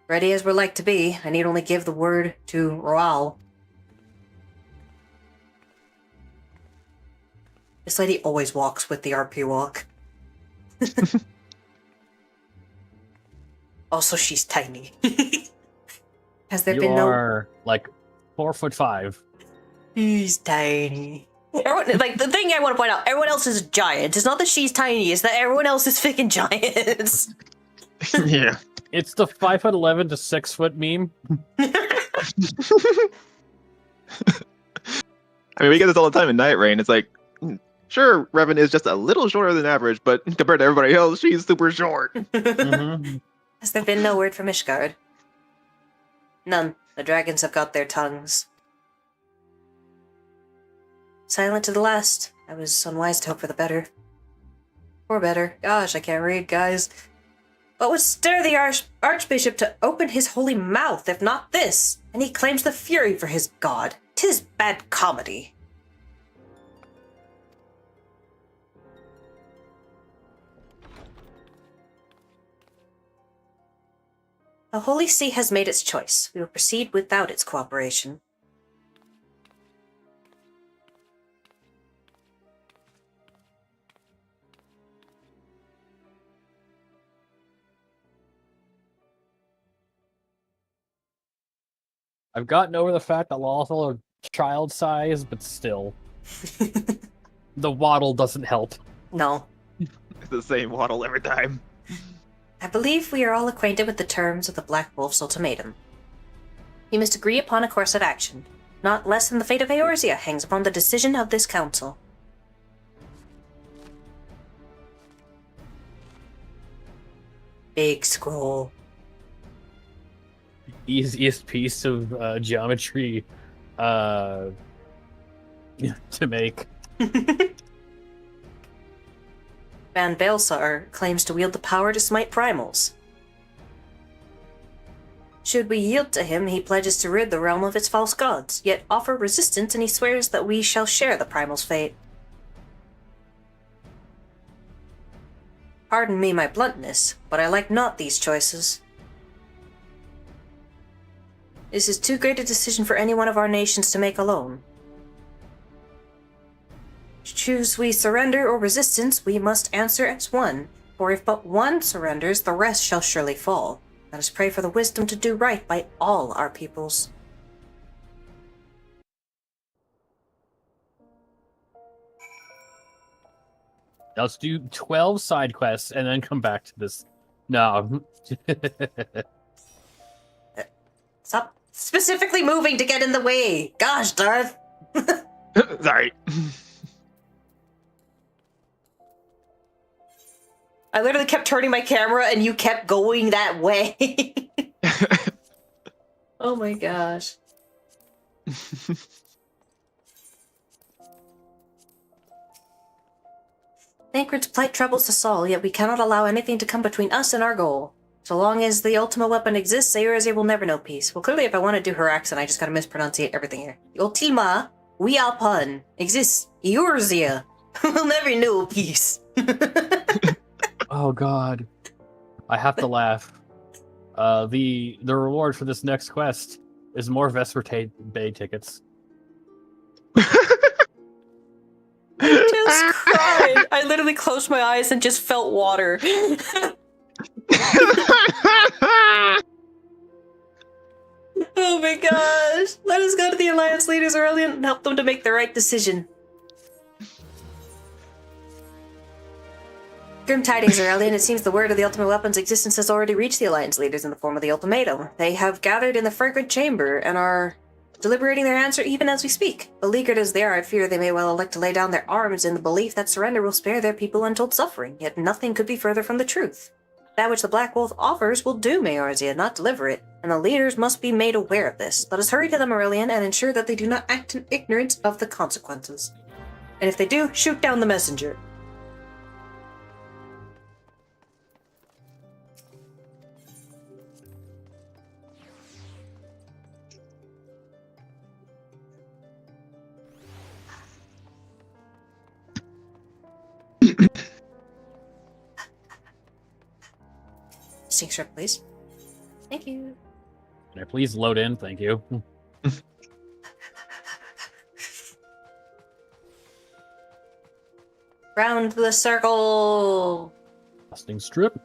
Ready as we're like to be. I need only give the word to Roal. This lady always walks with the RP walk. Also, she's tiny. Has there You been no... are like 4'5". She's tiny. Everyone, like, the thing I want to point out, everyone else is giant. It's not that she's tiny, it's that everyone else is freaking giants. Yeah. It's the 5'11" to 6 foot meme. I mean, we get this all the time in Night Rain. It's like, sure, Revan is just a little shorter than average, but compared to everybody else, she's super short. Mhm. Has there been no word from Ishgard? None. The dragons have got their tongues. Silent to the last. I was unwise to hope for the better. Or better. Gosh, I can't read, guys. What would stir the Archbishop to open his holy mouth, if not this? And he claims the fury for his god. 'Tis bad comedy. The Holy See has made its choice. We will proceed without its cooperation. I've gotten over the fact that Lothal are child size, but still. The waddle doesn't help. No. It's the same waddle every time. I believe we are all acquainted with the terms of the Black Wolf's ultimatum. We must agree upon a course of action. Not less than the fate of Eorzea hangs upon the decision of this council. Big scroll. Easiest piece of geometry to make. Van Baelsar claims to wield the power to smite primals. Should we yield to him, he pledges to rid the realm of its false gods, yet offer resistance and he swears that we shall share the primal's fate. Pardon me my bluntness, but I like not these choices. This is too great a decision for any one of our nations to make alone. Choose we surrender or resistance, we must answer as one, for if but one surrenders, the rest shall surely fall. Let us pray for the wisdom to do right by all our peoples. Let's do 12 side quests and then come back to this. No. Stop specifically moving to get in the way. Gosh, Darth. Sorry. I literally kept turning my camera and you kept going that way. Oh my gosh. Thancred's plight troubles us all, yet we cannot allow anything to come between us and our goal. So long as the Ultima weapon exists, Eorzea will never know peace. Well, clearly if I want to do her accent, I just gotta mispronunciate everything here. The Ultima weapon exists. Eorzea will never know peace. Oh god. I have to laugh. The reward for this next quest is more Vesper Bay tickets. I just cried. I literally closed my eyes and just felt water. Oh my gosh. Let us go to the Alliance leaders, Aurelian, and help them to make the right decision. Grim tidings, Aurelian. It seems the word of the Ultimate Weapon's existence has already reached the Alliance leaders in the form of the ultimatum. They have gathered in the Fragrant Chamber and are deliberating their answer even as we speak. Beleaguered as they are, I fear they may well elect to lay down their arms in the belief that surrender will spare their people untold suffering, yet nothing could be further from the truth. That which the Black Wolf offers will doom Eorzea, not deliver it, and the leaders must be made aware of this. Let us hurry to them, Aurelian, and ensure that they do not act in ignorance of the consequences. And if they do, shoot down the messenger. Stink strip, please. Thank you. Can I please load in? Thank you. Round the circle. Casting strip.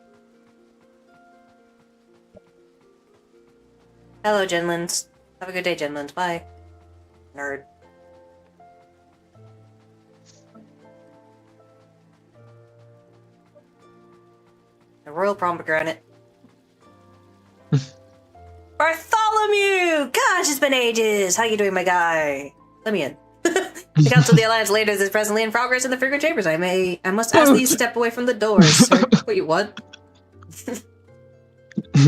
Hello, Genlins. Have a good day, Genlins. Bye. Nerd. The Royal Pomegranate. Bartholomew! Gosh, it's been ages! How you doing, my guy? Let me in. The Council of the Alliance Leaders is presently in progress in the Fragrant Chambers. I must ask that you step away from the doors, sir. Wait, what?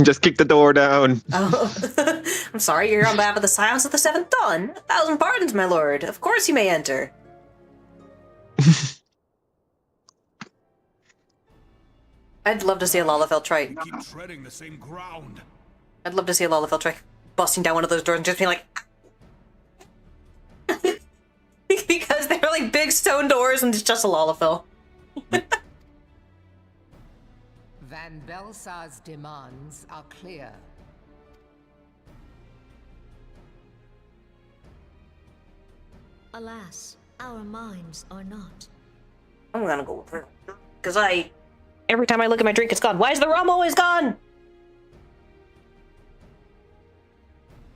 Just kick the door down. Oh. I'm sorry, you're on behalf of the Scions of the Seventh Dawn. 1,000 pardons, my lord. Of course you may enter. I'd love to see a Lalafell try. Keep treading the same ground. I'd love to see a Lalafell try busting down one of those doors and just being like... Because they're like big stone doors and it's just a Lalafell. Van Belsar's demands are clear. Alas, our minds are not. I'm gonna go with her. Because every time I look at my drink, it's gone. Why is the rum always gone?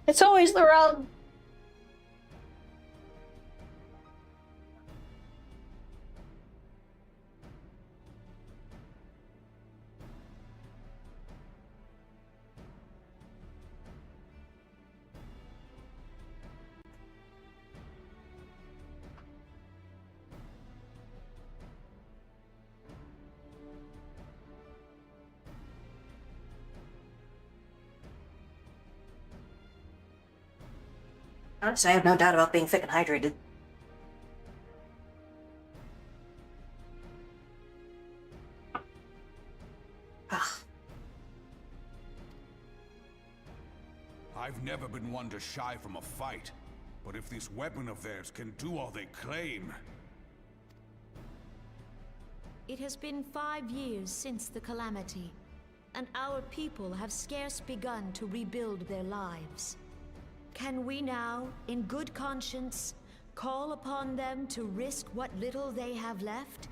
It's always the rum. Honestly, I have no doubt about being thick and hydrated. I've never been one to shy from a fight, but if this weapon of theirs can do all they claim... It has been 5 years since the calamity, and our people have scarce begun to rebuild their lives. Can we now, in good conscience, call upon them to risk what little they have left?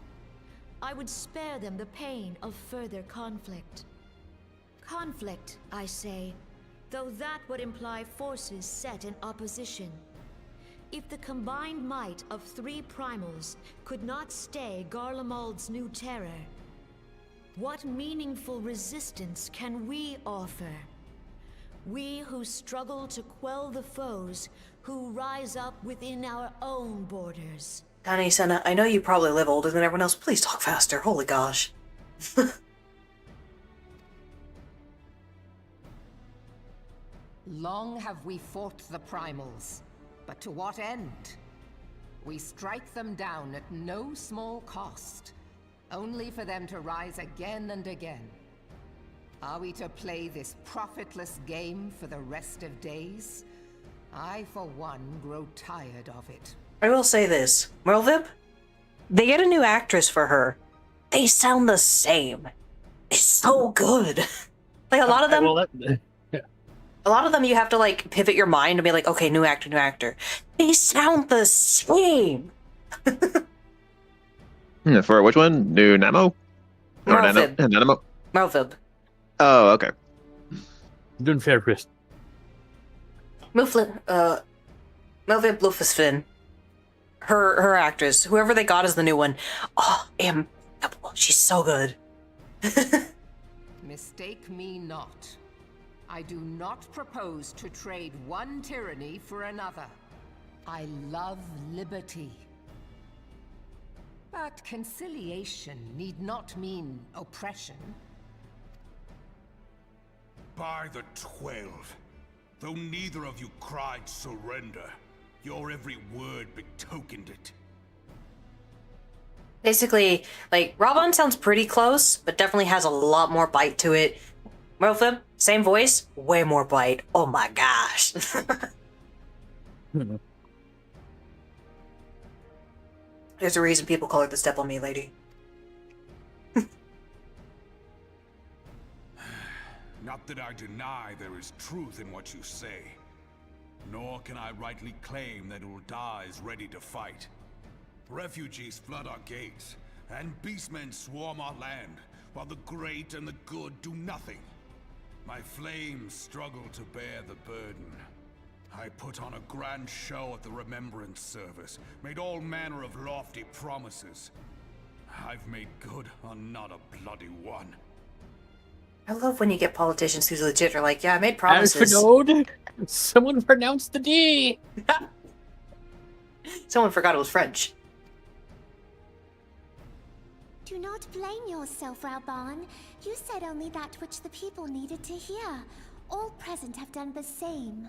I would spare them the pain of further conflict. Conflict, I say, though that would imply forces set in opposition. If the combined might of 3 primals could not stay Garlemald's new terror, what meaningful resistance can we offer? We who struggle to quell the foes who rise up within our own borders. Danny Senna, I know you probably live older than everyone else. Please talk faster. Holy gosh. Long have we fought the primals, but to what end? We strike them down at no small cost, only for them to rise again and again. Are we to play this profitless game for the rest of days? I, for one, grow tired of it. I will say this. Merlvib, they get a new actress for her. They sound the same. It's so good. Like, a lot of them... A lot of them you have to, like, pivot your mind and be like, okay, new actor, new actor. They sound the same. For which one? New Namo? Or Merlvib. Merlvib. Oh, okay. Doing fair, Chris. Merlvib Blufusfin. Her actress, whoever they got as the new one. Oh, she's so good. Mistake me not. I do not propose to trade one tyranny for another. I love liberty. But conciliation need not mean oppression. By the 12, though neither of you cried surrender, your every word betokened it. Basically, like, Ravan sounds pretty close, but definitely has a lot more bite to it. Merlvib, same voice, way more bite. Oh my gosh. There's a reason people call her the Step on Me lady. Not that I deny there is truth in what you say, nor can I rightly claim that Ul'dah is ready to fight. Refugees flood our gates, and beastmen swarm our land, while the great and the good do nothing. My flames struggle to bear the burden. I put on a grand show at the Remembrance Service, made all manner of lofty promises. I've made good on not a bloody one. I love when you get politicians who's legit are like, yeah, I made promises. Alfred, someone pronounced the D. Someone forgot it was French. Do not blame yourself, Raban. You said only that which the people needed to hear. All present have done the same.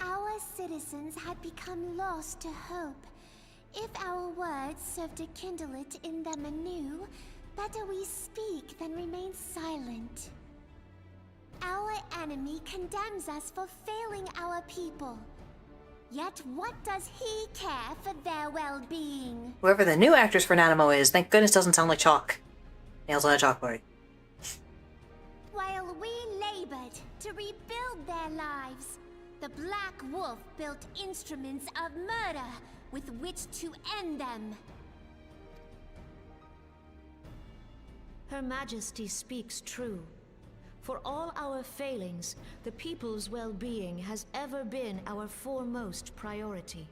Our citizens had become lost to hope. If our words serve to kindle it in them anew, better we speak than remain silent. Our enemy condemns us for failing our people. Yet what does he care for their well-being? Whoever the new actress for Nanamo is, thank goodness doesn't sound like chalk. Nails on a chalkboard. While we labored to rebuild their lives, the Black Wolf built instruments of murder with which to end them. Her Majesty speaks true. For all our failings, the people's well-being has ever been our foremost priority.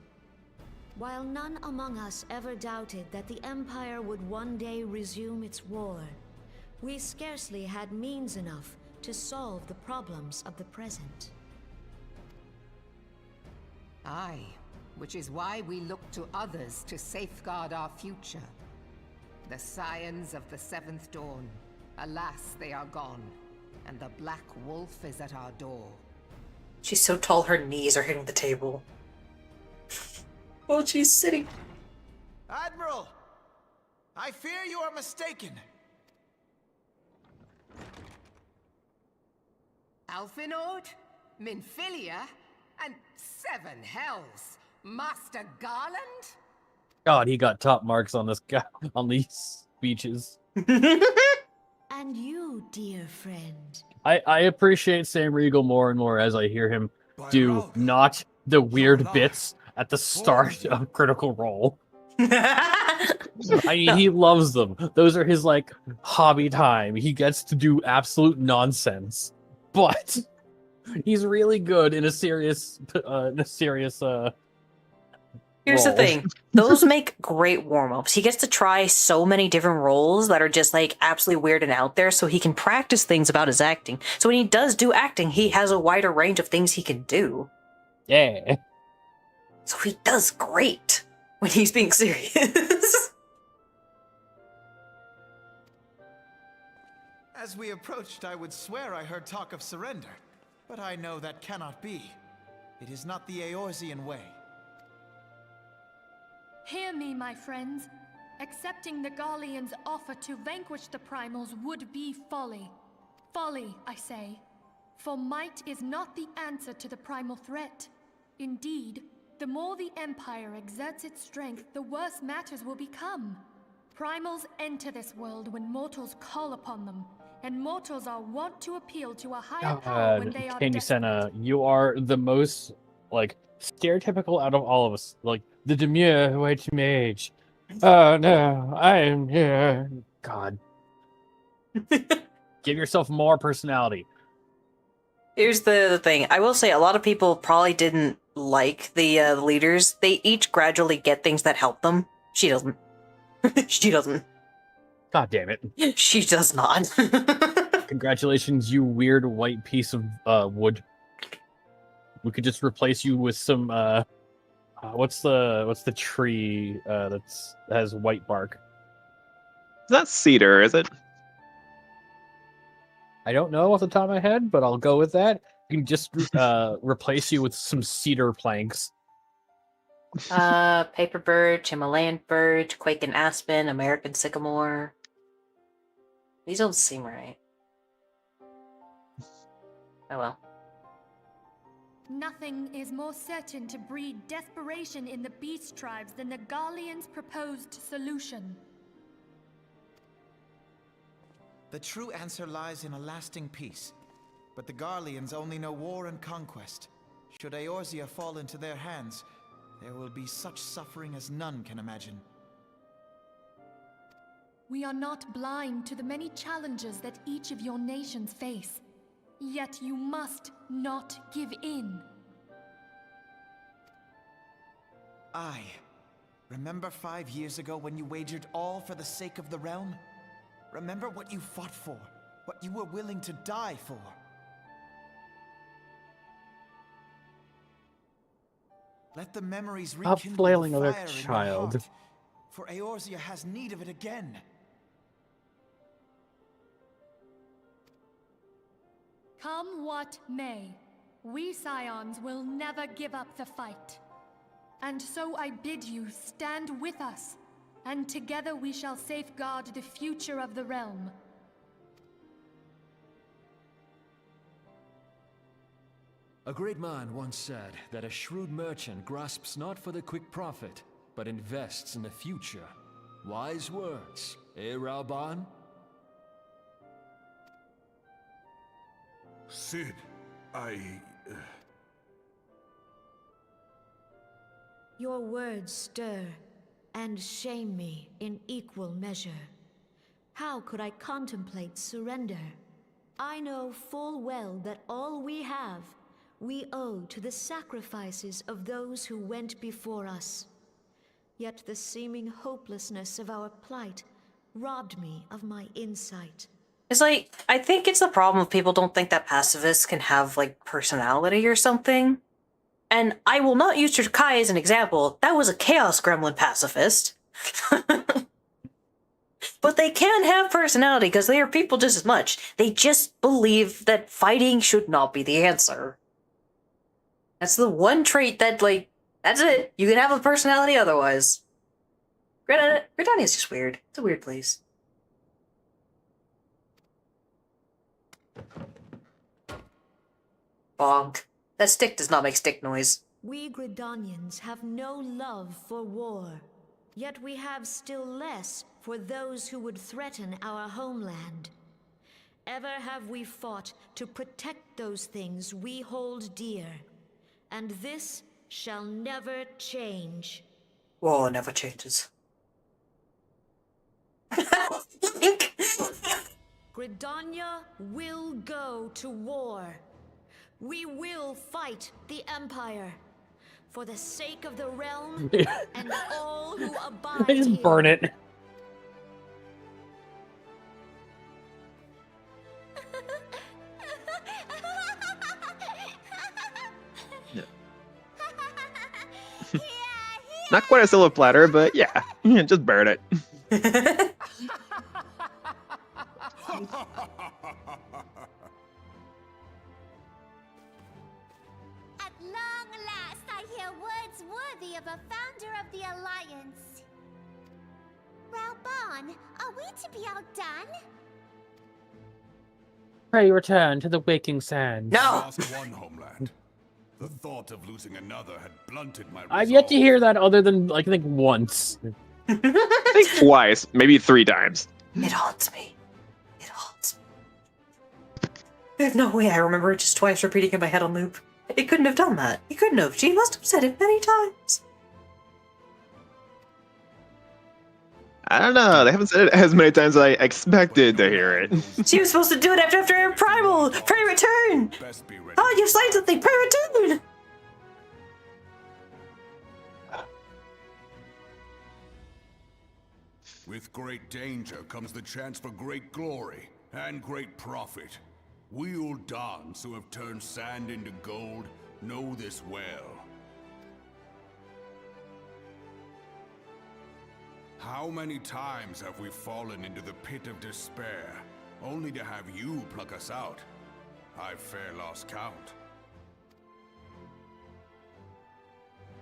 While none among us ever doubted that the Empire would one day resume its war, we scarcely had means enough to solve the problems of the present. Aye, which is why we look to others to safeguard our future. The Scions of the Seventh Dawn. Alas, they are gone. And the Black Wolf is at our door. She's so tall her knees are hitting the table. Oh, she's sitting. Admiral! I fear you are mistaken. Alphinaud? Minfilia? And 7 hells! Master Garland? God, he got top marks on this guy on these beaches. And you, dear friend. I appreciate Sam Riegel more and more as I hear him do not the weird bits at the start of Critical Role. I mean, he loves them. Those are his like hobby time. He gets to do absolute nonsense, but he's really good in a serious Here's the role. thing. Those make great warm-ups. He gets to try so many different roles that are just like absolutely weird and out there, so he can practice things about his acting. So when he does do acting, he has a wider range of things he can do. Yeah. So he does great when he's being serious. As we approached, I would swear I heard talk of surrender, but I know that cannot be. It is not the Eorzean way. Hear me, my friends. Accepting the Garleans' offer to vanquish the Primals would be folly. Folly, I say. For might is not the answer to the primal threat. Indeed, the more the Empire exerts its strength, the worse matters will become. Primals enter this world when mortals call upon them, and mortals are wont to appeal to a higher power when they are Candy desperate. Senna, you are the most like stereotypical out of all of us. Like the demure white mage. Oh no, I am here. God. Give yourself more personality. Here's the thing. I will say a lot of people probably didn't like the leaders. They each gradually get things that help them. She doesn't. She doesn't. God damn it. She does not. Congratulations, you weird white piece of wood. We could just replace you with some what's the tree that has white bark? It's not cedar, is it? I don't know off the top of my head, but I'll go with that. You can just replace you with some cedar planks. Paper birch, Himalayan birch, quake and aspen, American sycamore. These don't seem right. Oh well. Nothing is more certain to breed desperation in the beast tribes than the Garleans' proposed solution. The true answer lies in a lasting peace. But the Garleans only know war and conquest. Should Eorzea fall into their hands, there will be such suffering as none can imagine. We are not blind to the many challenges that each of your nations face. Yet you must not give in. Remember 5 years ago when you wagered all for the sake of the realm? Remember what you fought for, what you were willing to die for. Let the memories Stop rekindle flailing the like a fire in your child. heart, for Eorzea has need of it again. Come what may, we Scions will never give up the fight. And so I bid you stand with us, and together we shall safeguard the future of the realm. A great man once said that a shrewd merchant grasps not for the quick profit, but invests in the future. Wise words, eh, Raoban? Sid, Your words stir and shame me in equal measure. How could I contemplate surrender? I know full well that all we have, we owe to the sacrifices of those who went before us. Yet the seeming hopelessness of our plight robbed me of my insight. It's like, I think it's the problem if people don't think that pacifists can have, like, personality or something. And I will not use Turkai as an example. That was a Chaos Gremlin pacifist. But they can have personality because they are people just as much. They just believe that fighting should not be the answer. That's the one trait that, like, that's it. You can have a personality otherwise. Gridania is just weird. It's a weird place. Bonk. That stick does not make stick noise. We Gridanians have no love for war, yet we have still less for those who would threaten our homeland. Ever have we fought to protect those things we hold dear, and this shall never change. War never changes. Gridania will go to war. We will fight the Empire. For the sake of the realm and all who abide They just here. burn it. Not quite a silver platter, but yeah, just burn it. At long last, I hear words worthy of a founder of the Alliance. Raubon, are we to be outdone? Pray return to the waking sands. No! Lost one homeland. The thought of losing another had blunted my I've yet to hear that other than, like, I think once. I think twice, maybe 3 times. It haunts me. It haunts me. There's no way I remember it just twice repeating in my head on loop. It couldn't have done that. It couldn't have. She must have said it many times. I don't know. They haven't said it as many times as I expected to hear it. She was supposed to do it after Primal! Pray return! Oh, you've slain something! Pray return! With great danger comes the chance for great glory and great profit. We Uldans who have turned sand into gold know this well. How many times have we fallen into the pit of despair, only to have you pluck us out? I've fair lost count.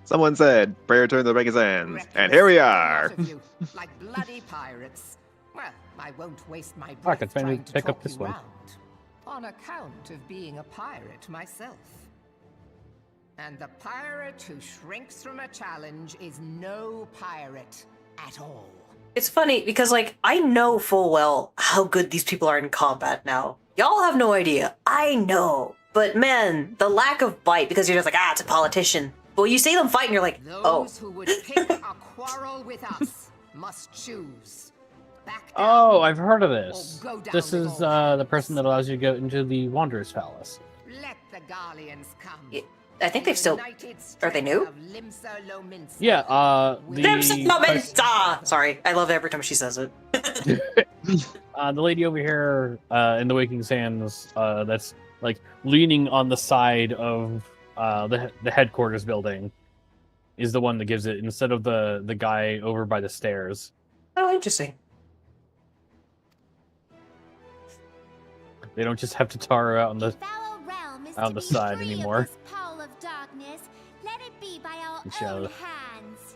Someone said, "Pray return to the Waking Sands," and here we are. Out of you, like bloody pirates. Well, I won't waste my I can breath finally trying to pick up talk this you one. round, on account of being a pirate myself. And the pirate who shrinks from a challenge is no pirate at all. It's funny because, like, I know full well how good these people are in combat now. Y'all have no idea. I know. But man, the lack of bite because you're just like, it's a politician. But when you see them fight and you're like, oh. Those who would pick a quarrel with us must choose. Oh, I've heard of this. Or go down This with is all the person that allows you to go into the Wanderer's Palace. Let the Garleans come. I think they've still... Are they new? Yeah, Sorry, I love it every time she says it. The lady over here in the Waking Sands that's like leaning on the side of the headquarters building is the one that gives it instead of the guy over by the stairs. Oh, interesting. They don't just have to tar her out on the side anymore. Pole of darkness, let it be by our We shall own hands.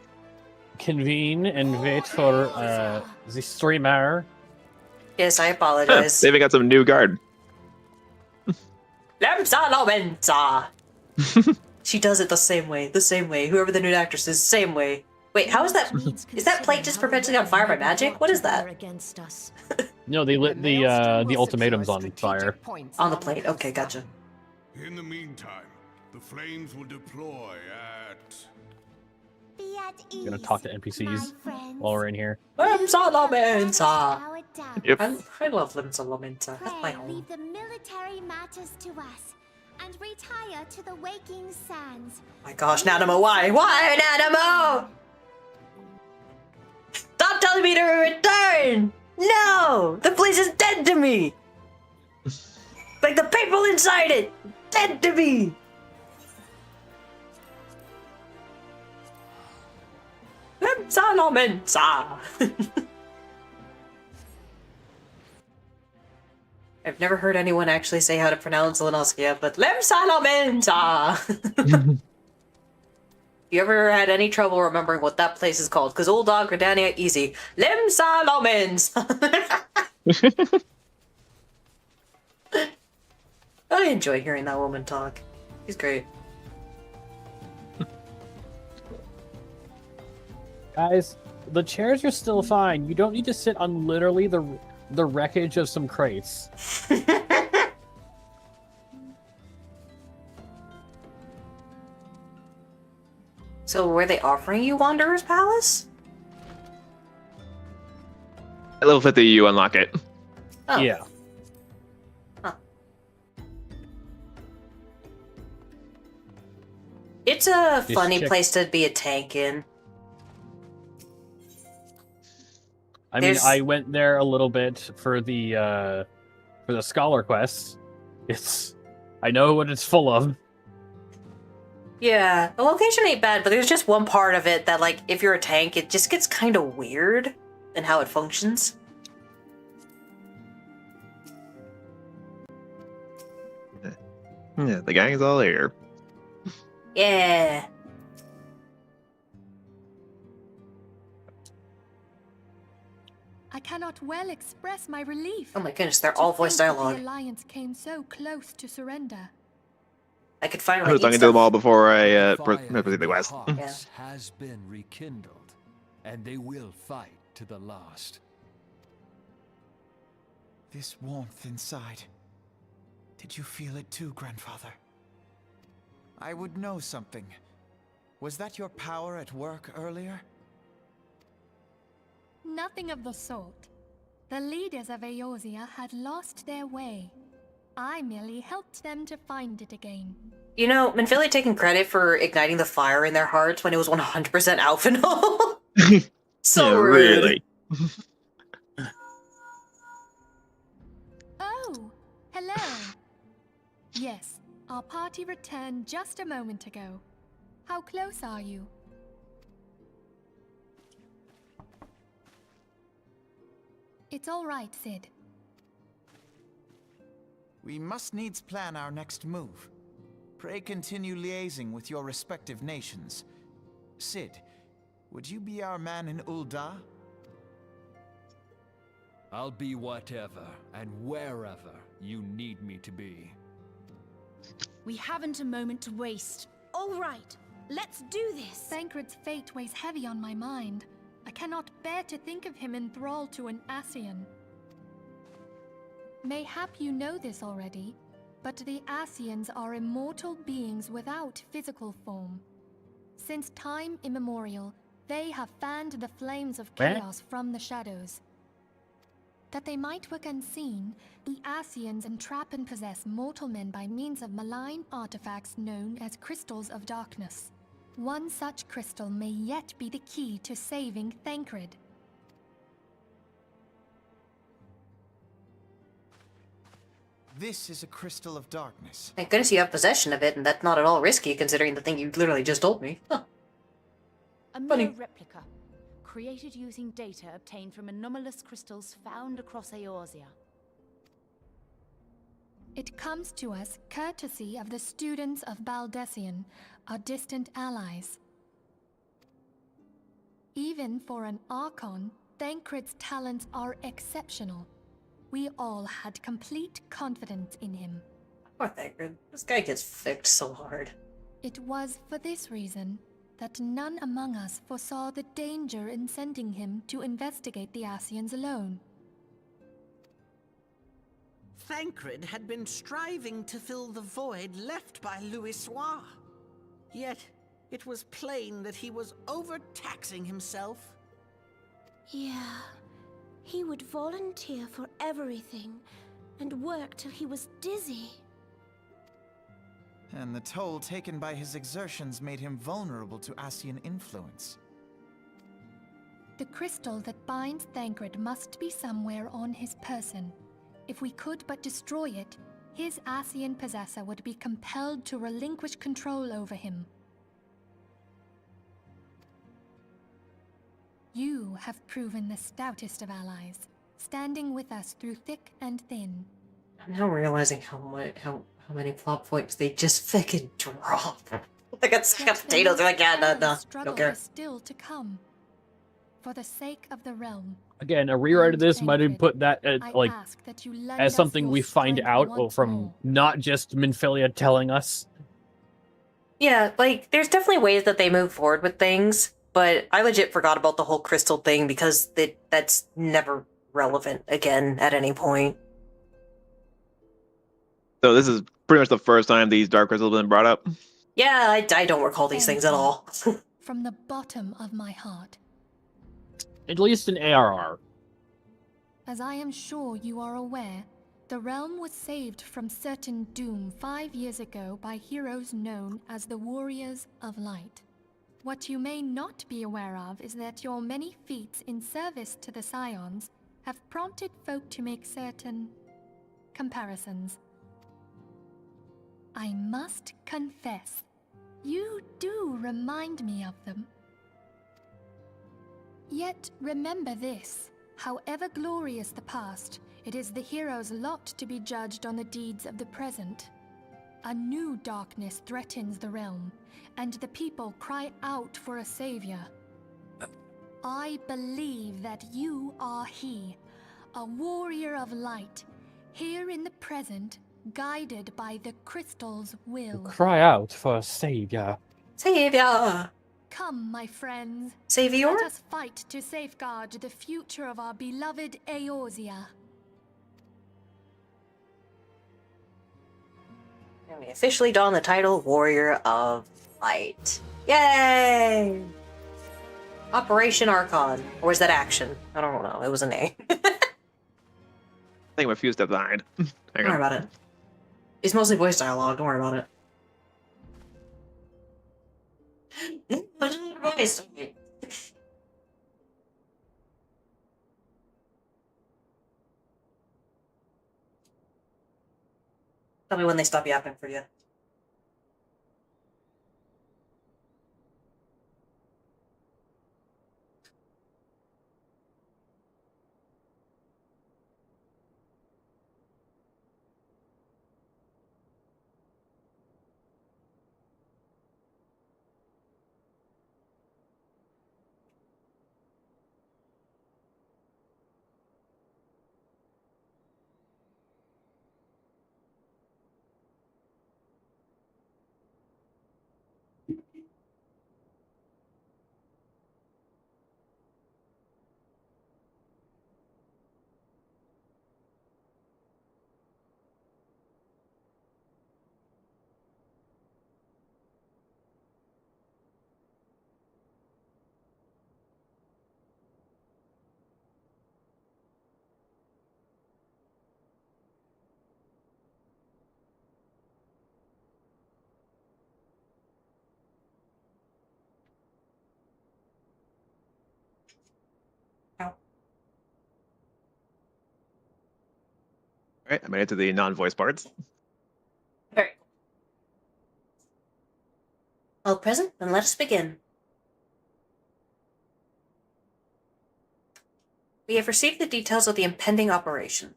convene and wait for the streamer. Yes, I apologize. They even got some new guard. Lemsa Lomensa! She does it the same way. Whoever the new actress is, same way. Wait, how is that? Is that plate just perpetually on fire by magic? What is that? Against us. No, they lit the ultimatums on fire. On the plate. Okay, gotcha. In the meantime, the flames will deploy at... Be at ease, I'm gonna talk to NPCs while we're in here. Lemsa Lomensa! Yep. I love Lemsa Lomensa. That's my Pray home. leave the military matters to us and retire to the waking sands. My gosh, Nanamo, why? Why, Nanamo? Stop telling me to return! No! The place is dead to me! Like the people inside it! Dead to me! Lemsa Lomensa! I've never heard anyone actually say how to pronounce Lenosia, but Lemsa Lomensa! You ever had any trouble remembering what that place is called? Because Old Dog Gridania, easy. Lemsa Lomensa! I enjoy hearing that woman talk. She's great. Guys, the chairs are still fine. You don't need to sit on literally the wreckage of some crates. So were they offering you Wanderer's Palace? At level 50, you unlock it. Oh. Yeah. Huh. It's a funny place to be a tank in. I mean, I went there a little bit for the scholar quest. I know what it's full of. Yeah, the location ain't bad, but there's just one part of it that, like, if you're a tank, it just gets kind of weird in how it functions. Yeah, the gang is all here. Yeah. I cannot well express my relief. Oh my goodness, they're to all voice think that dialogue. The Alliance came so close to surrender. I could I finally was eat talking to them stuff. all before I Fire proceed the quest. in their Yeah. hearts has been rekindled, and they will fight to the last. This warmth inside. Did you feel it too, Grandfather? I would know something. Was that your power at work earlier? Nothing of the sort. The leaders of Eorzea had lost their way. I merely helped them to find it again. You know, Minfilia taking credit for igniting the fire in their hearts when it was 100% Alphenol. So Yeah, rude. really. Oh, hello. Yes, our party returned just a moment ago. How close are you? It's all right, Sid. We must needs plan our next move. Pray continue liaising with your respective nations. Sid, would you be our man in Ul'dah? I'll be whatever and wherever you need me to be. We haven't a moment to waste. All right, let's do this. Thancred's fate weighs heavy on my mind. I cannot bear to think of him in thrall to an Ascian. Mayhap you know this already, but the Ascians are immortal beings without physical form. Since time immemorial, they have fanned the flames of chaos from the shadows. That they might work unseen, the Ascians entrap and possess mortal men by means of malign artifacts known as Crystals of Darkness. One such crystal may yet be the key to saving Thancred. This is a crystal of darkness. Thank goodness you have possession of it, and that's not at all risky considering the thing you literally just told me. Huh. A mere Funny. replica, created using data obtained from anomalous crystals found across Eorzea. It comes to us courtesy of the students of Baldessian, our distant allies. Even for an Archon, Thancred's talents are exceptional. We all had complete confidence in him. Poor Thancred. This guy gets ficked so hard. It was for this reason that none among us foresaw the danger in sending him to investigate the Ascians alone. Thancred had been striving to fill the void left by Louisoix. Yet, it was plain that he was overtaxing himself. Yeah, he would volunteer for everything and work till he was dizzy. And the toll taken by his exertions made him vulnerable to Ascian influence. The crystal that binds Thancred must be somewhere on his person. If we could but destroy it, his Ascian possessor would be compelled to relinquish control over him. You have proven the stoutest of allies, standing with us through thick and thin. I'm now realizing how many plot points they just fucking drop. They got sack of potatoes. They're like, yeah, no, Struggle don't care. is still to come. For the sake of the realm, Again, a rewrite of this might have put that I like ask that you lend as us something your we find strength out once from more. not just Minfilia telling us. Yeah, like, there's definitely ways that they move forward with things, but I legit forgot about the whole crystal thing because that's never relevant again at any point. So this is pretty much the first time these dark crystals have been brought up. Yeah, I don't recall these things at all. From the bottom of my heart. At least in ARR. As I am sure you are aware, the realm was saved from certain doom 5 years ago by heroes known as the Warriors of Light. What you may not be aware of is that your many feats in service to the Scions have prompted folk to make certain comparisons. I must confess, you do remind me of them. Yet remember this, however glorious the past, it is the hero's lot to be judged on the deeds of the present. A new darkness threatens the realm, and the people cry out for a savior. I believe that you are he, a warrior of light, here in the present, guided by the crystal's will. Cry out for a savior. Savior! Come, my friends. Savior? Let us fight to safeguard the future of our beloved Eorzea. And we officially don the title Warrior of Light. Yay! Operation Archon. Or was that action? I don't know. It was a name. I think I'm a few steps behind. Hang Don't on. worry about it. It's mostly voice dialogue. Don't worry about it. Voice. Tell me when they stop yapping for you. All right, I made it to the non-voice parts. Very cool. All present, then let us begin. We have received the details of the impending operation.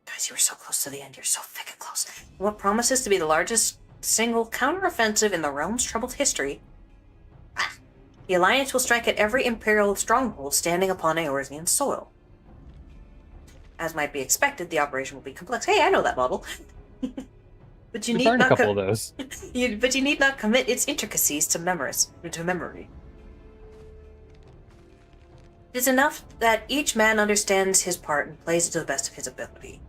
Guys, you were so close to the end. You're so fucking close. What promises to be the largest single counteroffensive in the realm's troubled history. The Alliance will strike at every Imperial stronghold standing upon Eorzean soil. As might be expected, the operation will be complex. Hey, I know that model. But you We need burned not a couple of those. but you need not commit its intricacies to memory. It is enough that each man understands his part and plays it to the best of his ability.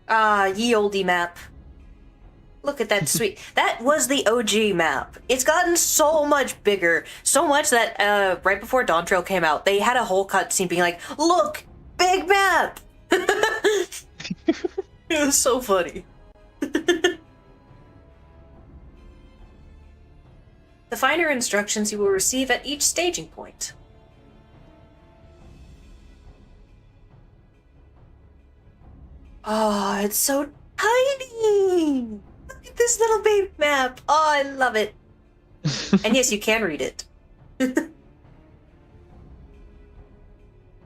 Ah, ye olde map. Look at that sweet... That was the OG map. It's gotten so much bigger. So much that right before Dawn Trail came out, they had a whole cutscene being like, look, big map! It was so funny. The finer instructions you will receive at each staging point. Oh, it's so tiny! Look at this little baby map! Oh, I love it! And yes, you can read it.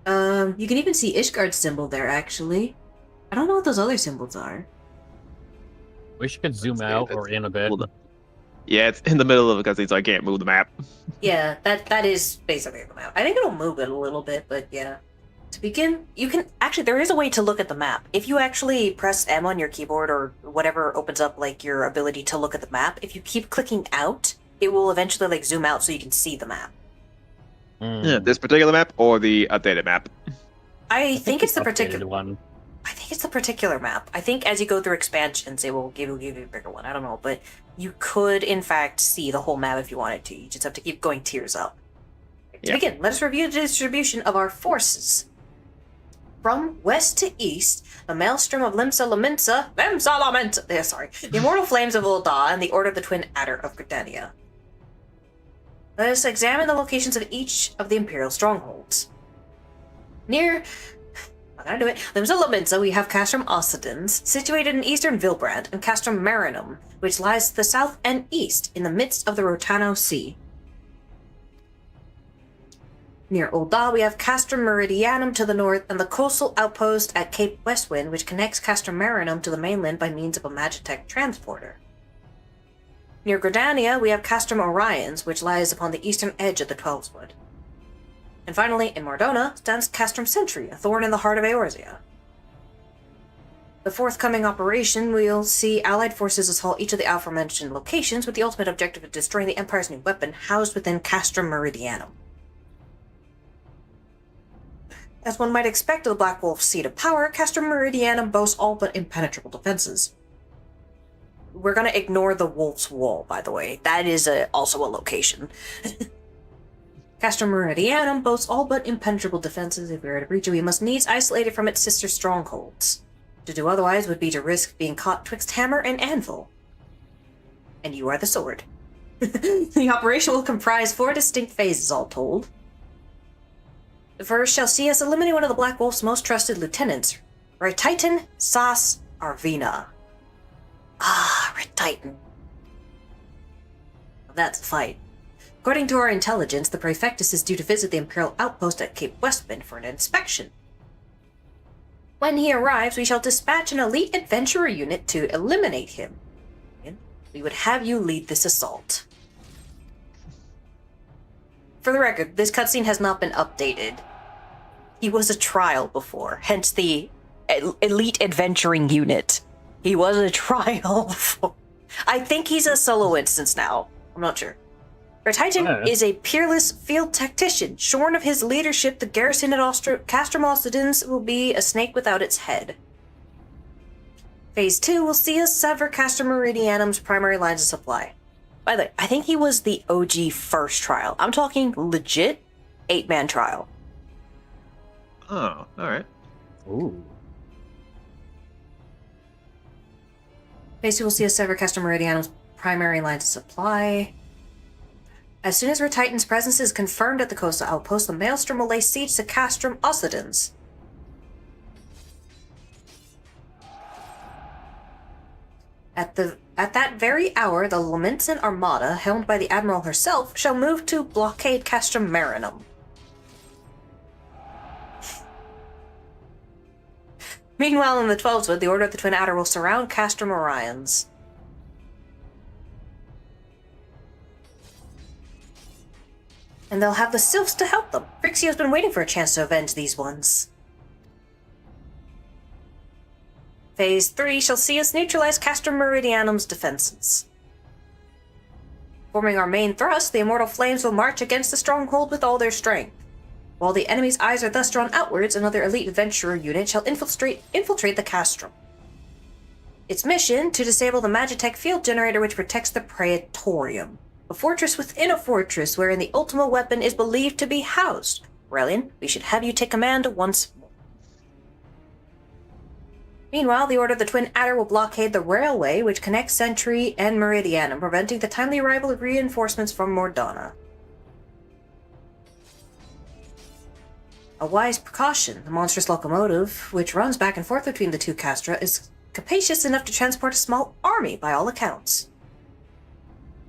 You can even see Ishgard's symbol there, actually. I don't know what those other symbols are. Wish you could zoom out or in a bit. Yeah, it's in the middle of it because it's I can't move the map. Yeah, that is basically the map. I think it'll move it a little bit, but yeah. To begin, you can... Actually, there is a way to look at the map. If you actually press M on your keyboard or whatever opens up, like, your ability to look at the map, if you keep clicking out, it will eventually like zoom out so you can see the map. Yeah, this particular map or the updated map? I think it's the updated particular one. I think it's the particular map. I think as you go through expansions, it will give you a bigger one. I don't know, but you could in fact see the whole map if you wanted to. You just have to keep going tiers up. To begin, let us review the distribution of our forces. From west to east, the Maelstrom of Limsa Lamenta, the Immortal Flames of Ul'dah, and the Order of the Twin Adder of Gridania. Let us examine the locations of each of the Imperial strongholds. Near Limsa Lamenta, we have Castrum Ossidens, situated in eastern Vilbrand, and Castrum Marinum, which lies to the south and east in the midst of the Rotano Sea. Near Ul'dah, we have Castrum Meridianum to the north and the coastal outpost at Cape Westwind, which connects Castrum Marinum to the mainland by means of a Magitech transporter. Near Gridania, we have Castrum Orions, which lies upon the eastern edge of the Twelveswood. And finally, in Mordona, stands Castrum Sentry, a thorn in the heart of Eorzea. The forthcoming operation, we'll see Allied forces assault each of the aforementioned locations with the ultimate objective of destroying the Empire's new weapon housed within Castrum Meridianum. As one might expect of the Black Wolf's seat of power, Castrum Meridianum boasts all but impenetrable defenses. We're gonna ignore the Wolf's Wall, by the way. That is also a location. Castrum Meridianum boasts all but impenetrable defenses. If we are to breach it, we must needs isolate it from its sister strongholds. To do otherwise would be to risk being caught twixt hammer and anvil. And you are the sword. The operation will comprise 4 distinct phases, all told. The first shall see us eliminate one of the Black Wolf's most trusted lieutenants, Retitan Sas Arvina. Ah, Retitan. That's a fight. According to our intelligence, the Praefectus is due to visit the Imperial outpost at Cape Westwind for an inspection. When he arrives, we shall dispatch an elite adventurer unit to eliminate him. We would have you lead this assault. For the record, this cutscene has not been updated. He was a trial before, hence the elite adventuring unit. He was a trial before. I think he's a solo instance now. I'm not sure. Retitan is a peerless field tactician. Shorn of his leadership, the garrison at Castrum Ossidens will be a snake without its head. Phase 2 will see us sever Castrum Meridianum's primary lines of supply. By the way, I think he was the OG first trial. I'm talking legit 8-man trial. Oh, alright. Ooh. Phase 2 will see us sever Castrum Meridianum's primary lines of supply. As soon as Retitan's presence is confirmed at the coastal outpost, the Maelstrom will lay siege to Castrum Ossidens. At that very hour, the Lamentin Armada, helmed by the Admiral herself, shall move to blockade Castrum Marinum. Meanwhile, in the Twelveswood, the Order of the Twin Adder will surround Castrum Orions. And they'll have the Sylphs to help them. Phrixio's been waiting for a chance to avenge these ones. Phase 3 shall see us neutralize Castrum Meridianum's defenses. Forming our main thrust, the Immortal Flames will march against the stronghold with all their strength. While the enemy's eyes are thus drawn outwards, another elite adventurer unit shall infiltrate the Castrum. Its mission, to disable the Magitech field generator which protects the Praetorium, a fortress within a fortress wherein the Ultima weapon is believed to be housed. Aurelian, we should have you take command once more. Meanwhile, the Order of the Twin Adder will blockade the railway which connects Sentry and Meridianum, preventing the timely arrival of reinforcements from Mordana. A wise precaution, the monstrous locomotive, which runs back and forth between the two castra, is capacious enough to transport a small army by all accounts.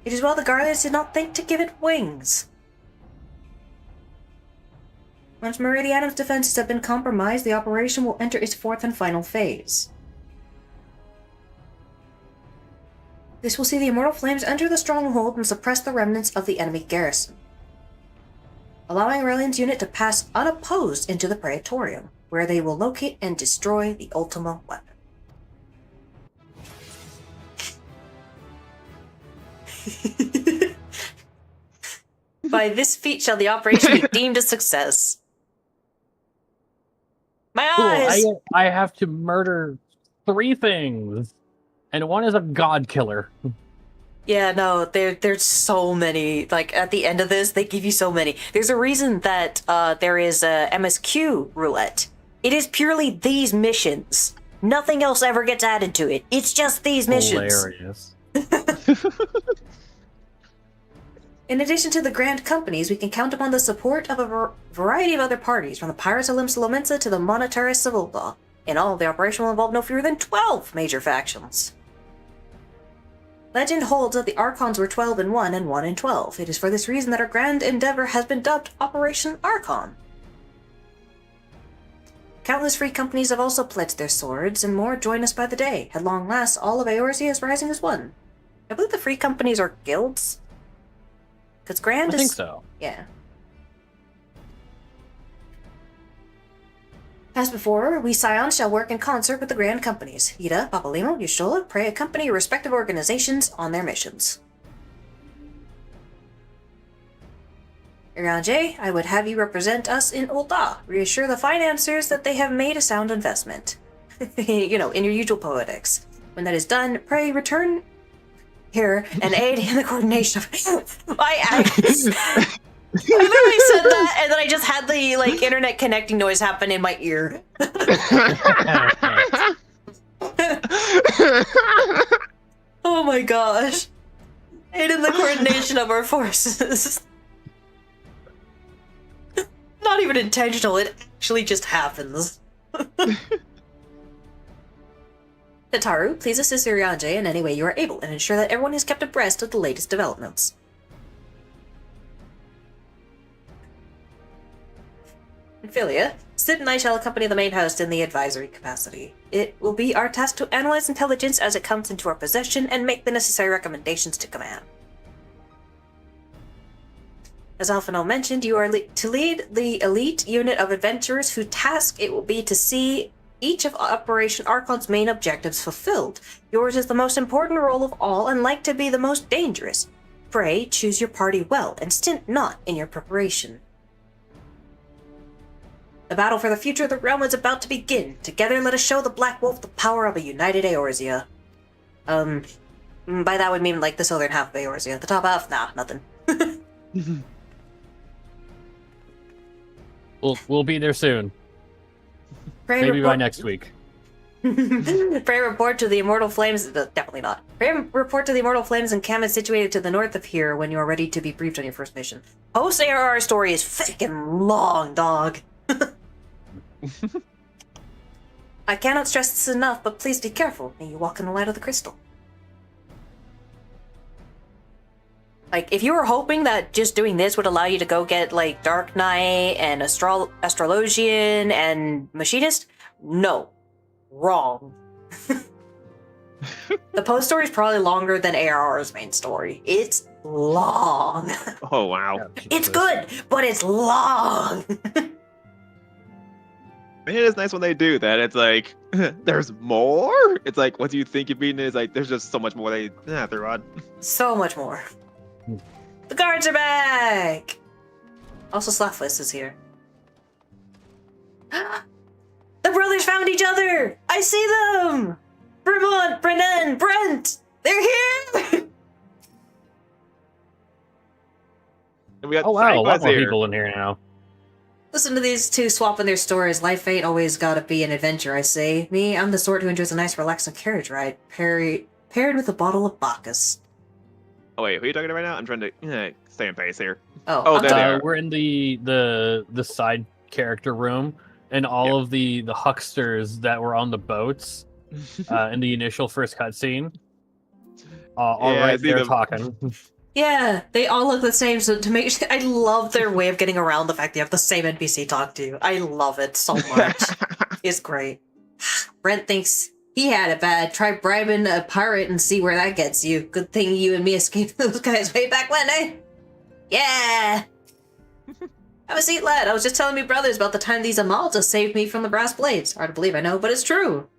It is well the Garleans did not think to give it wings. Once Meridianum's defenses have been compromised, the operation will enter its 4th and final phase. This will see the Immortal Flames enter the stronghold and suppress the remnants of the enemy garrison, allowing Aurelian's unit to pass unopposed into the Praetorium, where they will locate and destroy the Ultima weapon. By this feat shall the operation be deemed a success. My eyes! Cool. I have to murder 3 things, and one is a god killer. Yeah, no, there's so many. Like, at the end of this, they give you so many. There's a reason that there is a MSQ roulette. It is purely these missions. Nothing else ever gets added to it. It's just these missions. Hilarious. In addition to the grand companies, we can count upon the support of a variety of other parties, from the Pirates of Limsa Lominsa to the Monetarists of Ul'dah. In all, the operation will involve no fewer than 12 major factions. Legend holds that the Archons were 12 in 1 and 1 in 12. It is for this reason that our grand endeavor has been dubbed Operation Archon. Countless free companies have also pledged their swords, and more join us by the day. At long last, all of Eorzea is rising as one. I believe the free companies are guilds? Because Grand I is... think so. Yeah. As before, we Scions shall work in concert with the Grand Companies. Ida, Papalimo, Y'shtola, pray accompany your respective organizations on their missions. Urianger, I would have you represent us in Ul'dah. Reassure the financiers that they have made a sound investment. You know, in your usual poetics. When that is done, pray return here and aid in the coordination of... I literally said that, and then I just had the, like, internet connecting noise happen in my ear. Oh my gosh. Aid in the coordination of our forces. Not even intentional, it actually just happens. Nataru, please assist Urianger in any way you are able, and ensure that everyone is kept abreast of the latest developments. Philia, Sid and I shall accompany the main host in the advisory capacity. It will be our task to analyze intelligence as it comes into our possession and make the necessary recommendations to command. As Alphinaud mentioned, you are to lead the elite unit of adventurers whose task it will be to see each of Operation Archon's main objectives fulfilled. Yours is the most important role of all and like to be the most dangerous. Pray, choose your party well and stint not in your preparation. The battle for the future of the realm is about to begin. Together let us show the Black Wolf the power of a united Eorzea. By that would mean like the southern half of Eorzea. The top half? Nah, nothing. We'll be there soon. Pray Maybe by report... next week. Pray report to the Immortal Flames... Definitely not. Pray report to the Immortal Flames encampment situated to the north of here when you are ready to be briefed on your first mission. Post-ARR story is freaking long, dog. I cannot stress this enough, but please be careful. May you walk in the light of the crystal. Like, if you were hoping that just doing this would allow you to go get, like, Dark Knight and Astrologian and Machinist, no. Wrong. The post story is probably longer than ARR's main story. It's long. Oh, wow. It's good, but it's long. It is nice when they do that. It's like, there's more? It's like, what do you think you've beaten? It's like, there's just so much more they threw on. So much more. The guards are back! Also, Sloughless is here. The brothers found each other! I see them! Vermont, Brennan, Brent! They're here! And we got oh wow, a lot more here. people in here now. Listen to these two swapping their stories. Life ain't always gotta be an adventure, I say. Me, I'm the sort who enjoys a nice relaxing carriage ride, paired with a bottle of Bacchus. Oh wait, who are you talking to right now? I'm trying to stay in pace here. Oh, there they are. We're in the side character room, and all of the hucksters that were on the boats in the initial first cutscene are right there talking. Yeah, they all look the same, so to make I love their way of getting around the fact they have the same NPC talk to you. I love it so much. It's great. Brent thinks he had it bad. Try bribing a pirate and see where that gets you. Good thing you and me escaped those guys way back when, eh? Yeah! Have a seat, lad. I was just telling me brothers about the time these Amaltas saved me from the brass blades. Hard to believe, I know, but it's true.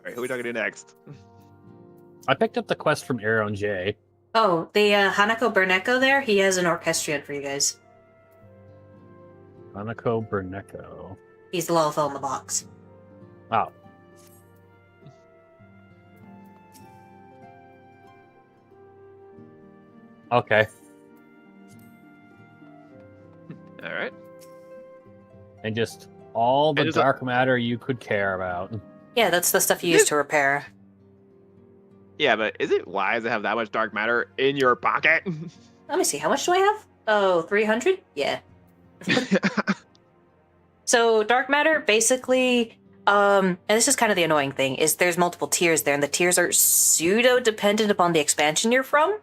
Alright, who are we talking to next? I picked up the quest from Aaron J. Oh, the Hanako Berneko there, he has an orchestrion for you guys. Hanako Berneko. He's the Lalafell in the box. Oh. Okay. Alright. And just all the And there's a- dark matter you could care about. Yeah, that's the stuff you use to repair. Yeah, but is it wise to have that much dark matter in your pocket? Let me see, how much do I have? Oh, 300? Yeah. So, dark matter, basically, and this is kind of the annoying thing, is there's multiple tiers there, and the tiers are pseudo-dependent upon the expansion you're from.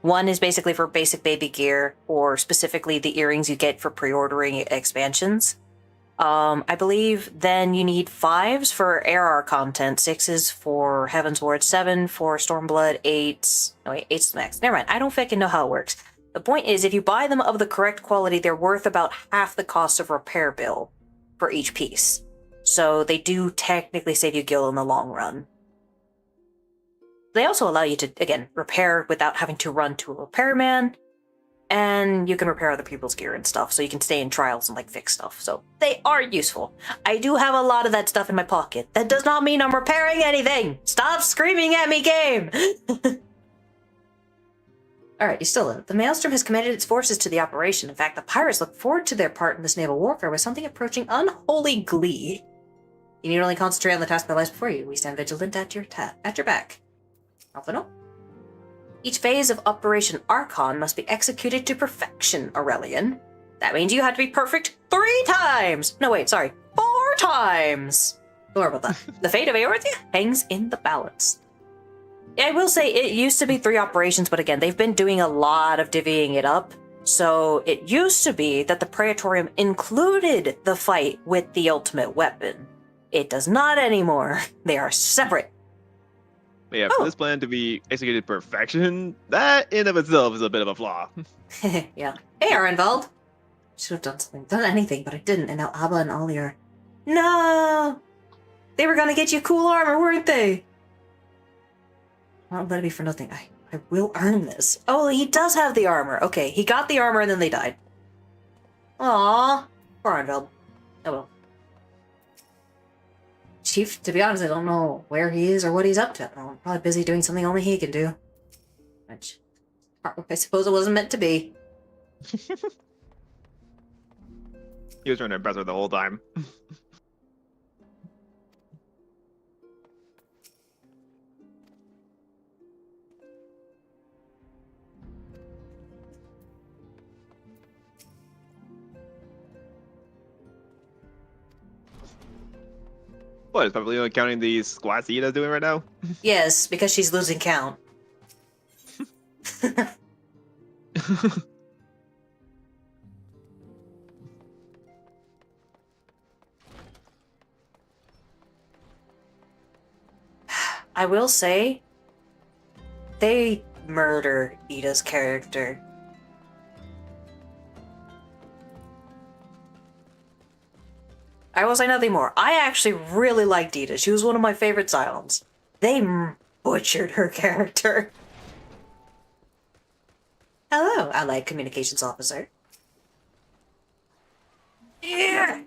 One is basically for basic baby gear, or specifically the earrings you get for pre-ordering expansions. I believe then you need 5s for ARR content, 6s for Heaven's Ward, 7 for Stormblood, 8s... No, wait, 8's max. Never mind, I don't fucking know how it works. The point is, if you buy them of the correct quality, they're worth about half the cost of repair bill for each piece. So they do technically save you gil in the long run. They also allow you to, again, repair without having to run to a repairman, and you can repair other people's gear and stuff, so you can stay in trials and, like, fix stuff. So they are useful. I do have a lot of that stuff in my pocket. That does not mean I'm repairing anything! Stop screaming at me, game! Alright, you still live. The Maelstrom has committed its forces to the operation. In fact, the pirates look forward to their part in this naval warfare with something approaching unholy glee. You need only concentrate on the task that lies before you. We stand vigilant at your back. Alphino? Each phase of Operation Archon must be executed to perfection, Aurelian. That means you have to be perfect 3 times! No, wait, sorry, 4 times! Don't worry about that. The fate of Eorzea hangs in the balance. I will say, it used to be 3 operations, but again, they've been doing a lot of divvying it up. So it used to be that the Praetorium included the fight with the ultimate weapon. It does not anymore. They are separate. But yeah, for this plan to be executed to perfection, that in of itself is a bit of a flaw. Yeah. Hey, Arenvald. Should have done anything, but I didn't, and now Abba and Ollie are... No! They were gonna get you cool armor, weren't they? Not let it be for nothing. I will earn this. Oh, he does have the armor. Okay, he got the armor and then they died. Aww. Poor Arenvald. Oh well. Chief, to be honest, I don't know where he is or what he's up to. I'm probably busy doing something only he can do. Which, I suppose it wasn't meant to be. He was trying to impress her the whole time. What, is probably only counting these squats Ida's doing right now? Yes, because she's losing count. I will say, they murder Ida's character. I will say nothing more. I actually really liked Ida. She was one of my favorite Cylons. They butchered her character. Hello, Allied Communications Officer. Yeah.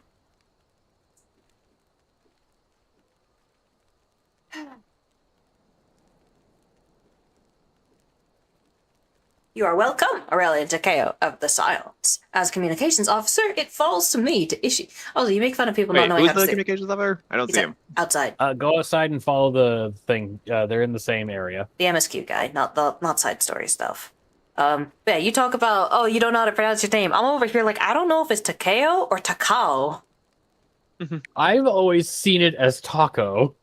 You are welcome, Aurelian Takeo of the Cylons. As communications officer, it falls to me to issue... Oh, you make fun of people not knowing who's how to the say... communications officer? I don't see him. Outside. Go outside and follow the thing. They're in the same area. The MSQ guy, not side story stuff. Yeah, you talk about, oh, you don't know how to pronounce your name. I'm over here like, I don't know if it's Takeo or Takao. I've always seen it as taco.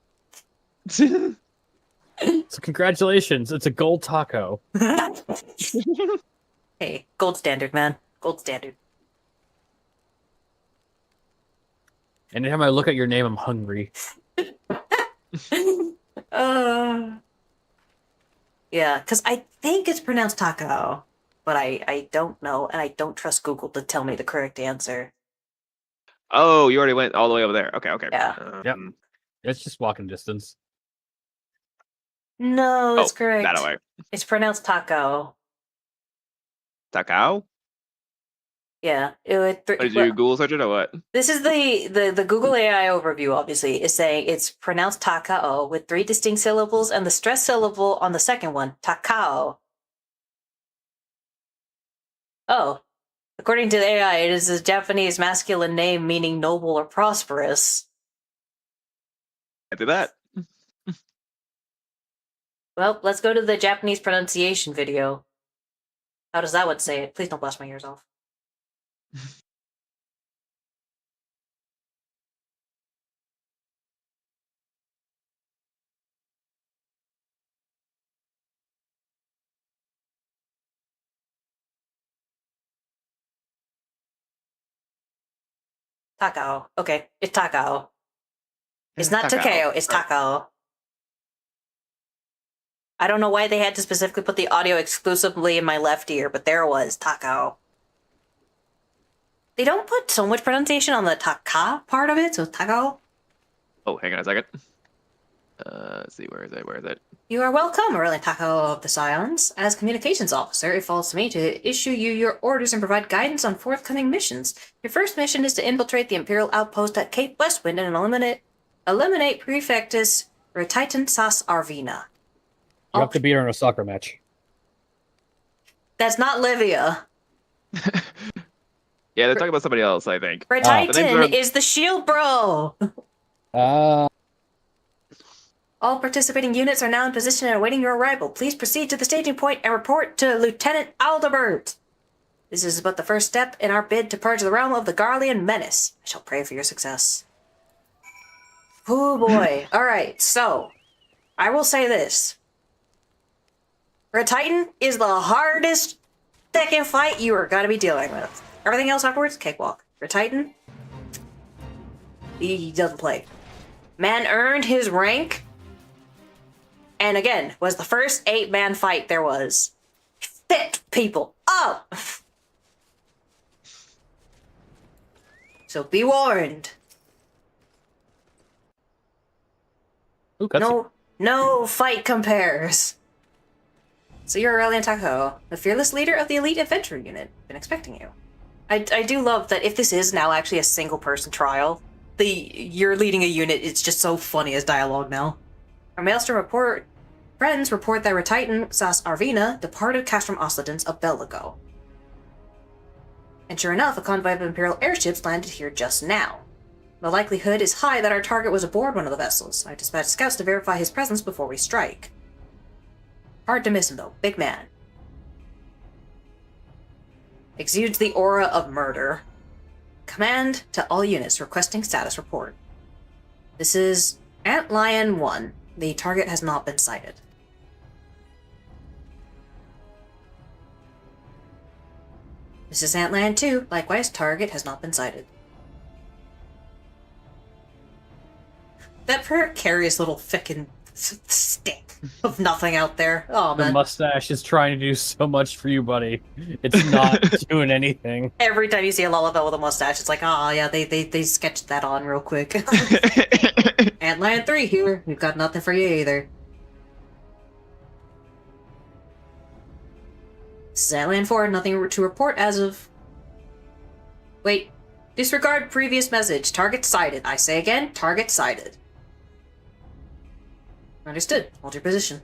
So congratulations, it's a gold taco. Hey, gold standard, man. Gold standard. Anytime I look at your name, I'm hungry. Yeah, because I think it's pronounced taco, but I don't know, and I don't trust Google to tell me the correct answer. Oh, you already went all the way over there. Okay, okay. Yeah. Yep. It's just walking distance. No, it's Oh, correct. that way. It's pronounced Takao. Takao? Yeah. Did you Google search it or what? This is the Google AI overview, obviously, is saying it's pronounced Takao with 3 distinct syllables and the stress syllable on the second one, Takao. Oh. According to the AI, it is a Japanese masculine name meaning noble or prosperous. I did that. Well, let's go to the Japanese pronunciation video. How does that one say it? Please don't blast my ears off. Takao. Okay, it's Takao. It's not Takao. Takeo, it's Takao. I don't know why they had to specifically put the audio exclusively in my left ear, but there it was, Takao. They don't put so much pronunciation on the Taka part of it, so Takao. Oh, hang on a second. Let's see, where is it? You are welcome, Aurelian Takao of the Scions. As communications officer, it falls to me to issue you your orders and provide guidance on forthcoming missions. Your first mission is to infiltrate the Imperial outpost at Cape Westwind and eliminate Prefectus Retitan Sas Arvina. You have to beat her in a soccer match. That's not Livia. Yeah, they're talking about somebody else, I think. Retitan is the shield bro! All participating units are now in position and awaiting your arrival. Please proceed to the staging point and report to Lieutenant Aldebert. This is but the first step in our bid to purge the realm of the Garlean menace. I shall pray for your success. Oh boy. Alright, so I will say this. Retitan is the hardest second fight you are gonna be dealing with. Everything else afterwards, cakewalk. Retitan, he doesn't play. Man earned his rank. And again, was the first 8-man fight there was. Fit people up! So be warned. Ooh, No fight compares. So you're Aurelian Takao, the fearless leader of the elite adventure unit. Been expecting you. I do love that if this is now actually a single-person trial, you're leading a unit, it's just so funny as dialogue now. Our Maelstrom friends report that Retitan Sas Arvina departed Castrum Oscidens of Belligo. And sure enough, a convoy of Imperial airships landed here just now. The likelihood is high that our target was aboard one of the vessels. I dispatched scouts to verify his presence before we strike. Hard to miss him though, big man. Exudes the aura of murder. Command to all units requesting status report. This is Antlion 1. The target has not been sighted. This is Antlion 2. Likewise, target has not been sighted. That precarious little fickin' stick of nothing out there. Oh man. The mustache is trying to do so much for you, buddy. It's not doing anything. Every time you see a Lullaby with a mustache, it's like, oh yeah, they sketched that on real quick. Antlion 3 here. We've got nothing for you either. This is Antlion 4. Nothing to report as of... Wait. Disregard previous message. Target sighted. I say again, target sighted. Understood. Hold your position.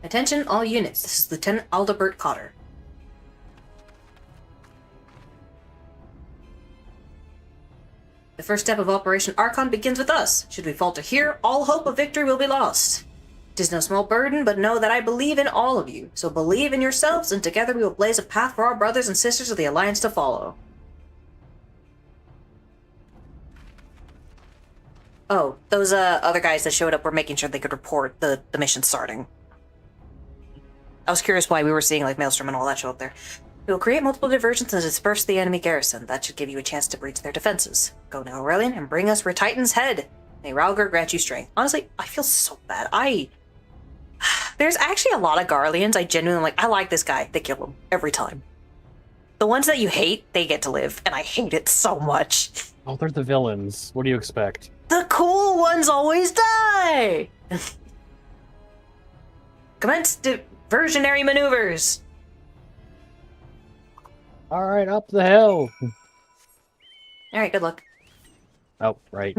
Attention, all units. This is Lieutenant Aldebert Cotter. The first step of Operation Archon begins with us. Should we falter here, all hope of victory will be lost. It is no small burden, but know that I believe in all of you. So believe in yourselves, and together we will blaze a path for our brothers and sisters of the Alliance to follow. Oh, those other guys that showed up were making sure they could report the mission starting. I was curious why we were seeing like Maelstrom and all that show up there. We will create multiple diversions and disperse the enemy garrison. That should give you a chance to breach their defenses. Go now, Aurelian, and bring us Retitan's head. May Ralgar grant you strength. Honestly, I feel so bad. There's actually a lot of Garleans I genuinely like. I like this guy. They kill him every time. The ones that you hate, they get to live, and I hate it so much. Oh, they're the villains. What do you expect? The cool ones always die! Commence diversionary maneuvers. All right, up the hill. All right, good luck. Oh, right.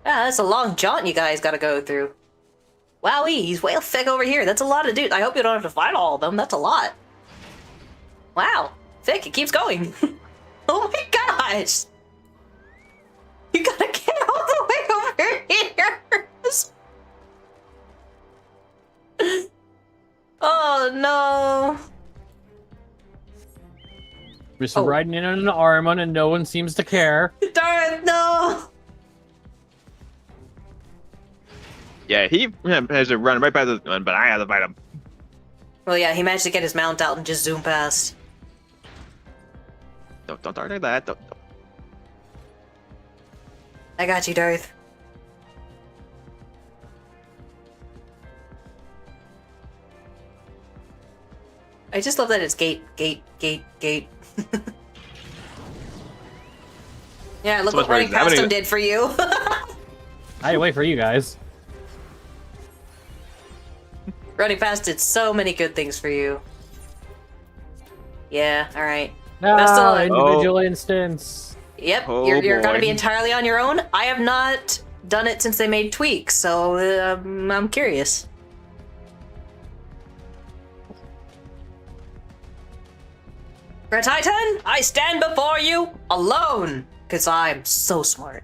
That's a long jaunt you guys gotta go through. Wowee, he's whale thick over here. That's a lot of dudes. I hope you don't have to fight all of them. That's a lot. Wow. Thick, it keeps going. Oh my gosh! You gotta get all the way over here! Oh no! Just riding in on an Armon and no one seems to care. Darn, no! Yeah, he has to run right past this one, but I have to fight him. Well, yeah, he managed to get his mount out and just zoom past. Don't talk like that. Don't. I got you, Darth. I just love that it's gate. Yeah, look So what much running better. past him did for you. I had to wait for you guys. Running past did so many good things for you. Yeah, alright. No, Best of luck. individual instance. Yep, Oh, you're gonna boy. be entirely on your own. I have not done it since they made tweaks, so I'm curious. Red Titan, I stand before you alone, because I'm so smart.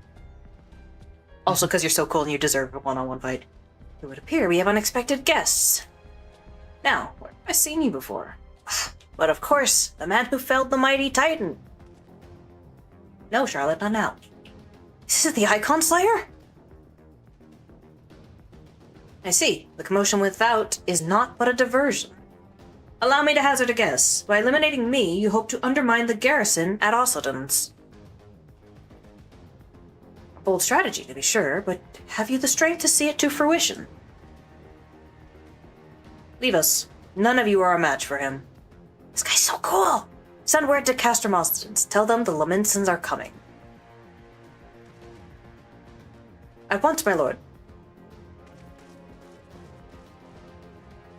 Also, because you're so cool and you deserve a one-on-one fight. It would appear we have unexpected guests. Now, where have I seen you before? But of course, the man who felled the mighty Titan. No, Charlotte, not now. This is the Icon Slayer? I see. The commotion without is not but a diversion. Allow me to hazard a guess. By eliminating me, you hope to undermine the garrison at Ossadon's. A bold strategy, to be sure, but have you the strength to see it to fruition? Leave us. None of you are a match for him. This guy's so cool! Send word to Castor Mostens. Tell them the Laminsons are coming. At once, my lord.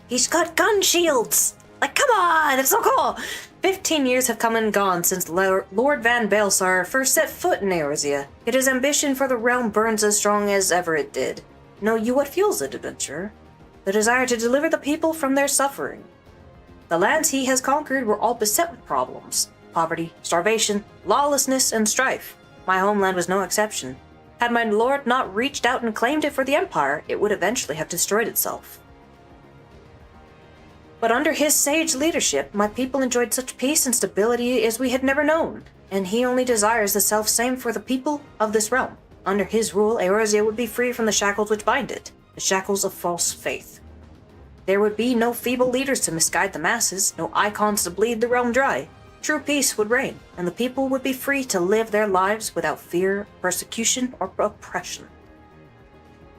He's got gun shields! Like, come on, it's so cool! 15 years have come and gone since Lord Van Baelsar first set foot in Eorzea. Yet his ambition for the realm burns as strong as ever it did. Know you what fuels it, adventurer? The desire to deliver the people from their suffering. The lands he has conquered were all beset with problems. Poverty, starvation, lawlessness, and strife. My homeland was no exception. Had my lord not reached out and claimed it for the Empire, it would eventually have destroyed itself. But under his sage leadership, my people enjoyed such peace and stability as we had never known, and he only desires the self-same for the people of this realm. Under his rule, Eorzea would be free from the shackles which bind it, the shackles of false faith. There would be no feeble leaders to misguide the masses, no icons to bleed the realm dry. True peace would reign, and the people would be free to live their lives without fear, persecution, or oppression.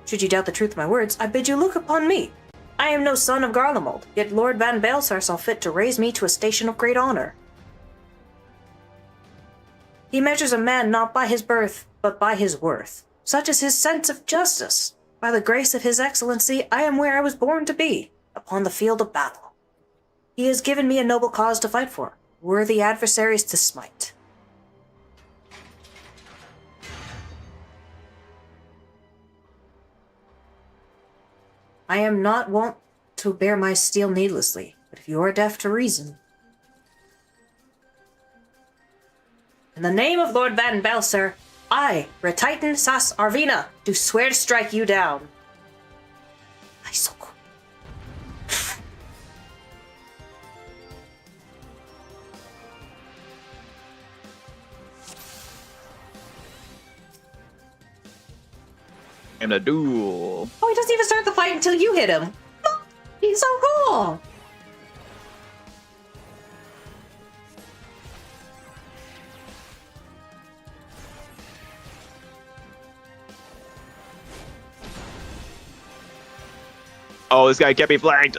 Should you doubt the truth of my words, I bid you look upon me. I am no son of Garlemald, yet Lord Van Baelsar saw fit to raise me to a station of great honor. He measures a man not by his birth, but by his worth. Such is his sense of justice. By the grace of his excellency, I am where I was born to be, upon the field of battle. He has given me a noble cause to fight for, worthy adversaries to smite. I am not wont to bear my steel needlessly, but if you are deaf to reason... In the name of Lord Van Baelsar, I, Retitan Sas Arvina, do swear to strike you down. I so cool. And a duel. Oh, he doesn't even start the fight until you hit him. He's so cool. Oh, this guy can't be flanked.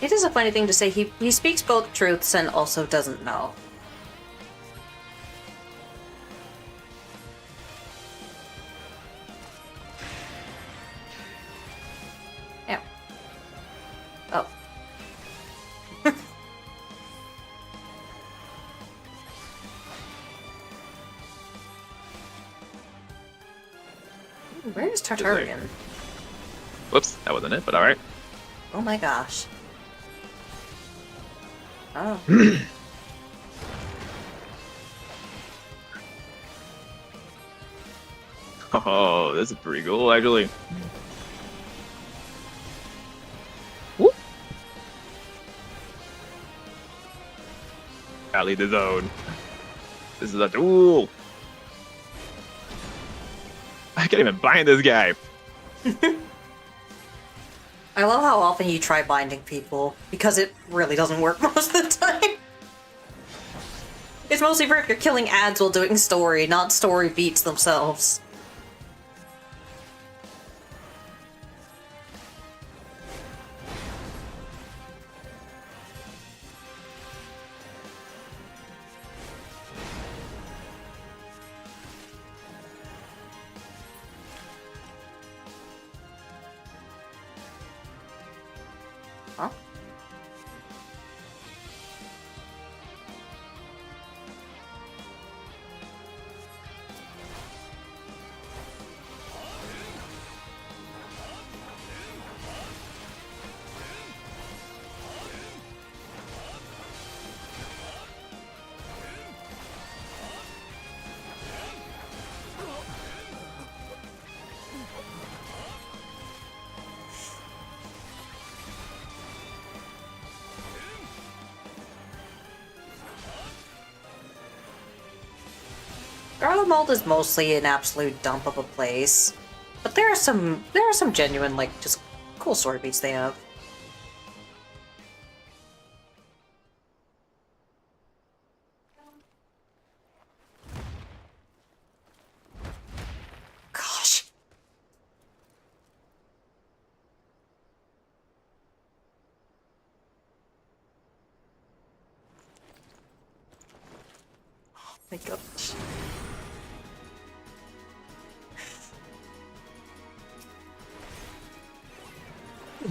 It is a funny thing to say. He speaks both truths and also doesn't know. Yeah. Oh. Where is Tartarian? Whoops, that wasn't it, but alright. Oh my gosh. Oh. Oh, this is pretty cool, actually. Rally the zone. This is a duel. I can't even bind this guy. I love how often you try binding people, because it really doesn't work most of the time. It's mostly for if you're killing ads while doing story, not story beats themselves. Huh? Garlemald is mostly an absolute dump of a place, but there are some genuine, like, just cool story beats they have. Gosh. Oh my gosh.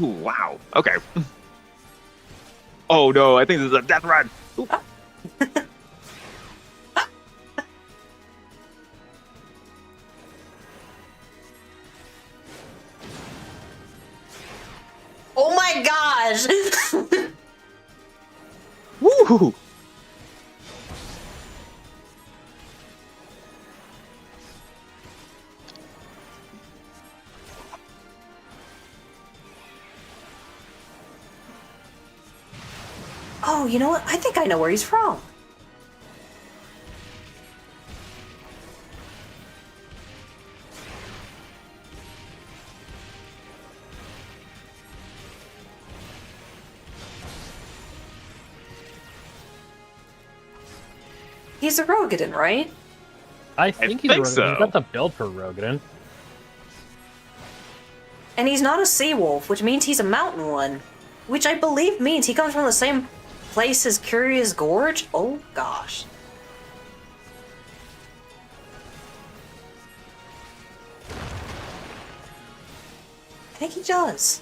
Ooh, wow. Okay. Oh no, I think this is a death run. Oh my gosh! Woo! Oh, you know what? I think I know where he's from. He's a Rogadin, right? I think he's so. He's got the build for Rogadin. And he's not a sea wolf, which means he's a mountain one. Which I believe means he comes from the same place as Curious Gorge? Oh gosh. I think he does.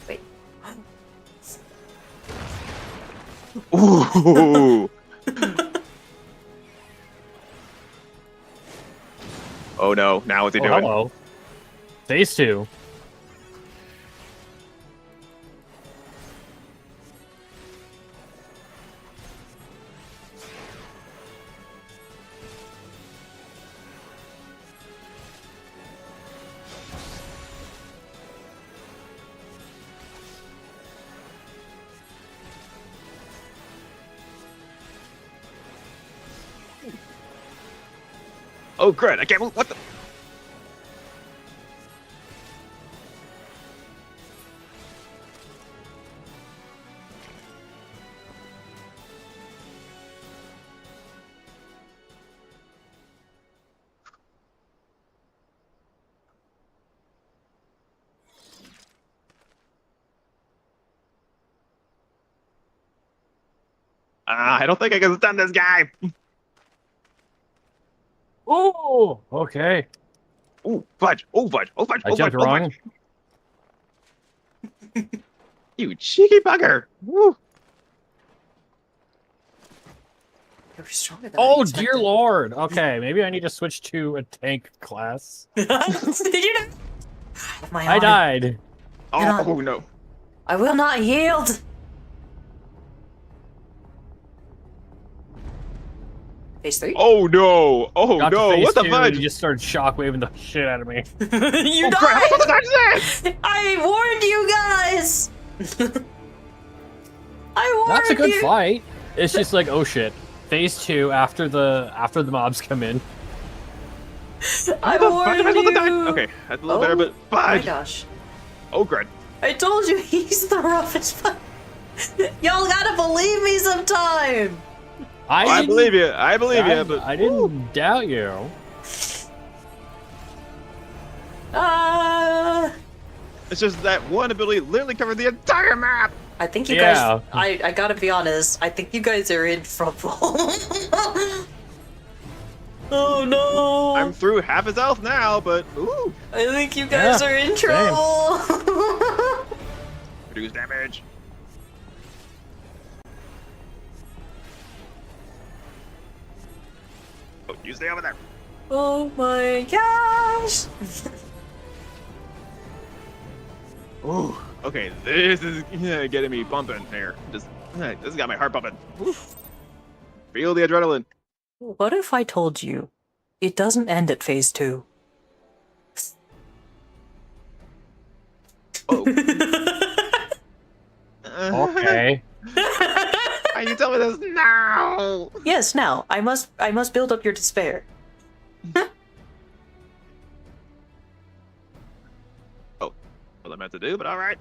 Wait. Ooh. Oh no, now what's he doing? Hello. Phase 2. Oh, crud! I can't move. What the? I don't think I can stun this guy. Oh, okay. Oh, fudge! Oh, fudge! Oh, fudge! I Oh, jumped fudge! Oh, wrong. fudge. You cheeky bugger! Woo. You're stronger than I Oh, expected. dear lord. Okay, maybe I need to switch to a tank class. Did you know? My I honor, died. Oh, no. I will not yield. Phase 3? Oh, no. Oh, Got to no. phase What the 2, fudge? You just started shockwaving the shit out of me. You Oh, died! crap. How did I dodge that? I warned you guys! I warned That's a good you! fight. It's just like, oh shit. Phase 2 after the mobs come in. I How the fudge warned am I supposed to die? you! Okay, that's a little Oh, better, but Oh my fudge. gosh. Oh, crud. I told you he's the roughest fight. Y'all gotta believe me sometime! I didn't- believe you. I believe you, but I didn't doubt you. it's just that one ability literally covered the entire map. I think you Yeah. guys, I gotta be honest, I think you guys are in trouble. Oh no! I'm through half his health now, but ooh. I think you guys are in trouble. Reduce damage. Oh, you stay over there. Oh my gosh! Ooh. Okay, this is getting me bumping here. This has got my heart bumping. Woo. Feel the adrenaline. What if I told you it doesn't end at phase 2? Okay. Why you tell me this now? Yes, now I must build up your despair. Oh, what I meant to do, but all right.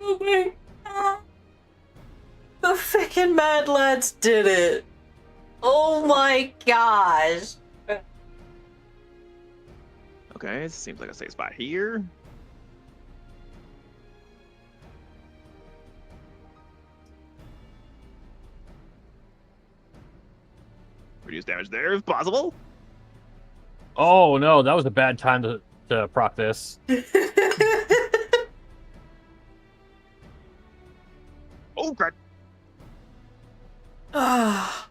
Oh my god. The freaking Mad Lads did it. Oh my gosh. Okay, it seems like a safe spot here. Reduce damage there if possible. Oh no, that was a bad time to proc this. Oh, crap. Ah.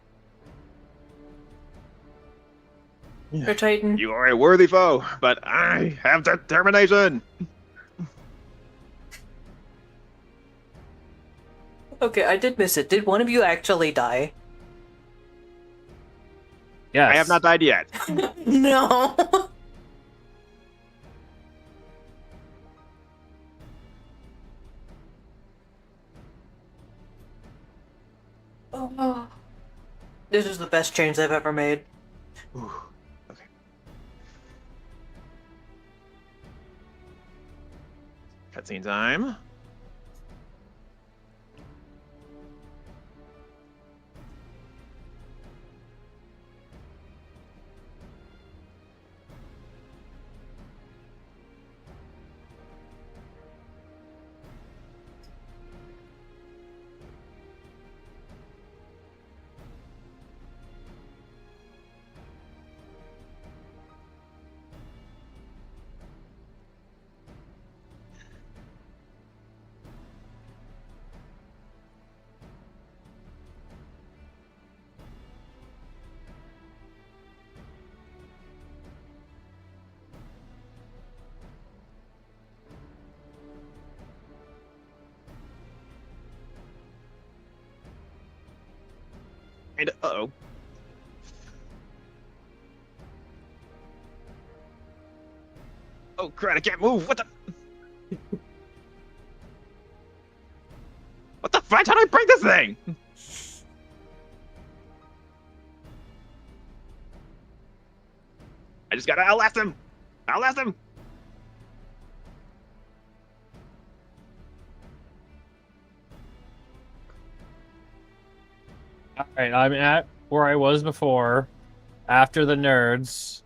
Titan. You are a worthy foe, but I have determination. Okay, I did miss it. Did one of you actually die? Yes. I have not died yet. No. Oh. This is the best change I've ever made. Ooh, okay. Cutscene time. And uh-oh. Oh crap, I can't move. What the? What the fudge? How do I break this thing? I just gotta outlast him! Outlast him! Alright, I'm at where I was before, after the nerds.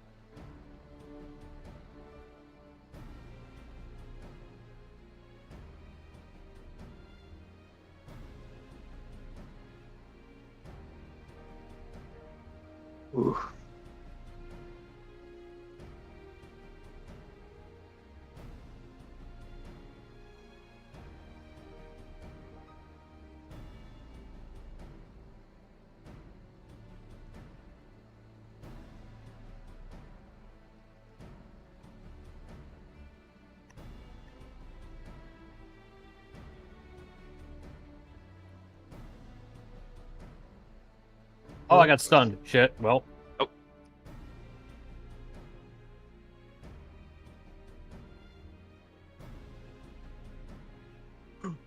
Ooh. Oh, I got stunned. Shit. Well. Oh.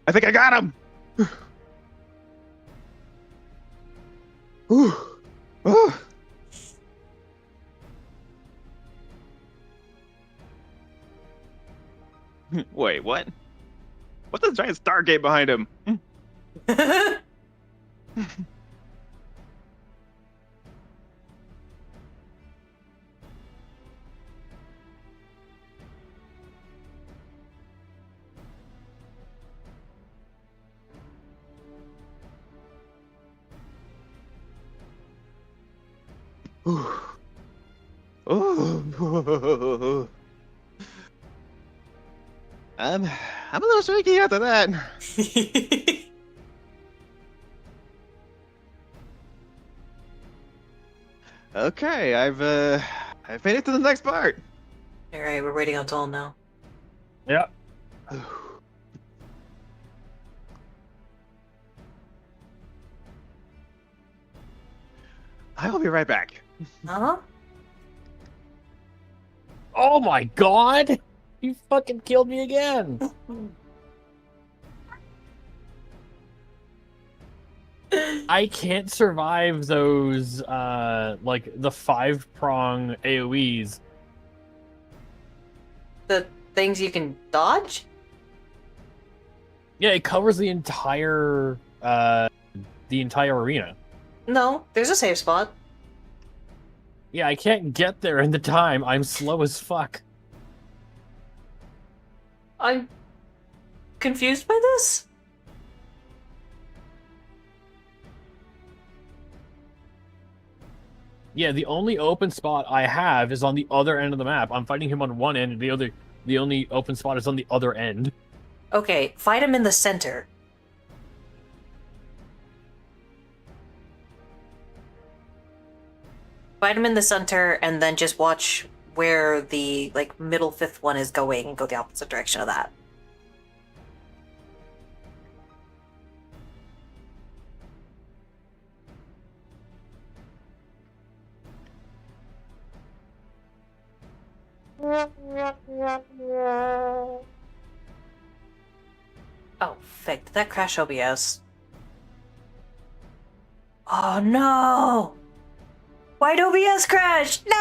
I think I got him! Ooh. Ooh. Wait, what? What's this giant Stargate behind him? Ooh. I'm a little shaky after that. Okay, I've made it to the next part. Alright, we're waiting on Toll now. Yep. I will be right back. Uh-huh. Oh my god! You fucking killed me again! I can't survive those, like, the 5-prong AoEs. The things you can dodge? Yeah, it covers the entire arena. No, there's a safe spot. Yeah, I can't get there in the time. I'm slow as fuck. I'm confused by this? Yeah, the only open spot I have is on the other end of the map. I'm fighting him on one end, and the only open spot is on the other end. Okay, fight him in the center. Fight him in the center, and then just watch where the, like, middle 5th one is going, and go the opposite direction of that. Oh, fuck. Did that crash OBS? Oh, no! Why'd OBS crash? No!